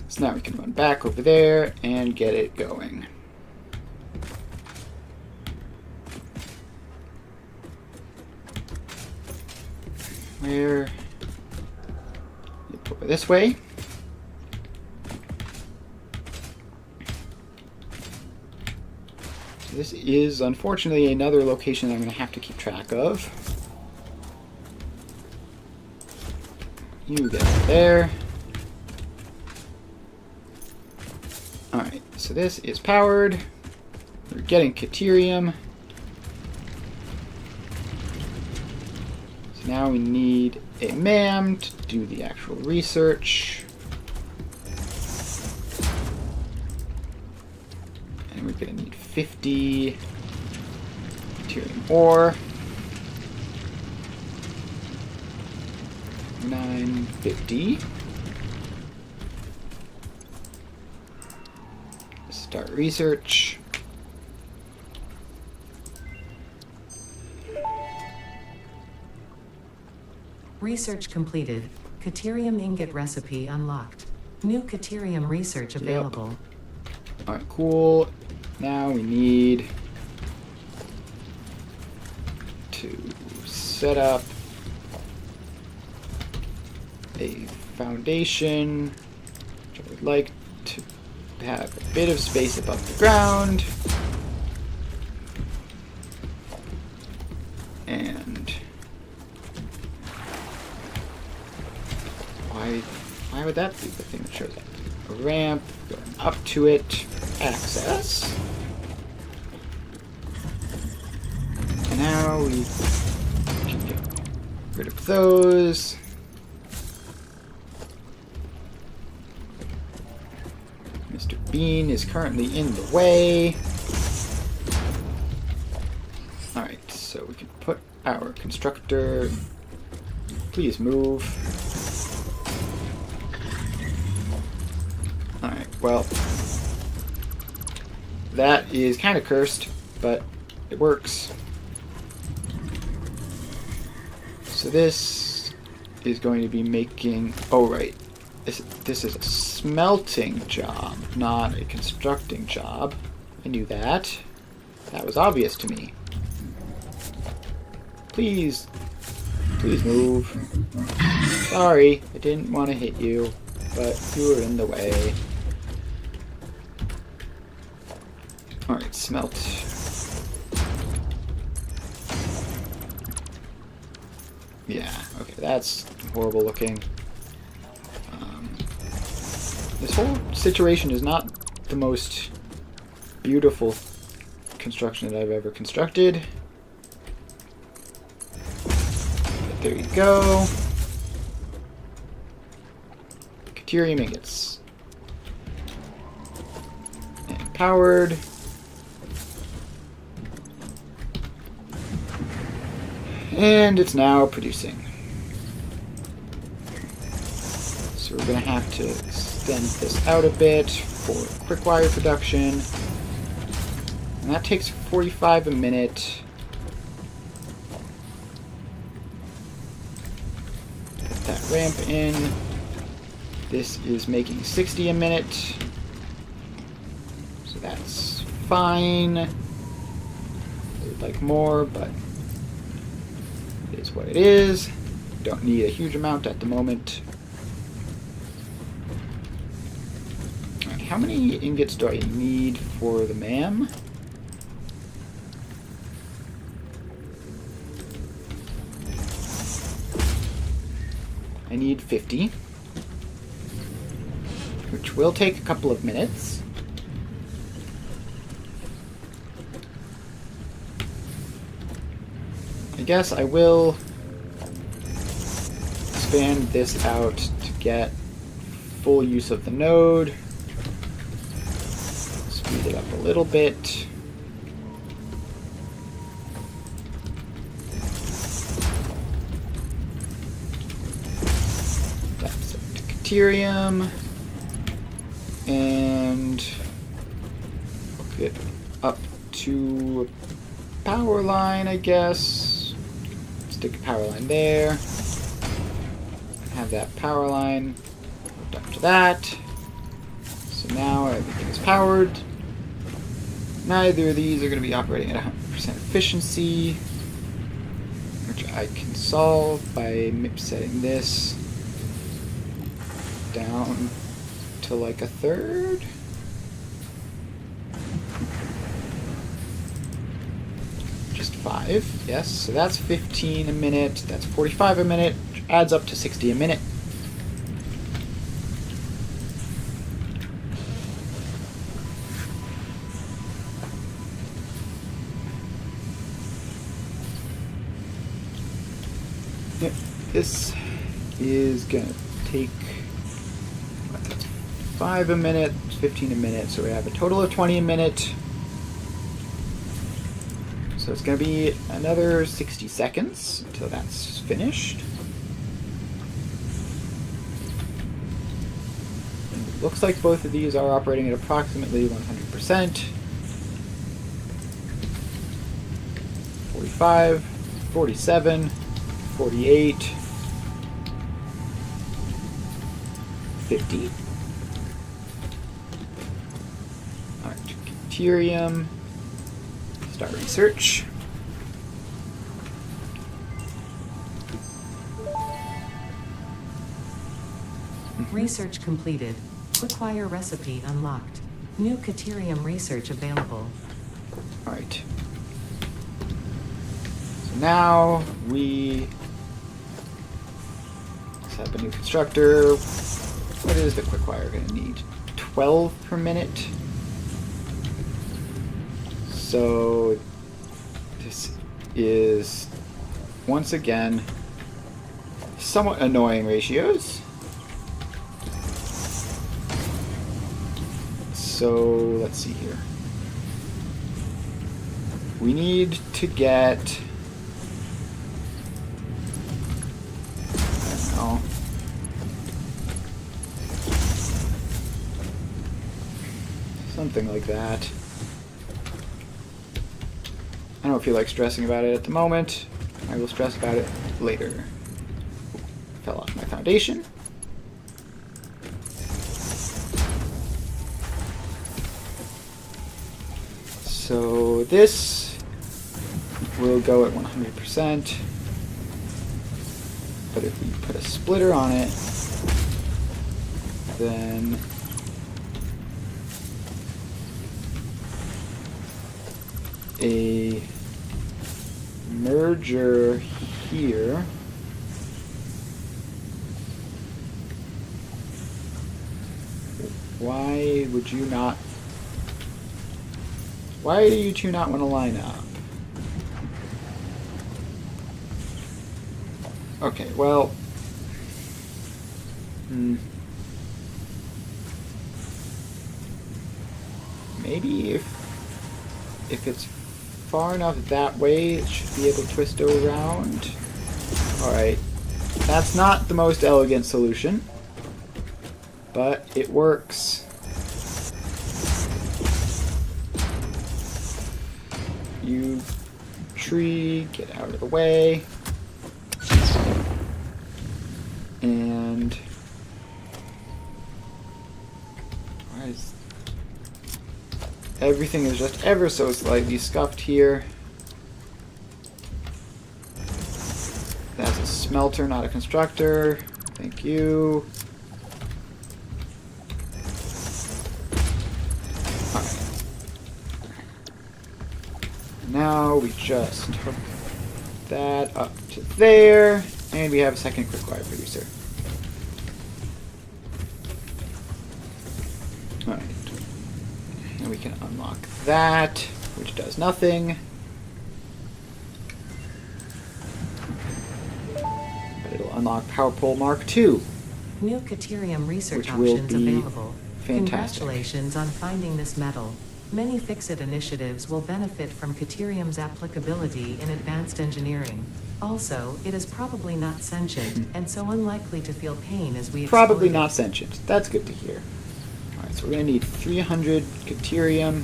So now we can run back over there and get it going. Where? Over this way. So this is unfortunately another location that I'm going to have to keep track of. You get there. Alright, so this is powered. We're getting Caterium. So now we need a MAM to do the actual research. And we're going to need 50 Caterium ore. 950. Start research. Research completed. Caterium ingot recipe unlocked. New Caterium research available. Yep. Alright, cool. Now we need to set up a foundation, which I would like to have a bit of space above the ground. Why would that be the thing that shows up? A ramp, going up to it, access. And now we can get rid of those. Mr. Bean is currently in the way. Alright, so we can put our constructor. Please move. Alright, well, that is kind of cursed, but it works. So this is going to be making... Oh, right. This is a smelting job, not a constructing job. I knew that. That was obvious to me. Please move. Sorry, I didn't want to hit you, but you were in the way. Alright, smelt. Yeah, okay, that's horrible looking. This whole situation is not the most beautiful construction that I've ever constructed. But there you go. Deuterium ingots. And powered. And it's now producing. So we're going to have to extend this out a bit for quick wire production. And that takes 45 a minute. Put that ramp in. This is making 60 a minute. So that's fine. I would like more, but it is what it is. Don't need a huge amount at the moment. Alright, how many ingots do I need for the MAM? I need 50, which will take a couple of minutes. I guess I will expand this out to get full use of the node. Speed it up a little bit. That's deuterium. And hook it up to a power line, I guess. Stick a power line there. Have that power line hooked up to that. So now everything is powered. Neither of these are going to be operating at 100% efficiency, which I can solve by setting this down to like a third. Just 5, yes. So that's 15 a minute. That's 45 a minute, which adds up to 60 a minute. Yep. This is gonna take 5 a minute, 15 a minute, so we have a total of 20 a minute. So it's going to be another 60 seconds until that's finished. And it looks like both of these are operating at approximately 100%. 45, 47, 48, 50. Alright, deuterium. Start research. Research completed. Quick-wire recipe unlocked. New deuterium research available. Alright. So now we set up a new constructor. What is the quick wire going to need? 12 per minute. So this is, once again, somewhat annoying ratios. So let's see here. We need to get, I don't know, something like that. I don't feel like stressing about it at the moment. I will stress about it later. Fell off my foundation. So this will go at 100%. But if we put a splitter on it, then a merger here why do you two not want to line up? Okay, well, maybe if it's far enough that way, it should be able to twist around. Alright. That's not the most elegant solution, but it works. You tree, get out of the way. And everything is just ever so slightly scuffed here. That's a smelter, not a constructor. Thank you. Alright. Now we just hook that up to there, and we have a second quick wire producer. Alright. And we can unlock that, which does nothing. But it'll unlock Power Pole Mark II. New Caterium research Which will options be available. fantastic. Congratulations on finding this metal. Many Fix-It initiatives will benefit from Caterium's applicability in advanced engineering. Also, it is probably not sentient, and so unlikely to feel pain as we Probably explode it. not sentient. That's good to hear. Alright, so we're going to need 300 Caterium.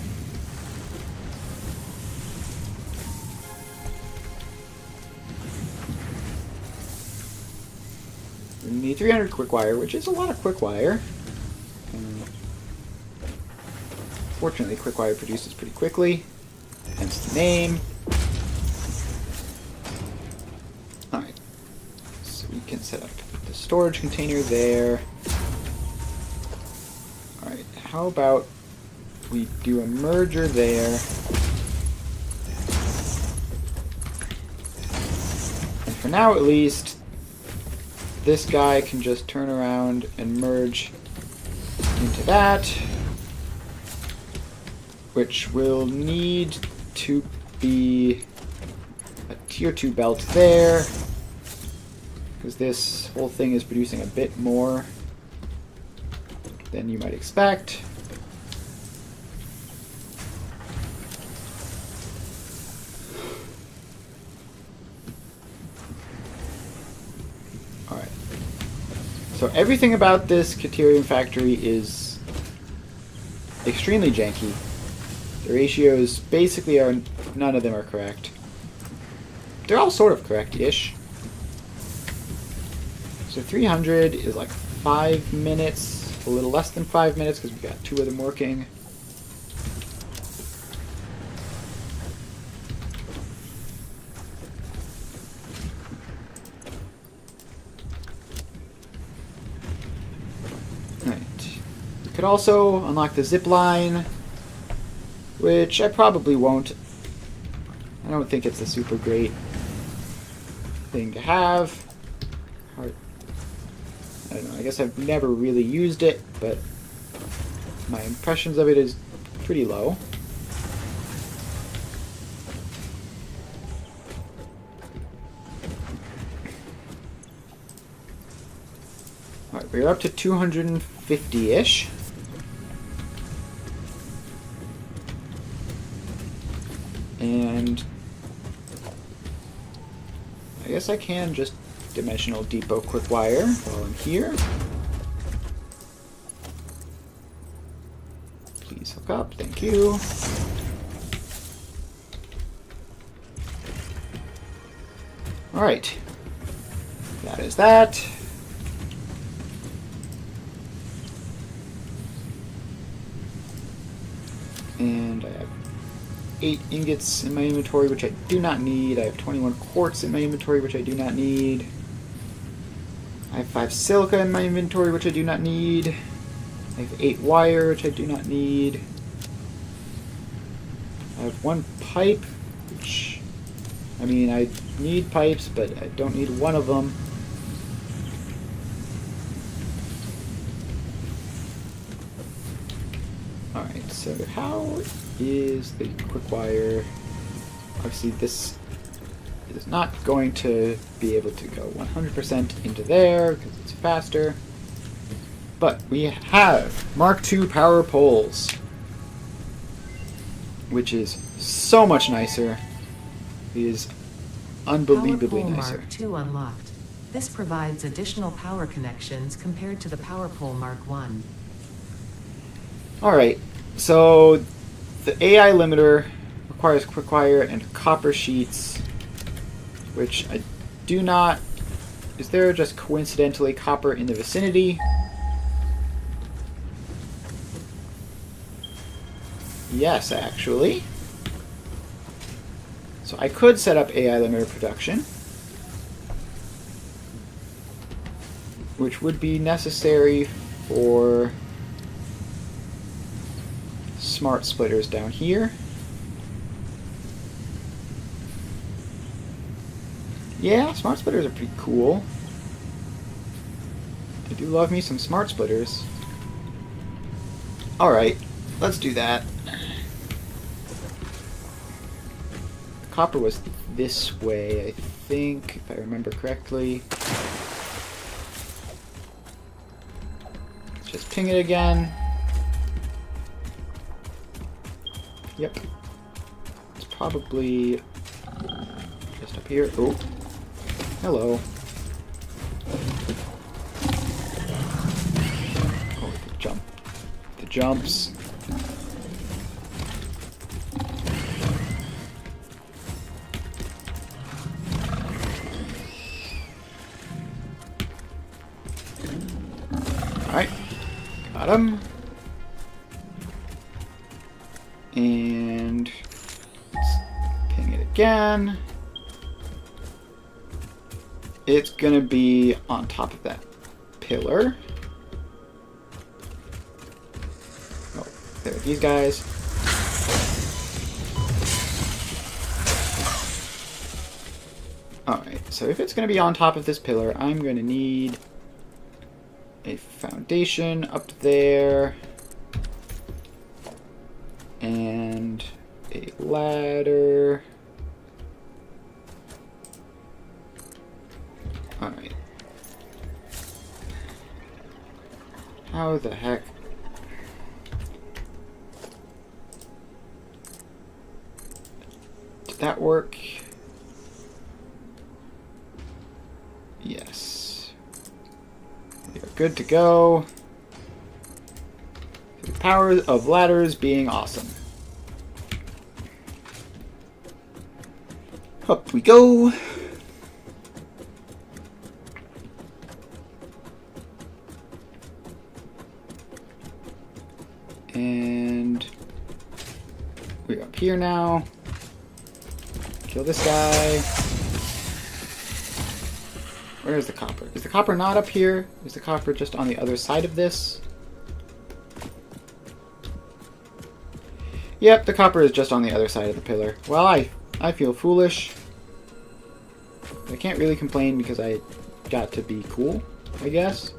We need 300 quick wire, which is a lot of quick wire. Fortunately, quick wire produces pretty quickly, hence the name. Alright, so we can set up the storage container there. Alright, how about we do a merger there. And for now at least, this guy can just turn around and merge into that, which will need to be a tier 2 belt there, because this whole thing is producing a bit more than you might expect. Alright. So everything about this Caterium factory is extremely janky. The ratios basically are, none of them are correct. They're all sort of correct-ish. So 300 is like 5 minutes, a little less than 5 minutes because we've got 2 of them working. Alright. We could also unlock the zip line, which I probably won't. I don't think it's a super great thing to have. I don't know, I guess I've never really used it, but my impressions of it is pretty low. Alright, we're up to 250-ish. And I guess I can just dimensional depot quick wire while I'm here. Please hook up, thank you. Alright. That is that. And I have 8 ingots in my inventory, which I do not need. I have 21 quartz in my inventory, which I do not need. I have 5 silica in my inventory, which I do not need. I have 8 wire, which I do not need. I have 1 pipe, which, I mean, I need pipes, but I don't need one of them. Alright, so how is the quick wire? Obviously this is not going to be able to go 100% into there because it's faster. But we have Mark II power poles, which is so much nicer. It is unbelievably Power pole nicer. Mark II unlocked. This provides additional power connections compared to the power pole Mark I. Alright, so the AI limiter requires quick wire and copper sheets, which I do not... Is there just coincidentally copper in the vicinity? Yes, actually. So I could set up AI limiter production, which would be necessary for smart splitters down here. Yeah, smart splitters are pretty cool. I do love me some smart splitters. Alright, let's do that. Copper was this way, I think, if I remember correctly. Let's just ping it again. Yep. It's probably just up here. Oh. Hello. Oh, the jump. The jumps. Alright. Got him. And let's ping it again. It's gonna be on top of that pillar. Oh, there are these guys. Alright, so if it's gonna be on top of this pillar, I'm gonna need a foundation up there. And a ladder. Alright. How the heck? Did that work? Yes. We are good to go. The power of ladders being awesome. Up we go. And we're up here now. Kill this guy. Where is the copper? Is the copper not up here? Is the copper just on the other side of this? Yep, the copper is just on the other side of the pillar. Well, I feel foolish. I can't really complain because I got to be cool, I guess.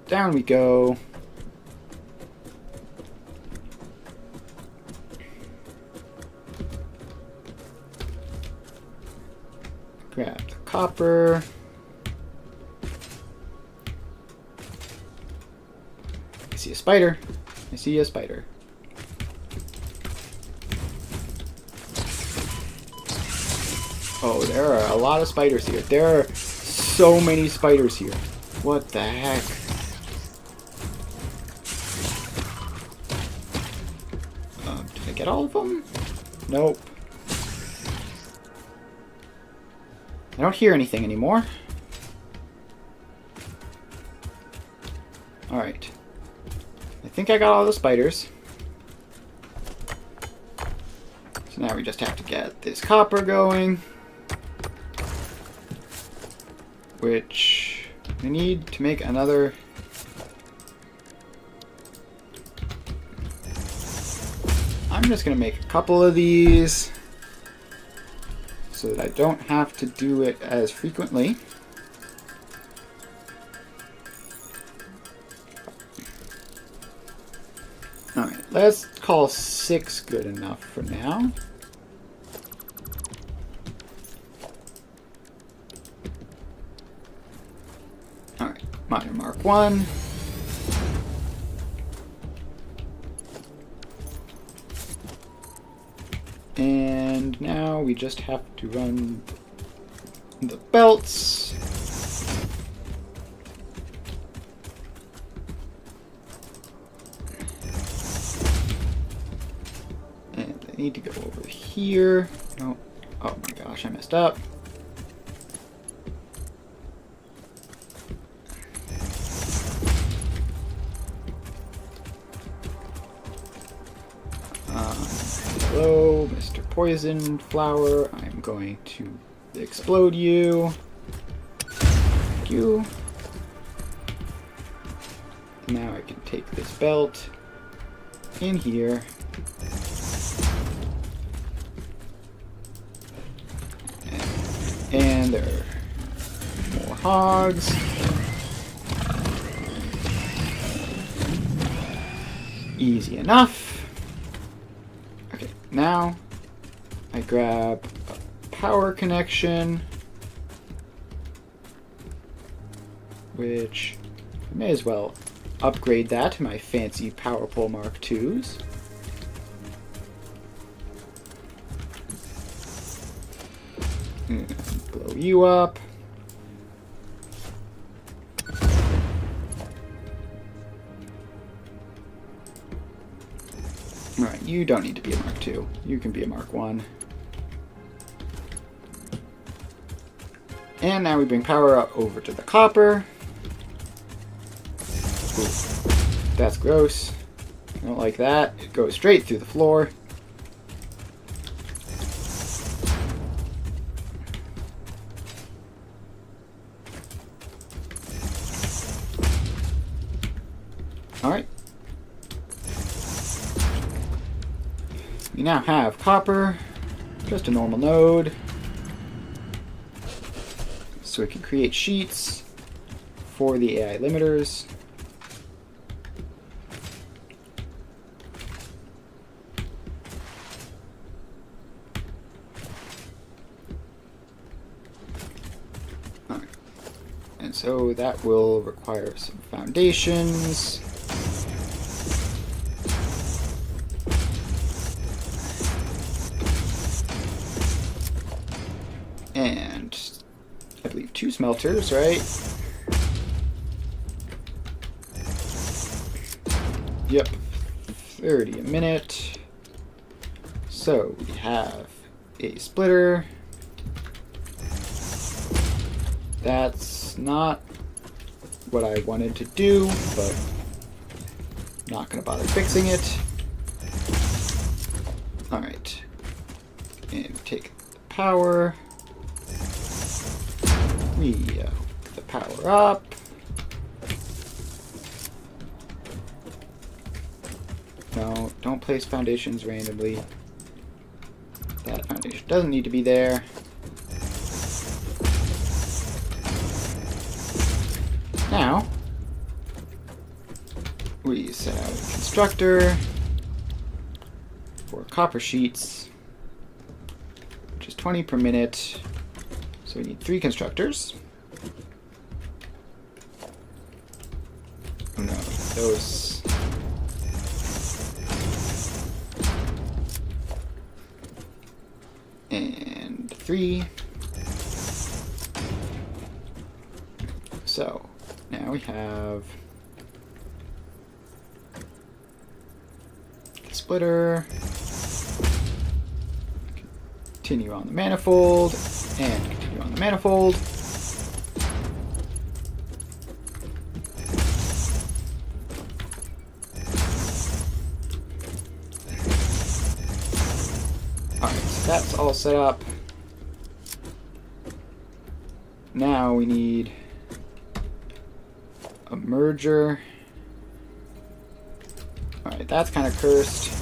down we go. Grab the copper. I see a spider. I see a spider. Oh, there are a lot of spiders here. There are so many spiders here. What the heck? Did I get all of them? Nope. I don't hear anything anymore. Alright. I think I got all the spiders. So now we just have to get this copper going. Which we need to make another. I'm just going to make a couple of these so that I don't have to do it as frequently. Alright, let's call 6 good enough for now. Alright, miner mark 1. And now we just have to run the belts. And I need to go over here. No. Oh my gosh, I messed up. Hello, Mr. Poison Flower. I'm going to explode you. Thank you. Now I can take this belt in here. And there are more hogs. Easy enough. Okay, now I grab a power connection, which I may as well upgrade that to my fancy power pole Mark IIs. And blow you up. Alright, you don't need to be a Mark II. You can be a Mark I. And now we bring power up over to the copper. Ooh, that's gross. I don't like that. It goes straight through the floor. Alright. We now have copper, just a normal node. So we can create sheets for the AI limiters. Alright. And so that will require some foundations. And I believe 2 smelters, right? Yep, 30 a minute. So we have a splitter. That's not what I wanted to do, but not gonna bother fixing it. Alright. And take the power. We put the power up. No, don't place foundations randomly. That foundation doesn't need to be there. Now, set out a constructor for copper sheets, which is 20 per minute. So we need 3 constructors. Oh no, those. And 3. So now we have the splitter. Continue on the manifold, and continue on the manifold. Alright, so that's all set up. Now we need a merger. Alright, that's kind of cursed.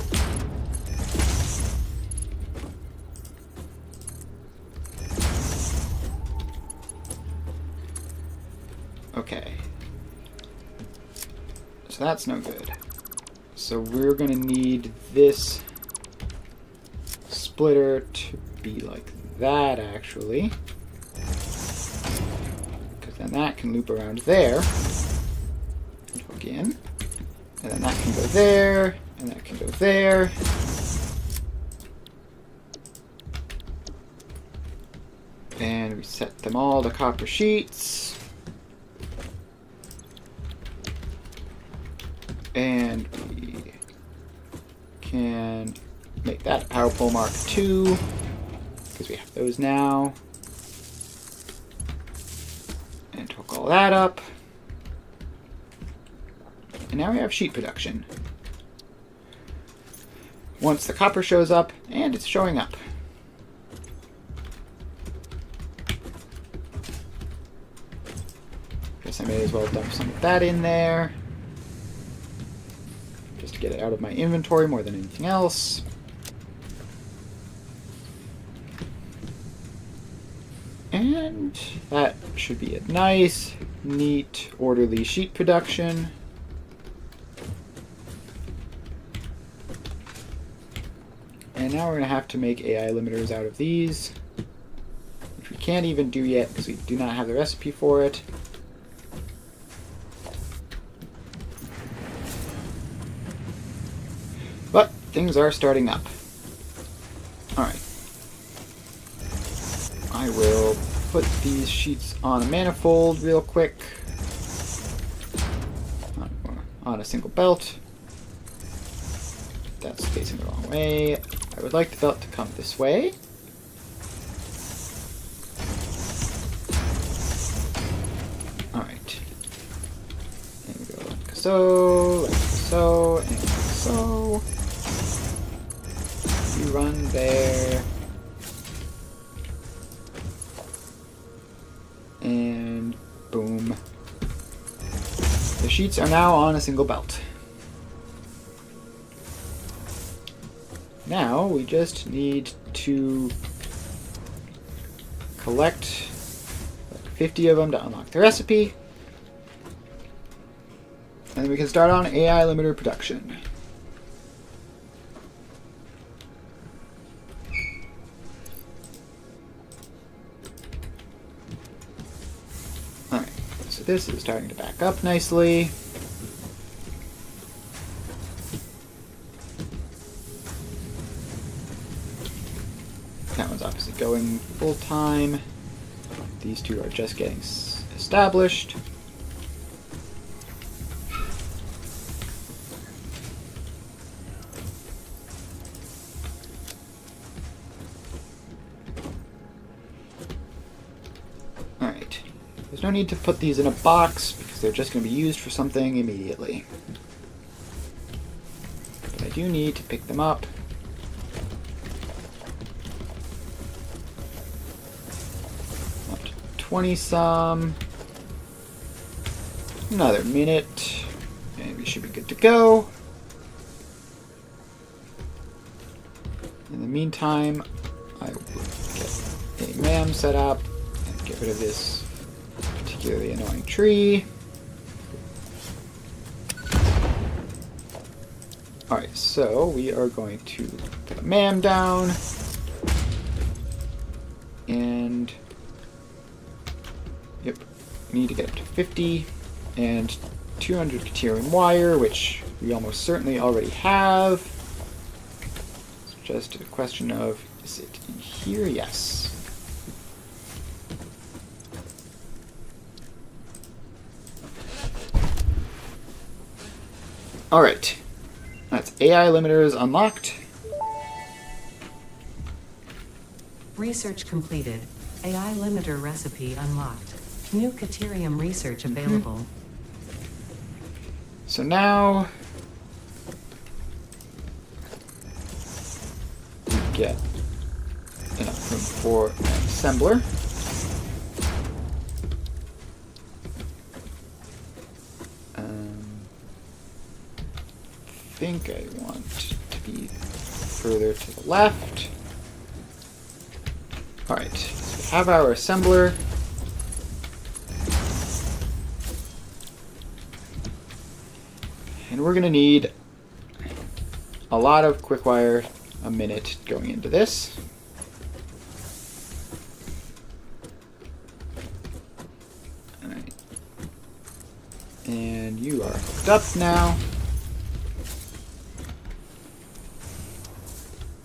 Okay. So that's no good. So we're going to need this splitter to be like that, actually. Because then that can loop around there. And hook in. And then that can go there. And that can go there. And we set them all to copper sheets. And we can make that a power pole Mark II, because we have those now. And hook all that up. And now we have sheet production. Once the copper shows up, and it's showing up. Guess I may as well dump some of that in there. To get it out of my inventory more than anything else. And that should be a nice, neat, orderly sheet production. And now we're going to have to make AI limiters out of these, which we can't even do yet because we do not have the recipe for it. But things are starting up. Alright. I will put these sheets on a manifold real quick. On a single belt. That's facing the wrong way. I would like the belt to come this way. Alright. And we go like so, like so, and like so. You run there. And boom. The sheets are now on a single belt. Now we just need to collect like 50 of them to unlock the recipe. And then we can start on AI limiter production. Alright, so this is starting to back up nicely. That one's obviously going full time. These two are just getting established. Alright. There's no need to put these in a box because they're just going to be used for something immediately. But I do need to pick them up. Up to 20 some. Another minute. And we should be good to go. In the meantime, I will get a MAM set up and get rid of this particularly annoying tree. Alright, so we are going to put a MAM down. And... Yep, we need to get up to 50. And 200 Caterium wire, which we almost certainly already have. It's just a question of, is it in here? Yes. Alright. That's AI limiters unlocked. Research completed. AI limiter recipe unlocked. New Caterium research available. So now we get enough room for an assembler. I think I want to be further to the left. Alright, so we have our assembler. And we're going to need a lot of quick wire a minute going into this. Alright. And you are hooked up now.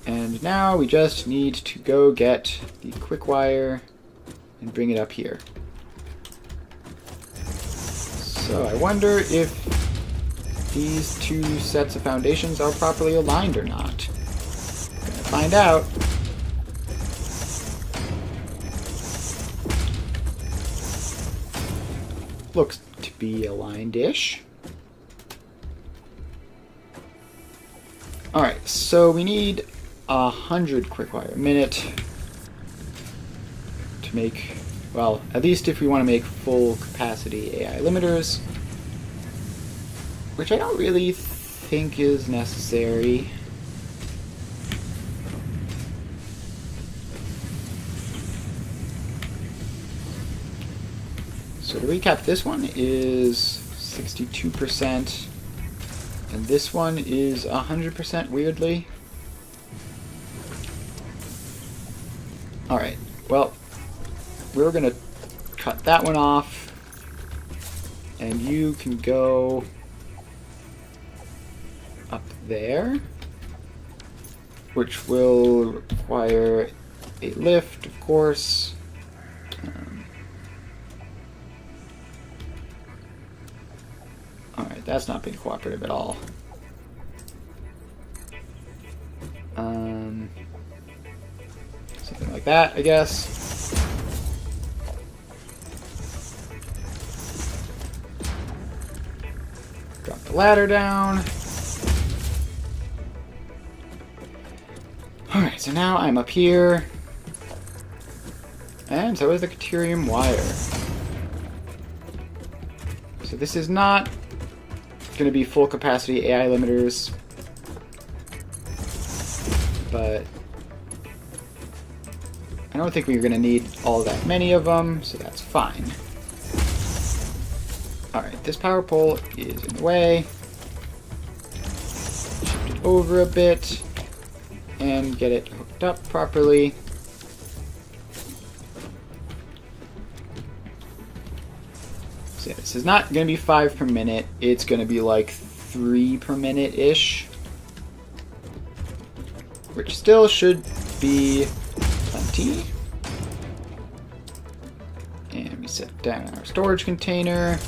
And now we just need to go get the quick wire and bring it up here. So I wonder if these two sets of foundations are properly aligned or not. We're gonna find out. Looks to be aligned-ish. Alright, so we need 100 quick wire a minute to make, well, at least if we want to make full capacity AI limiters, which I don't really think is necessary. So to recap, this one is 62%, and this one is 100% weirdly. Alright, well, we're gonna cut that one off, and you can go up there, which will require a lift, of course. Alright, that's not being cooperative at all. Something like that, I guess. Drop the ladder down. Alright, so now I'm up here. And so is the Caterium wire. So this is not going to be full capacity AI limiters, but I don't think we're going to need all that many of them, so that's fine. Alright, this power pole is in the way. Shift it over a bit and get it hooked up properly. So yeah, this is not going to be 5 per minute, it's going to be like 3 per minute-ish, which still should be plenty. And we set down our storage container,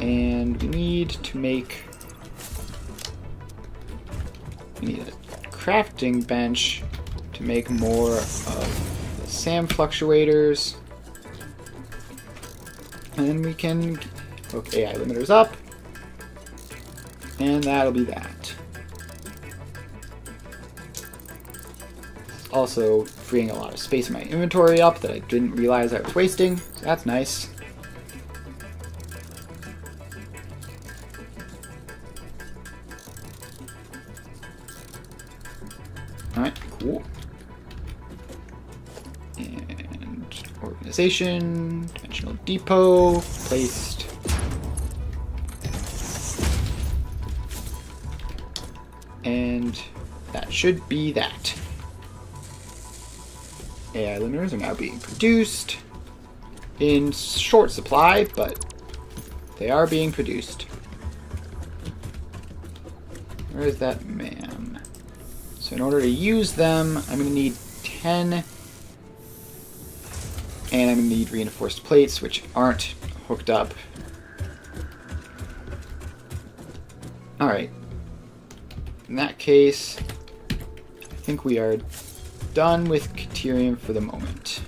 and we need to make, we need a crafting bench to make more of the SAM fluctuators. And then we can hook AI limiters up, and that'll be that. Also freeing a lot of space in my inventory up that I didn't realize I was wasting, so that's nice. Alright, cool. And organization, dimensional depot, placed. And that should be that. AI limiters are now being produced in short supply, but they are being produced. Where is that man? So in order to use them, I'm going to need 10. And I'm going to need reinforced plates, which aren't hooked up. Alright. In that case, I think we are done with Caterium for the moment.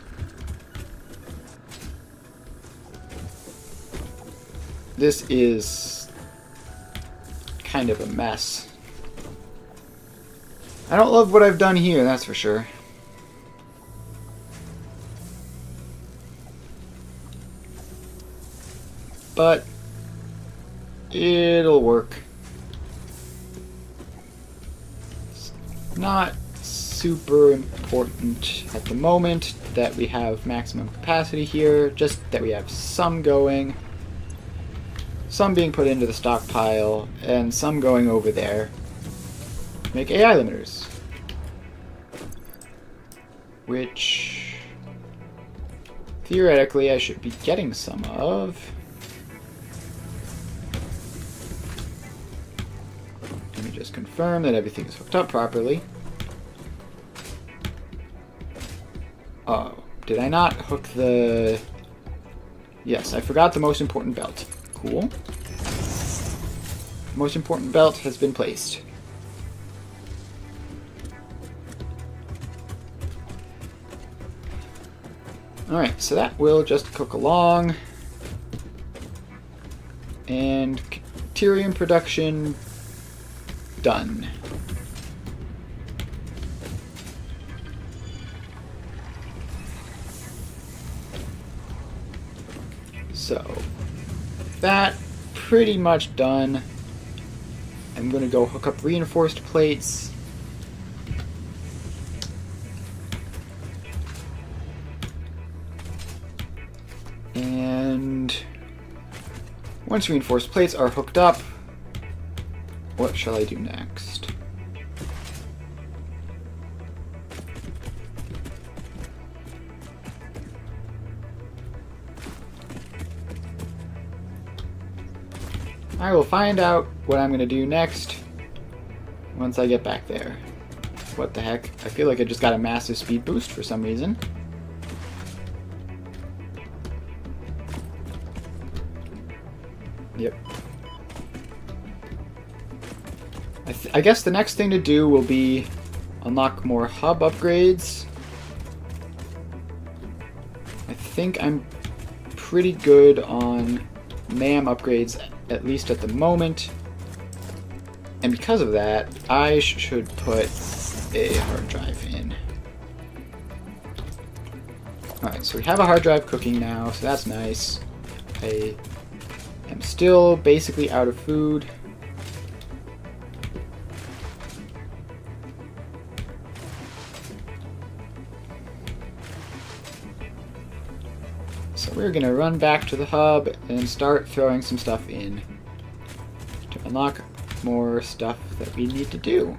This is kind of a mess. I don't love what I've done here, that's for sure. But it'll work. It's not super important at the moment that we have maximum capacity here, just that we have some going, some being put into the stockpile, and some going over there. Make AI limiters. Which theoretically I should be getting some of. Let me just confirm that everything is hooked up properly. Oh, did I not hook the... Yes, I forgot the most important belt. Cool. Most important belt has been placed. Alright, so that will just cook along. And Caterium production done. So, that pretty much done. I'm going to go hook up reinforced plates. And once reinforced plates are hooked up, what shall I do next? I will find out what I'm going to do next once I get back there. What the heck? I feel like I just got a massive speed boost for some reason. Yep. I guess the next thing to do will be unlock more hub upgrades. I think I'm pretty good on NAM upgrades, at least at the moment. And because of that, I should put a hard drive in. Alright, so we have a hard drive cooking now, so that's nice. I am still basically out of food. So we're going to run back to the hub and start throwing some stuff in to unlock more stuff that we need to do.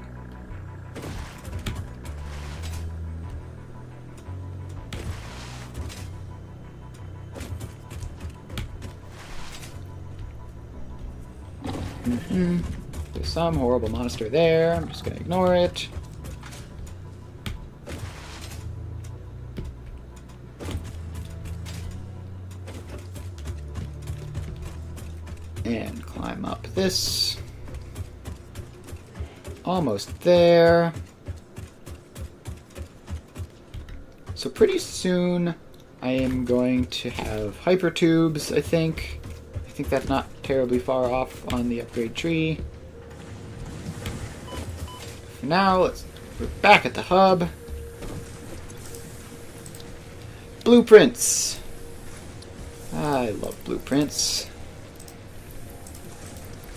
There's some horrible monster there. I'm just going to ignore it. And climb up this. Almost there. So pretty soon I am going to have hyper tubes, I think. I think that's not terribly far off on the upgrade tree. For now, we're back at the hub. Blueprints. I love blueprints.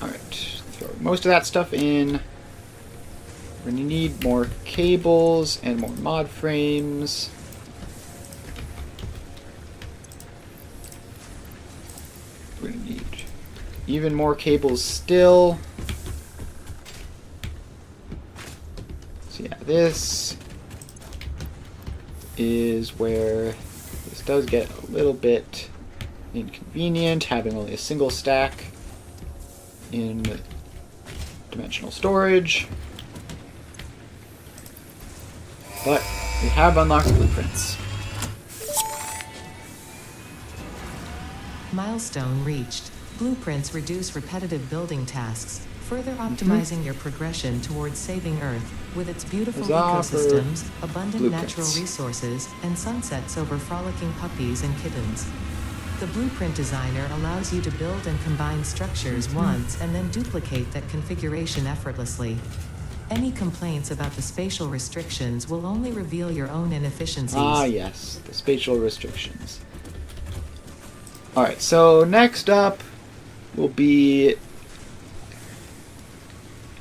Alright, throw most of that stuff in. We're going to need more cables and more mod frames. We're going to need even more cables still. So yeah, this is where this does get a little bit inconvenient, having only a single stack in dimensional storage. But we have unlocked blueprints. Milestone reached. Blueprints reduce repetitive building tasks, further optimizing your progression towards saving Earth with its beautiful Huzzah for ecosystems, abundant blueprints. natural resources, and sunsets over frolicking puppies and kittens. The blueprint designer allows you to build and combine structures once and then duplicate that configuration effortlessly. Any complaints about the spatial restrictions will only reveal your own inefficiencies. Ah, yes, the spatial restrictions. Alright, so next up will be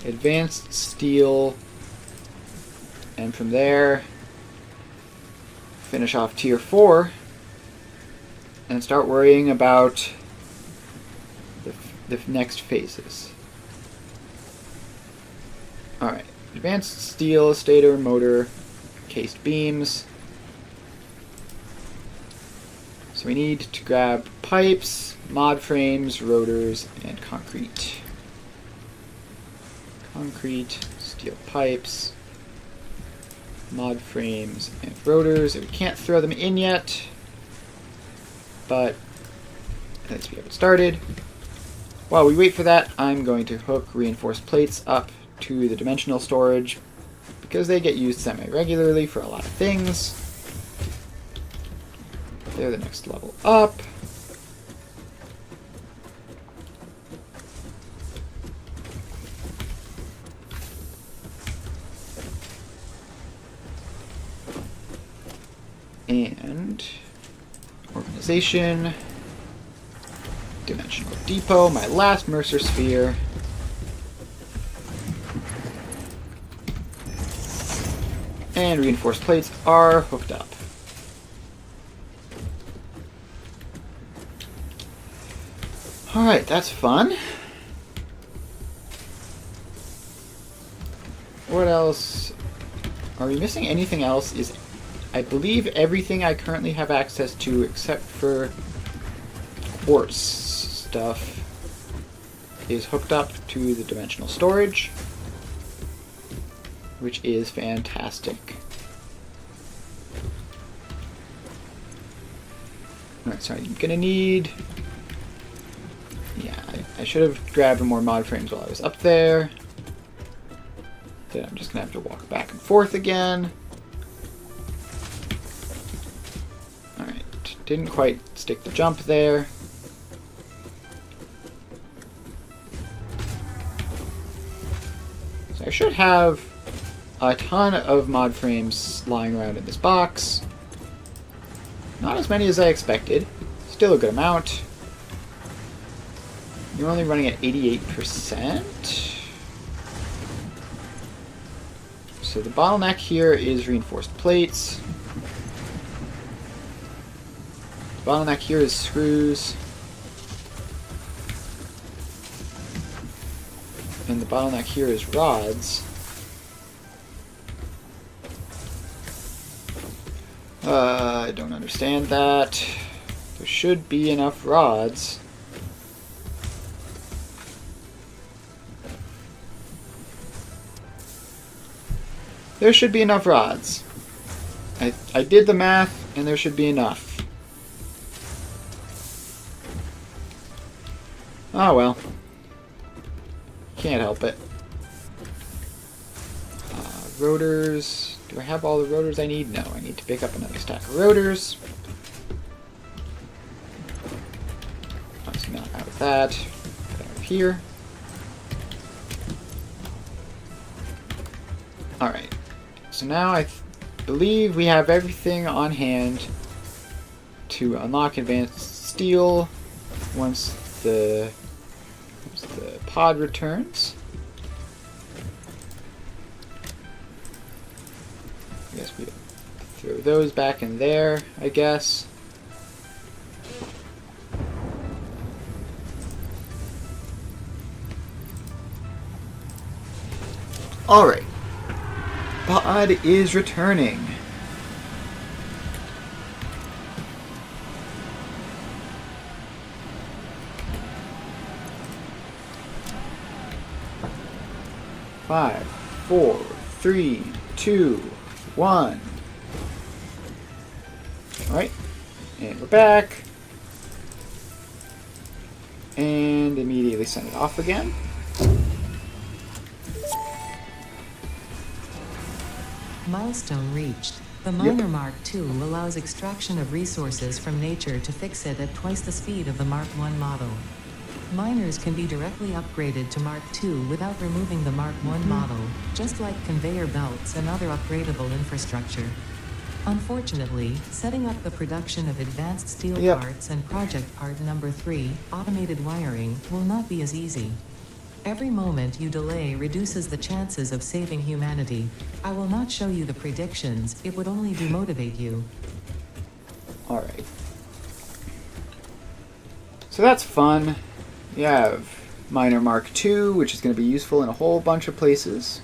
advanced steel, and from there finish off tier 4 and start worrying about the next phases. Alright, advanced steel, stator, motor, cased beams. So we need to grab pipes, mod frames, rotors, and concrete. Concrete, steel pipes, mod frames, and rotors. We can't throw them in yet, but let's get it started. While we wait for that, I'm going to hook reinforced plates up to the dimensional storage because they get used semi-regularly for a lot of things. They're the next level up. And organization, dimensional depot, my last Mercer sphere. And reinforced plates are hooked up. Alright, that's fun. What else? Are we missing anything else? I believe everything I currently have access to except for quartz stuff is hooked up to the dimensional storage, which is fantastic. Alright, so I'm gonna need... Yeah, I should have grabbed more mod frames while I was up there. Then I'm just gonna have to walk back and forth again. Alright, didn't quite stick the jump there. So I should have a ton of mod frames lying around in this box. Not as many as I expected. Still a good amount. You're only running at 88%. So the bottleneck here is reinforced plates. The bottleneck here is screws. And the bottleneck here is rods. I don't understand that. There should be enough rods. There should be enough rods. I did the math, and there should be enough. Oh well. Can't help it. Rotors. Do I have all the rotors I need? No, I need to pick up another stack of rotors. Let's not out of that. Put that over here. Alright. So now I believe we have everything on hand to unlock advanced steel once the pod returns. I guess we throw those back in there, I guess. Alright. pod is returning. Five, four, three, two, one. Alright, and we're back. And immediately send it off again. Milestone reached. The Miner Mark II allows extraction of resources from nature to fix it at twice the speed of the Mark I model. Miners can be directly upgraded to Mark II without removing the Mark I model, just like conveyor belts and other upgradable infrastructure. Unfortunately, setting up the production of advanced steel parts and project part number 3, automated wiring, will not be as easy. Every moment you delay reduces the chances of saving humanity. I will not show you the predictions, it would only demotivate you. Alright. So that's fun. You have Miner Mark II, which is going to be useful in a whole bunch of places.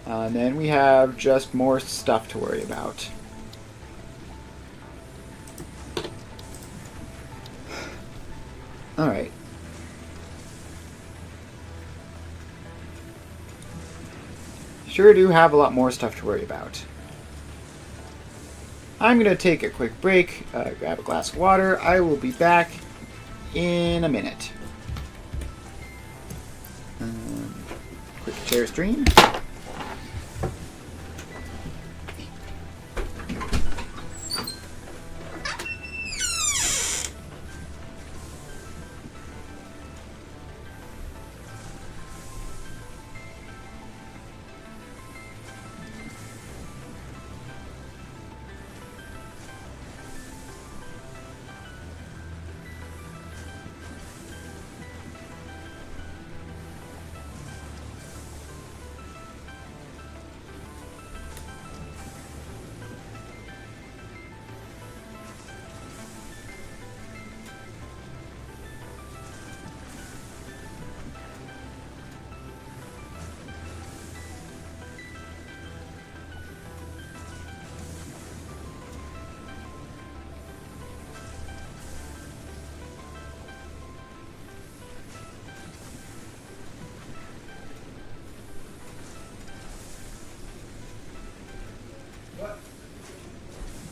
And then we have just more stuff to worry about. Alright. Sure do have a lot more stuff to worry about. I'm going to take a quick break, grab a glass of water. I will be back in a minute. Quick share stream.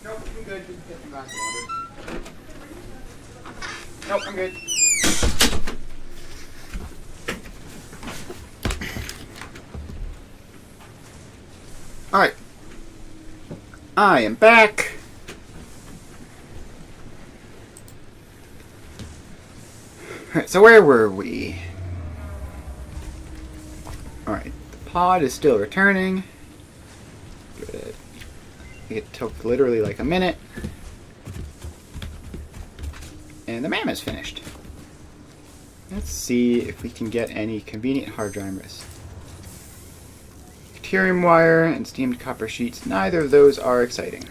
Nope, I'm good. Just get some glass of water. Nope, I'm good. Alright. I am back. Alright, so where were we? Alright, the pod is still returning. Good. It took literally like a minute. And the MAM is finished. Let's see if we can get any convenient hard drivers. Deuterium wire and steamed copper sheets. Neither of those are exciting.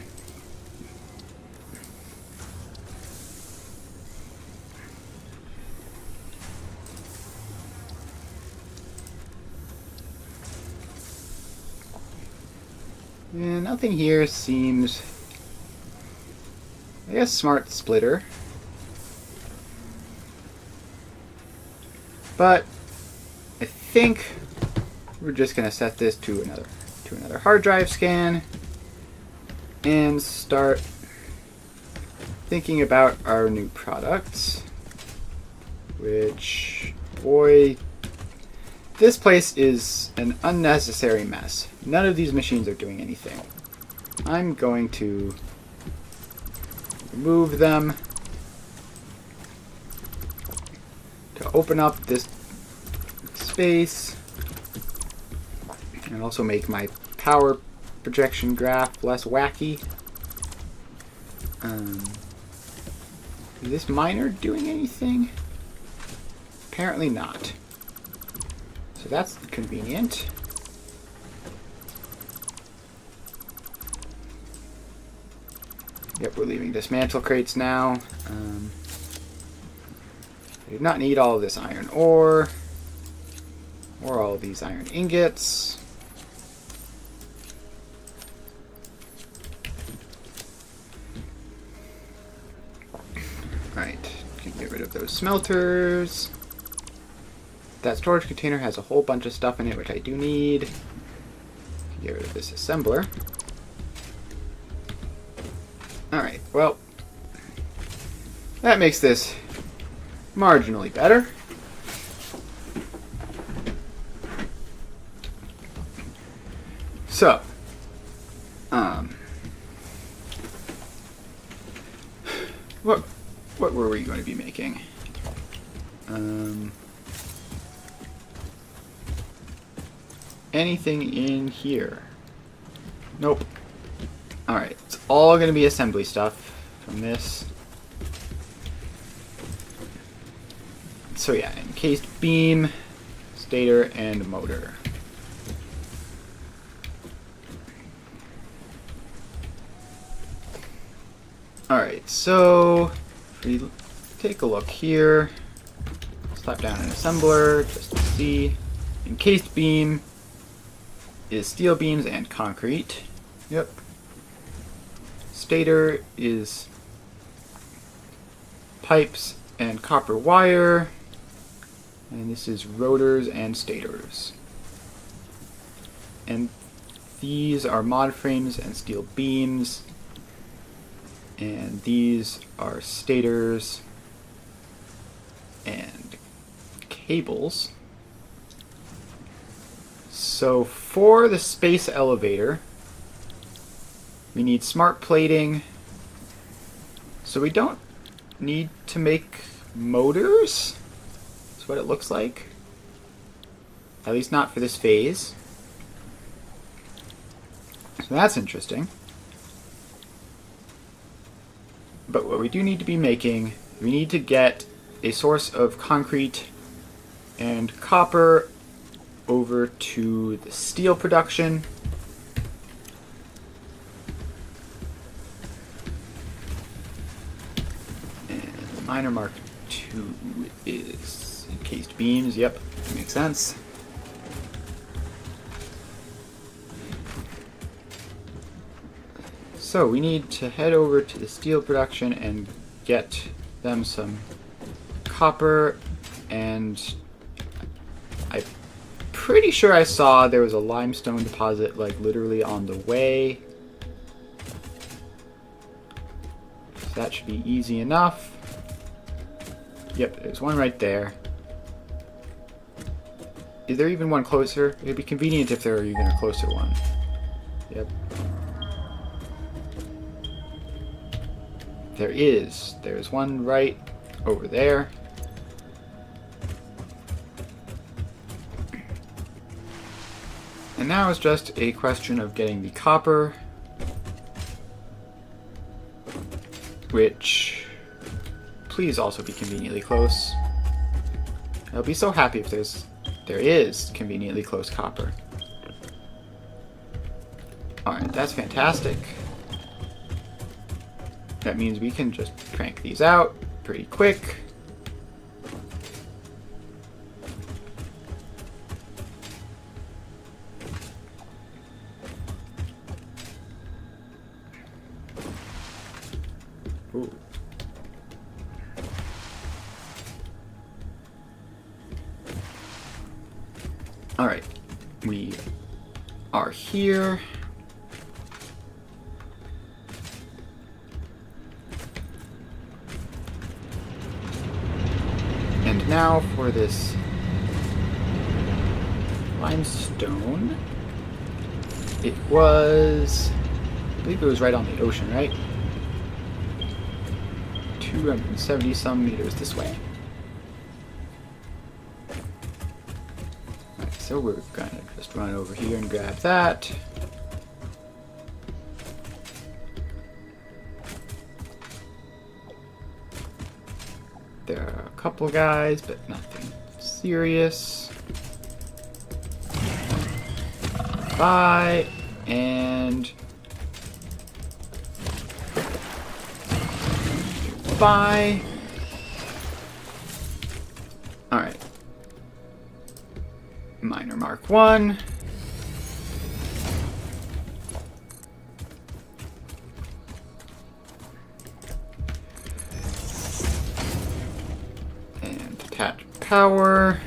Yeah, nothing here seems... I guess smart splitter. But I think we're just gonna set this to another hard drive scan and start thinking about our new products. Which, boy, this place is an unnecessary mess. None of these machines are doing anything. I'm going to remove them to open up this space and also make my power projection graph less wacky. Is this miner doing anything? Apparently not. So that's convenient. Yep, we're leaving dismantle crates now. I do not need all of this iron ore or all of these iron ingots. rid of those smelters. That storage container has a whole bunch of stuff in it, which I do need. Get rid of this assembler. Alright, well, that makes this marginally better. So, what were we going to be making? Anything in here? Nope. Alright, it's all going to be assembly stuff from this. So yeah, encased beam, stator, and motor. Alright, so if we take a look here, slap down an assembler just to see. Encased beam is steel beams and concrete. Yep. Stator is pipes and copper wire. And this is rotors and stators. And these are mod frames and steel beams. And these are stators and cables. So for the space elevator, we need smart plating. So we don't need to make motors. That's what it looks like. At least not for this phase. So that's interesting. But what we do need to be making, we need to get a source of concrete and copper over to the steel production. And miner mark 2 is encased beams. Yep, makes sense. So we need to head over to the steel production and get them some copper, and I'm pretty sure I saw there was a limestone deposit like literally on the way. So that should be easy enough. Yep, there's one right there. Is there even one closer? It'd be convenient if there were even a closer one. Yep. There is. There's one right over there. And now it's just a question of getting the copper, which please also be conveniently close. I'll be so happy if there is conveniently close copper. Alright, that's fantastic. That means we can just crank these out pretty quick. Ooh. All right, we are here. And now for this limestone. It was, I believe it was right on the ocean, right? 270 some meters this way. Alright, so we're gonna just run over here and grab that. There are a couple guys, but nothing serious. Bye, and bye. Alright. Miner mark 1. power.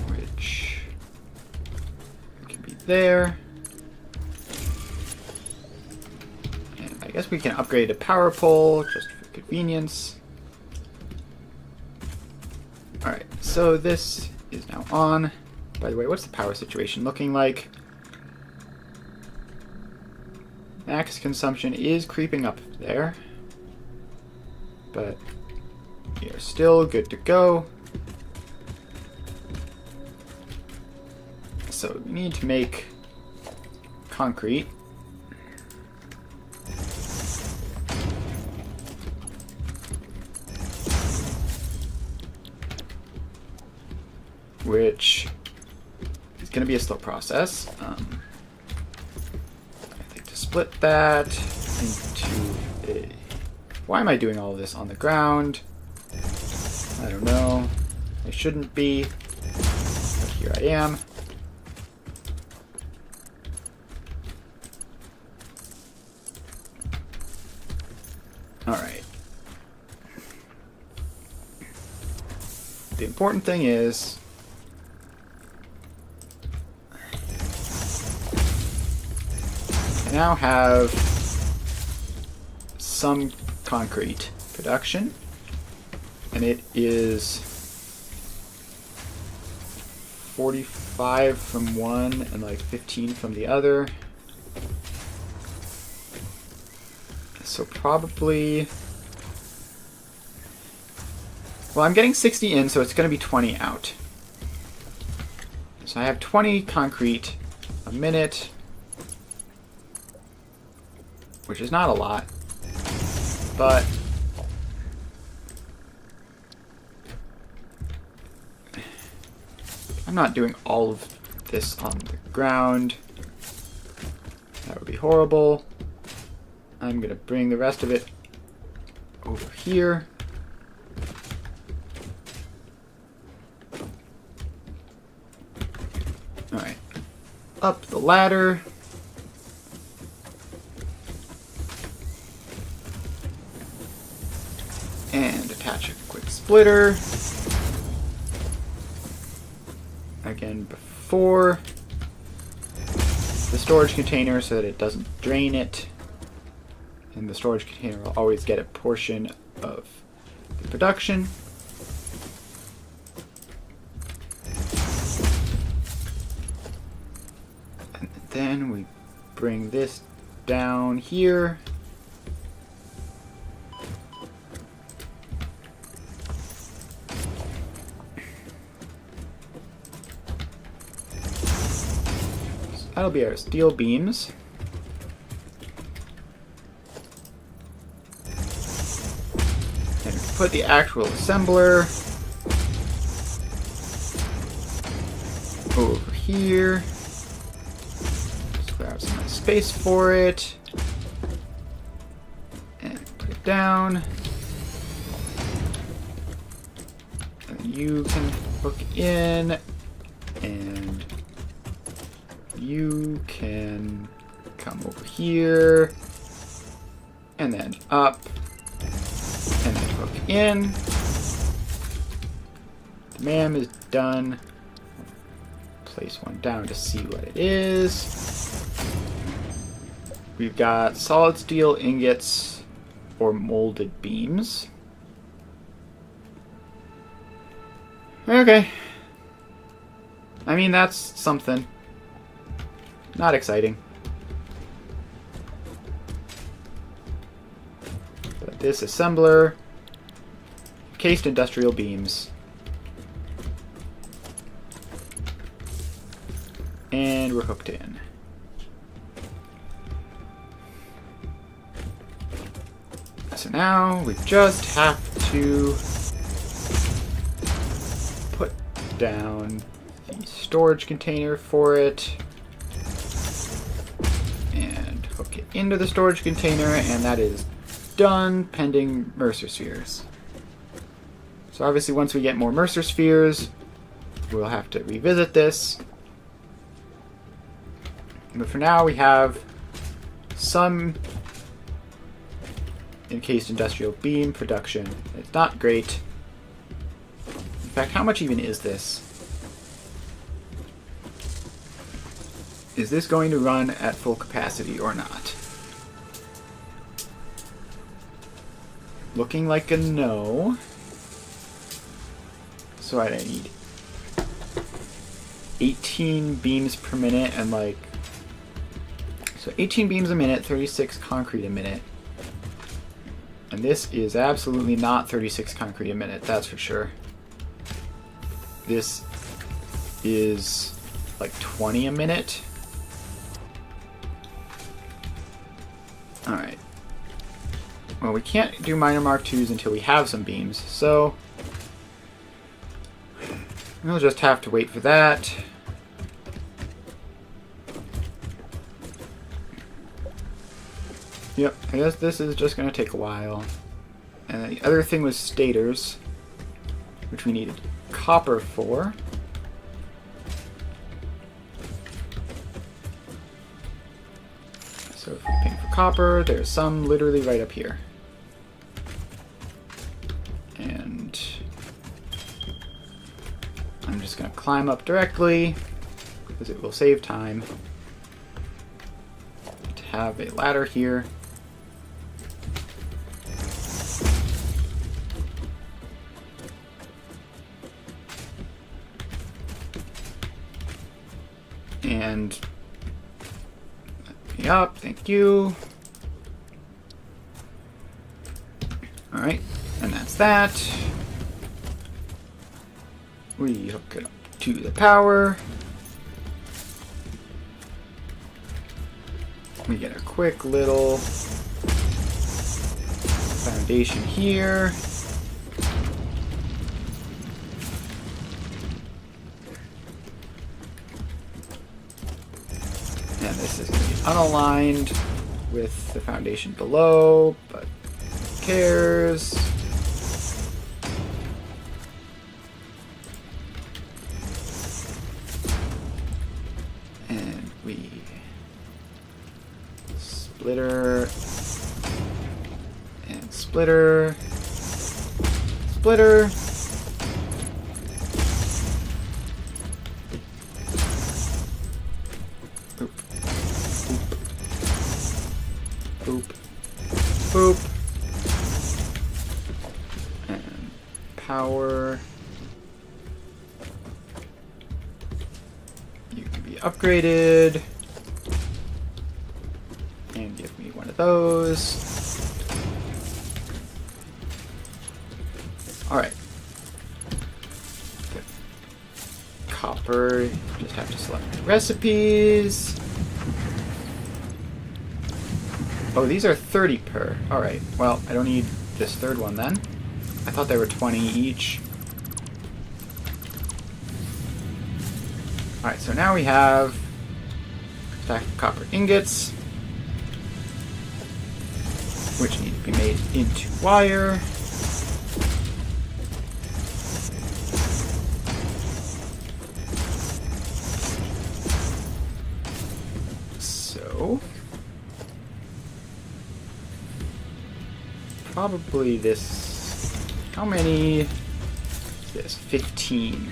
Which can be there. And I guess we can upgrade a power pole just for convenience. Alright, so this is now on. By the way, what's the power situation looking like? Max consumption is creeping up there. But we are still good to go. So we need to make concrete. Which is going to be a slow process. I think to split that into a... Why am I doing all of this on the ground? I don't know. I shouldn't be, but here I am. Alright. The important thing is I now have some concrete production, and it is 45 from one and like 15 from the other. So probably, well, I'm getting 60 in, so it's going to be 20 out. So I have 20 concrete a minute, which is not a lot, but I'm not doing all of this on the ground. That would be horrible. I'm going to bring the rest of it over here. Alright. Up the ladder. And attach a quick splitter. Again, before the storage container so that it doesn't drain it. And the storage container will always get a portion of the production. And then we bring this down here. So that'll be our steel beams. Put the actual assembler over here. Just grab some nice space for it. And put it down. And you can hook in. And you can come over here. And then up. And then hook in. The MAM is done. Place one down to see what it is. We've got solid steel ingots or molded beams. Okay. I mean, that's something. Not exciting. This assembler, cased industrial beams, and we're hooked in. So now we just have to put down the storage container for it and hook it into the storage container, and that is done pending Mercer spheres. So obviously once we get more Mercer spheres, we'll have to revisit this. But for now, we have some encased industrial beam production. It's not great. In fact, how much even is this? Is this going to run at full capacity or not? Looking like a no. So I need 18 beams per minute and like... So 18 beams a minute, 36 concrete a minute. And this is absolutely not 36 concrete a minute, that's for sure. This is like 20 a minute. Alright. Well, we can't do minor Mark IIs until we have some beams, so we'll just have to wait for that. Yep, I guess this is just going to take a while. And the other thing was stators, which we needed copper for. So if we ping for copper, there's some literally right up here. And I'm just going to climb up directly, because it will save time to have a ladder here. And let me up, thank you. Alright, and that's that. We hook it up to the power. We get a quick little foundation here. And this is going to be unaligned with the foundation below, but who cares? And we splitter and splitter, splitter. Boop. Boop. And power. You can be upgraded. And give me one of those. Alright. Copper. Just have to select recipes. Oh, these are 30 per. Alright, well, I don't need this third one then. I thought they were 20 each. Alright, so now we have a stack of copper ingots, which need to be made into wire. So probably this, how many is this? 15.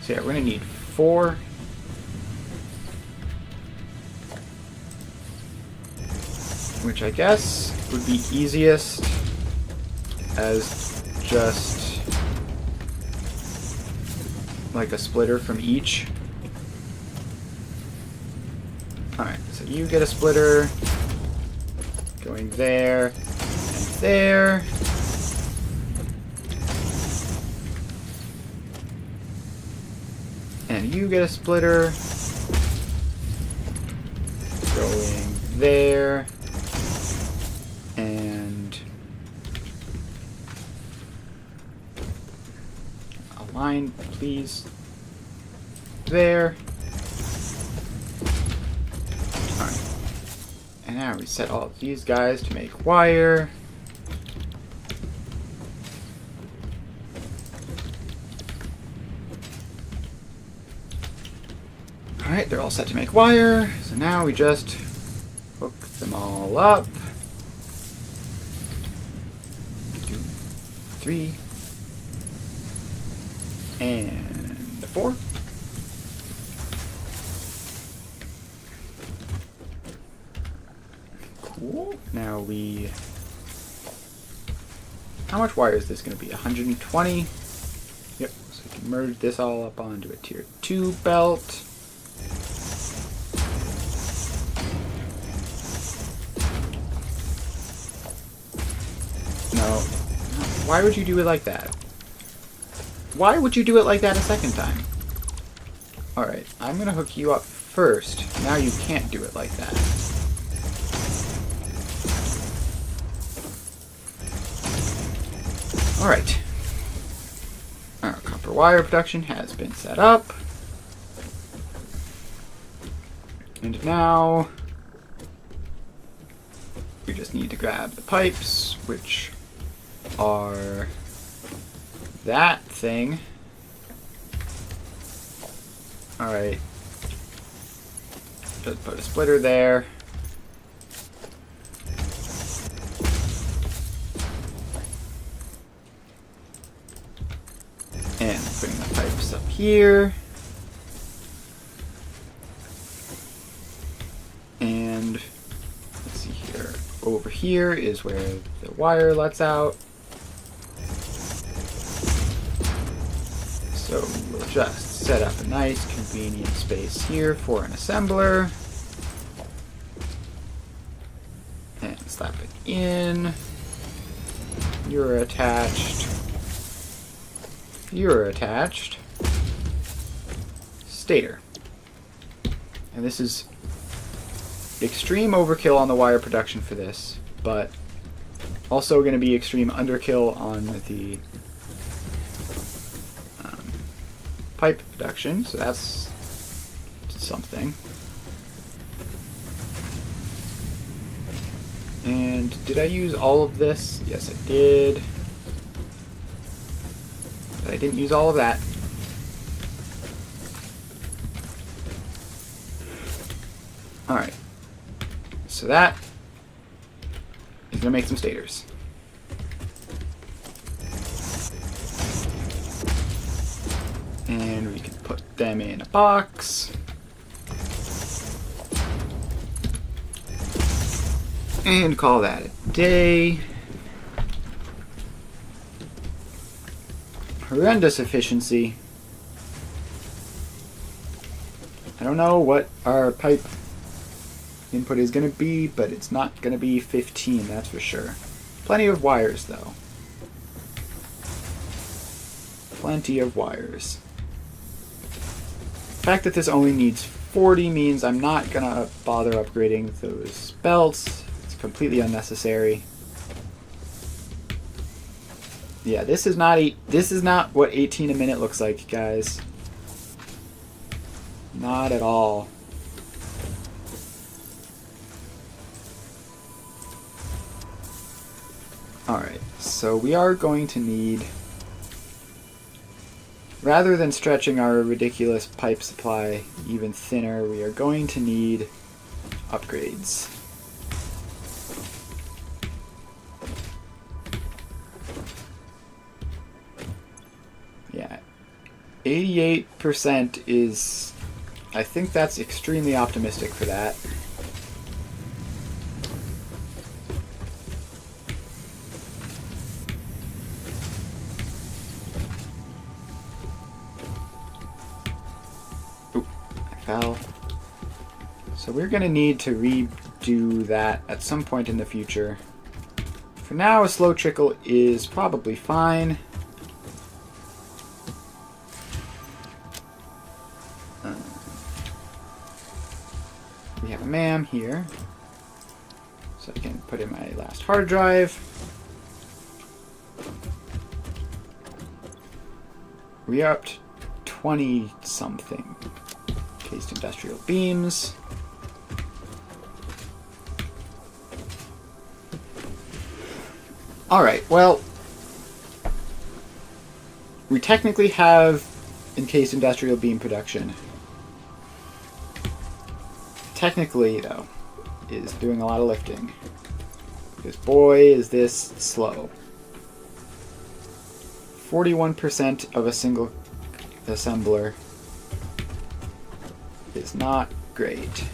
So yeah, we're gonna need 4. Which I guess would be easiest as just like a splitter from each. Alright, so you get a splitter going there. There. And you get a splitter going there. And a line, please. There. Alright. And now we set all of these guys to make wire. Alright, they're all set to make wire. So now we just hook them all up. 2, 3, and 4. Cool. Now we... How much wire is this going to be? 120? Yep. So we can merge this all up onto a tier 2 belt. No. Why would you do it like that? Why would you do it like that a second time? Alright, I'm going to hook you up first. Now you can't do it like that. Alright. Our copper wire production has been set up. And now we just need to grab the pipes, which are that thing. Alright. Just put a splitter there. And putting the pipes up here. And let's see here. Over here is where the wire lets out. So we'll just set up a nice convenient space here for an assembler. And slap it in. You're attached. You're attached. Stator. And this is extreme overkill on the wire production for this, but also going to be extreme underkill on the pipe production, so that's something. And did I use all of this? Yes, I did. But I didn't use all of that. Alright. So that is going to make some stators. And we can put them in a box. And call that a day. Horrendous efficiency. I don't know what our pipe input is going to be, but it's not going to be 15, that's for sure. Plenty of wires, though. Plenty of wires. The fact that this only needs 40 means I'm not going to bother upgrading those belts. It's completely unnecessary. Yeah, this is not what 18 a minute looks like, guys. Not at all. Alright, so we are going to need, rather than stretching our ridiculous pipe supply even thinner, we are going to need upgrades. Yeah, 88% is, I think that's extremely optimistic for that. Fell. So we're going to need to redo that at some point in the future. For now, a slow trickle is probably fine. We have a MAM here. So I can put in my last hard drive. We are up to 20 something. Cased industrial beams. Alright, well, we technically have encased industrial beam production. technically, though, is doing a lot of lifting. Because boy, is this slow. 41% of a single assembler is not great.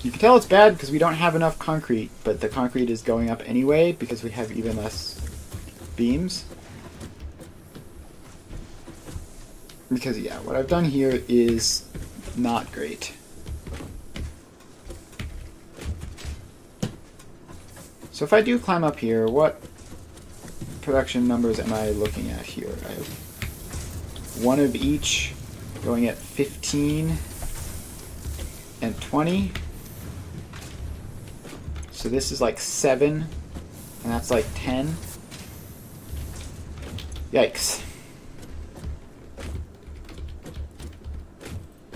You can tell it's bad because we don't have enough concrete, but the concrete is going up anyway because we have even less beams. Because, yeah, what I've done here is not great. So if I do climb up here, what production numbers am I looking at here? I have one of each going at 15 and 20. So this is like 7, and that's like 10. Yikes.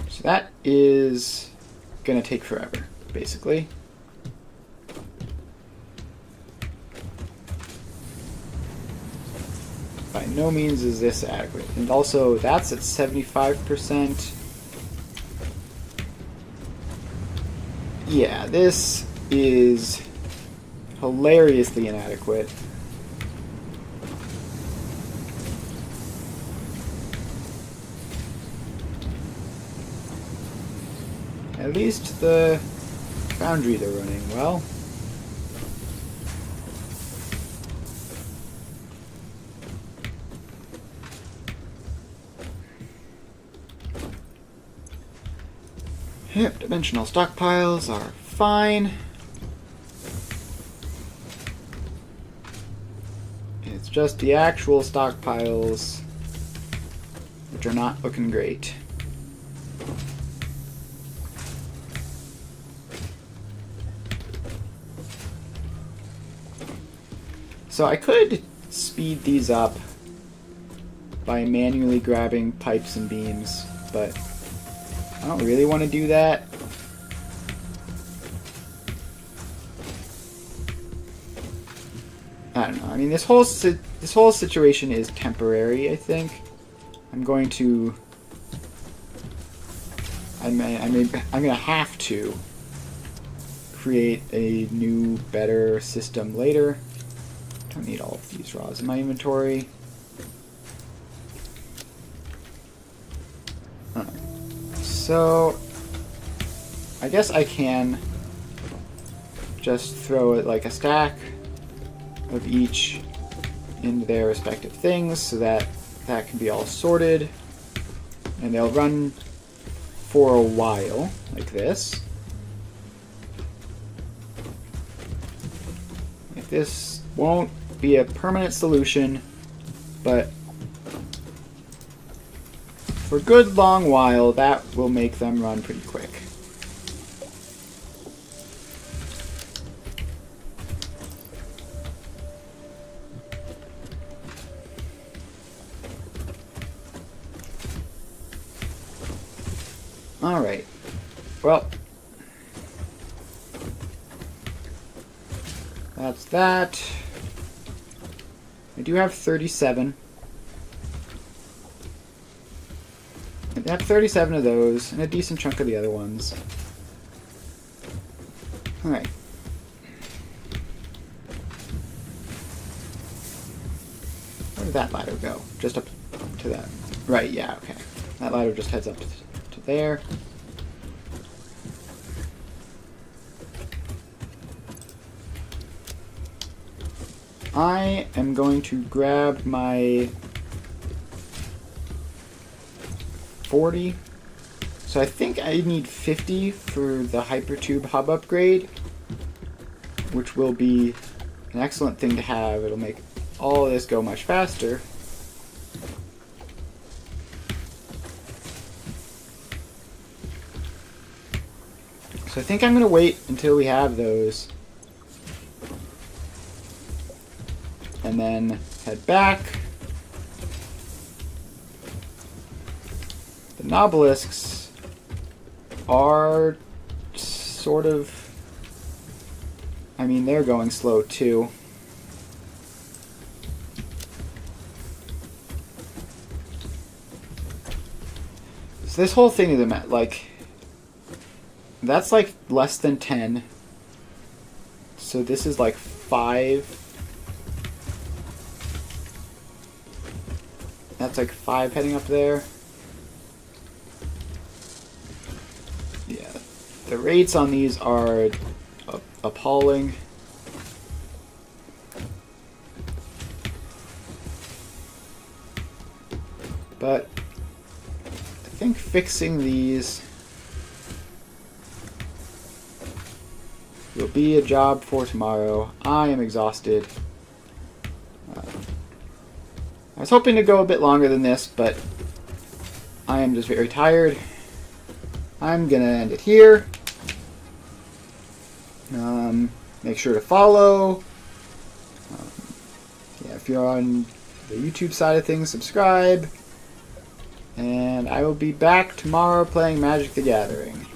So that is gonna take forever, basically. By no means is this adequate. And also, that's at 75%. Yeah, this is hilariously inadequate. At least the foundries are running well. Yep, dimensional stockpiles are fine. It's just the actual stockpiles which are not looking great. So I could speed these up by manually grabbing pipes and beams, but I don't really want to do that. I don't know. I mean, this whole situation is temporary, I think. I'm going to I'm gonna have to create a new, better system later. Don't need all of these raws in my inventory. Alright. So I guess I can just throw it like a stack of each into their respective things so that that can be all sorted, and they'll run for a while like this. Like this won't be a permanent solution, but for a good long while that will make them run pretty quick. Alright, well, that's that. I do have 37. I have 37 of those, and a decent chunk of the other ones. Alright. Where did that ladder go? Just up to that. Right, yeah, okay. That ladder just heads up to there. I am going to grab my 40. So I think I need 50 for the hypertube hub upgrade, which will be an excellent thing to have. It'll make all of this go much faster. So I think I'm going to wait until we have those and then head back. The Nobelisks are sort of, I mean, they're going slow too. So this whole thing is like, that's like less than 10. So this is like 5. That's like 5 heading up there. Yeah, the rates on these are appalling. But I think fixing these will be a job for tomorrow. I am exhausted. I was hoping to go a bit longer than this, but I am just very tired. I'm gonna end it here. Make sure to follow. Yeah, if you're on the YouTube side of things, subscribe. And I will be back tomorrow playing Magic the Gathering.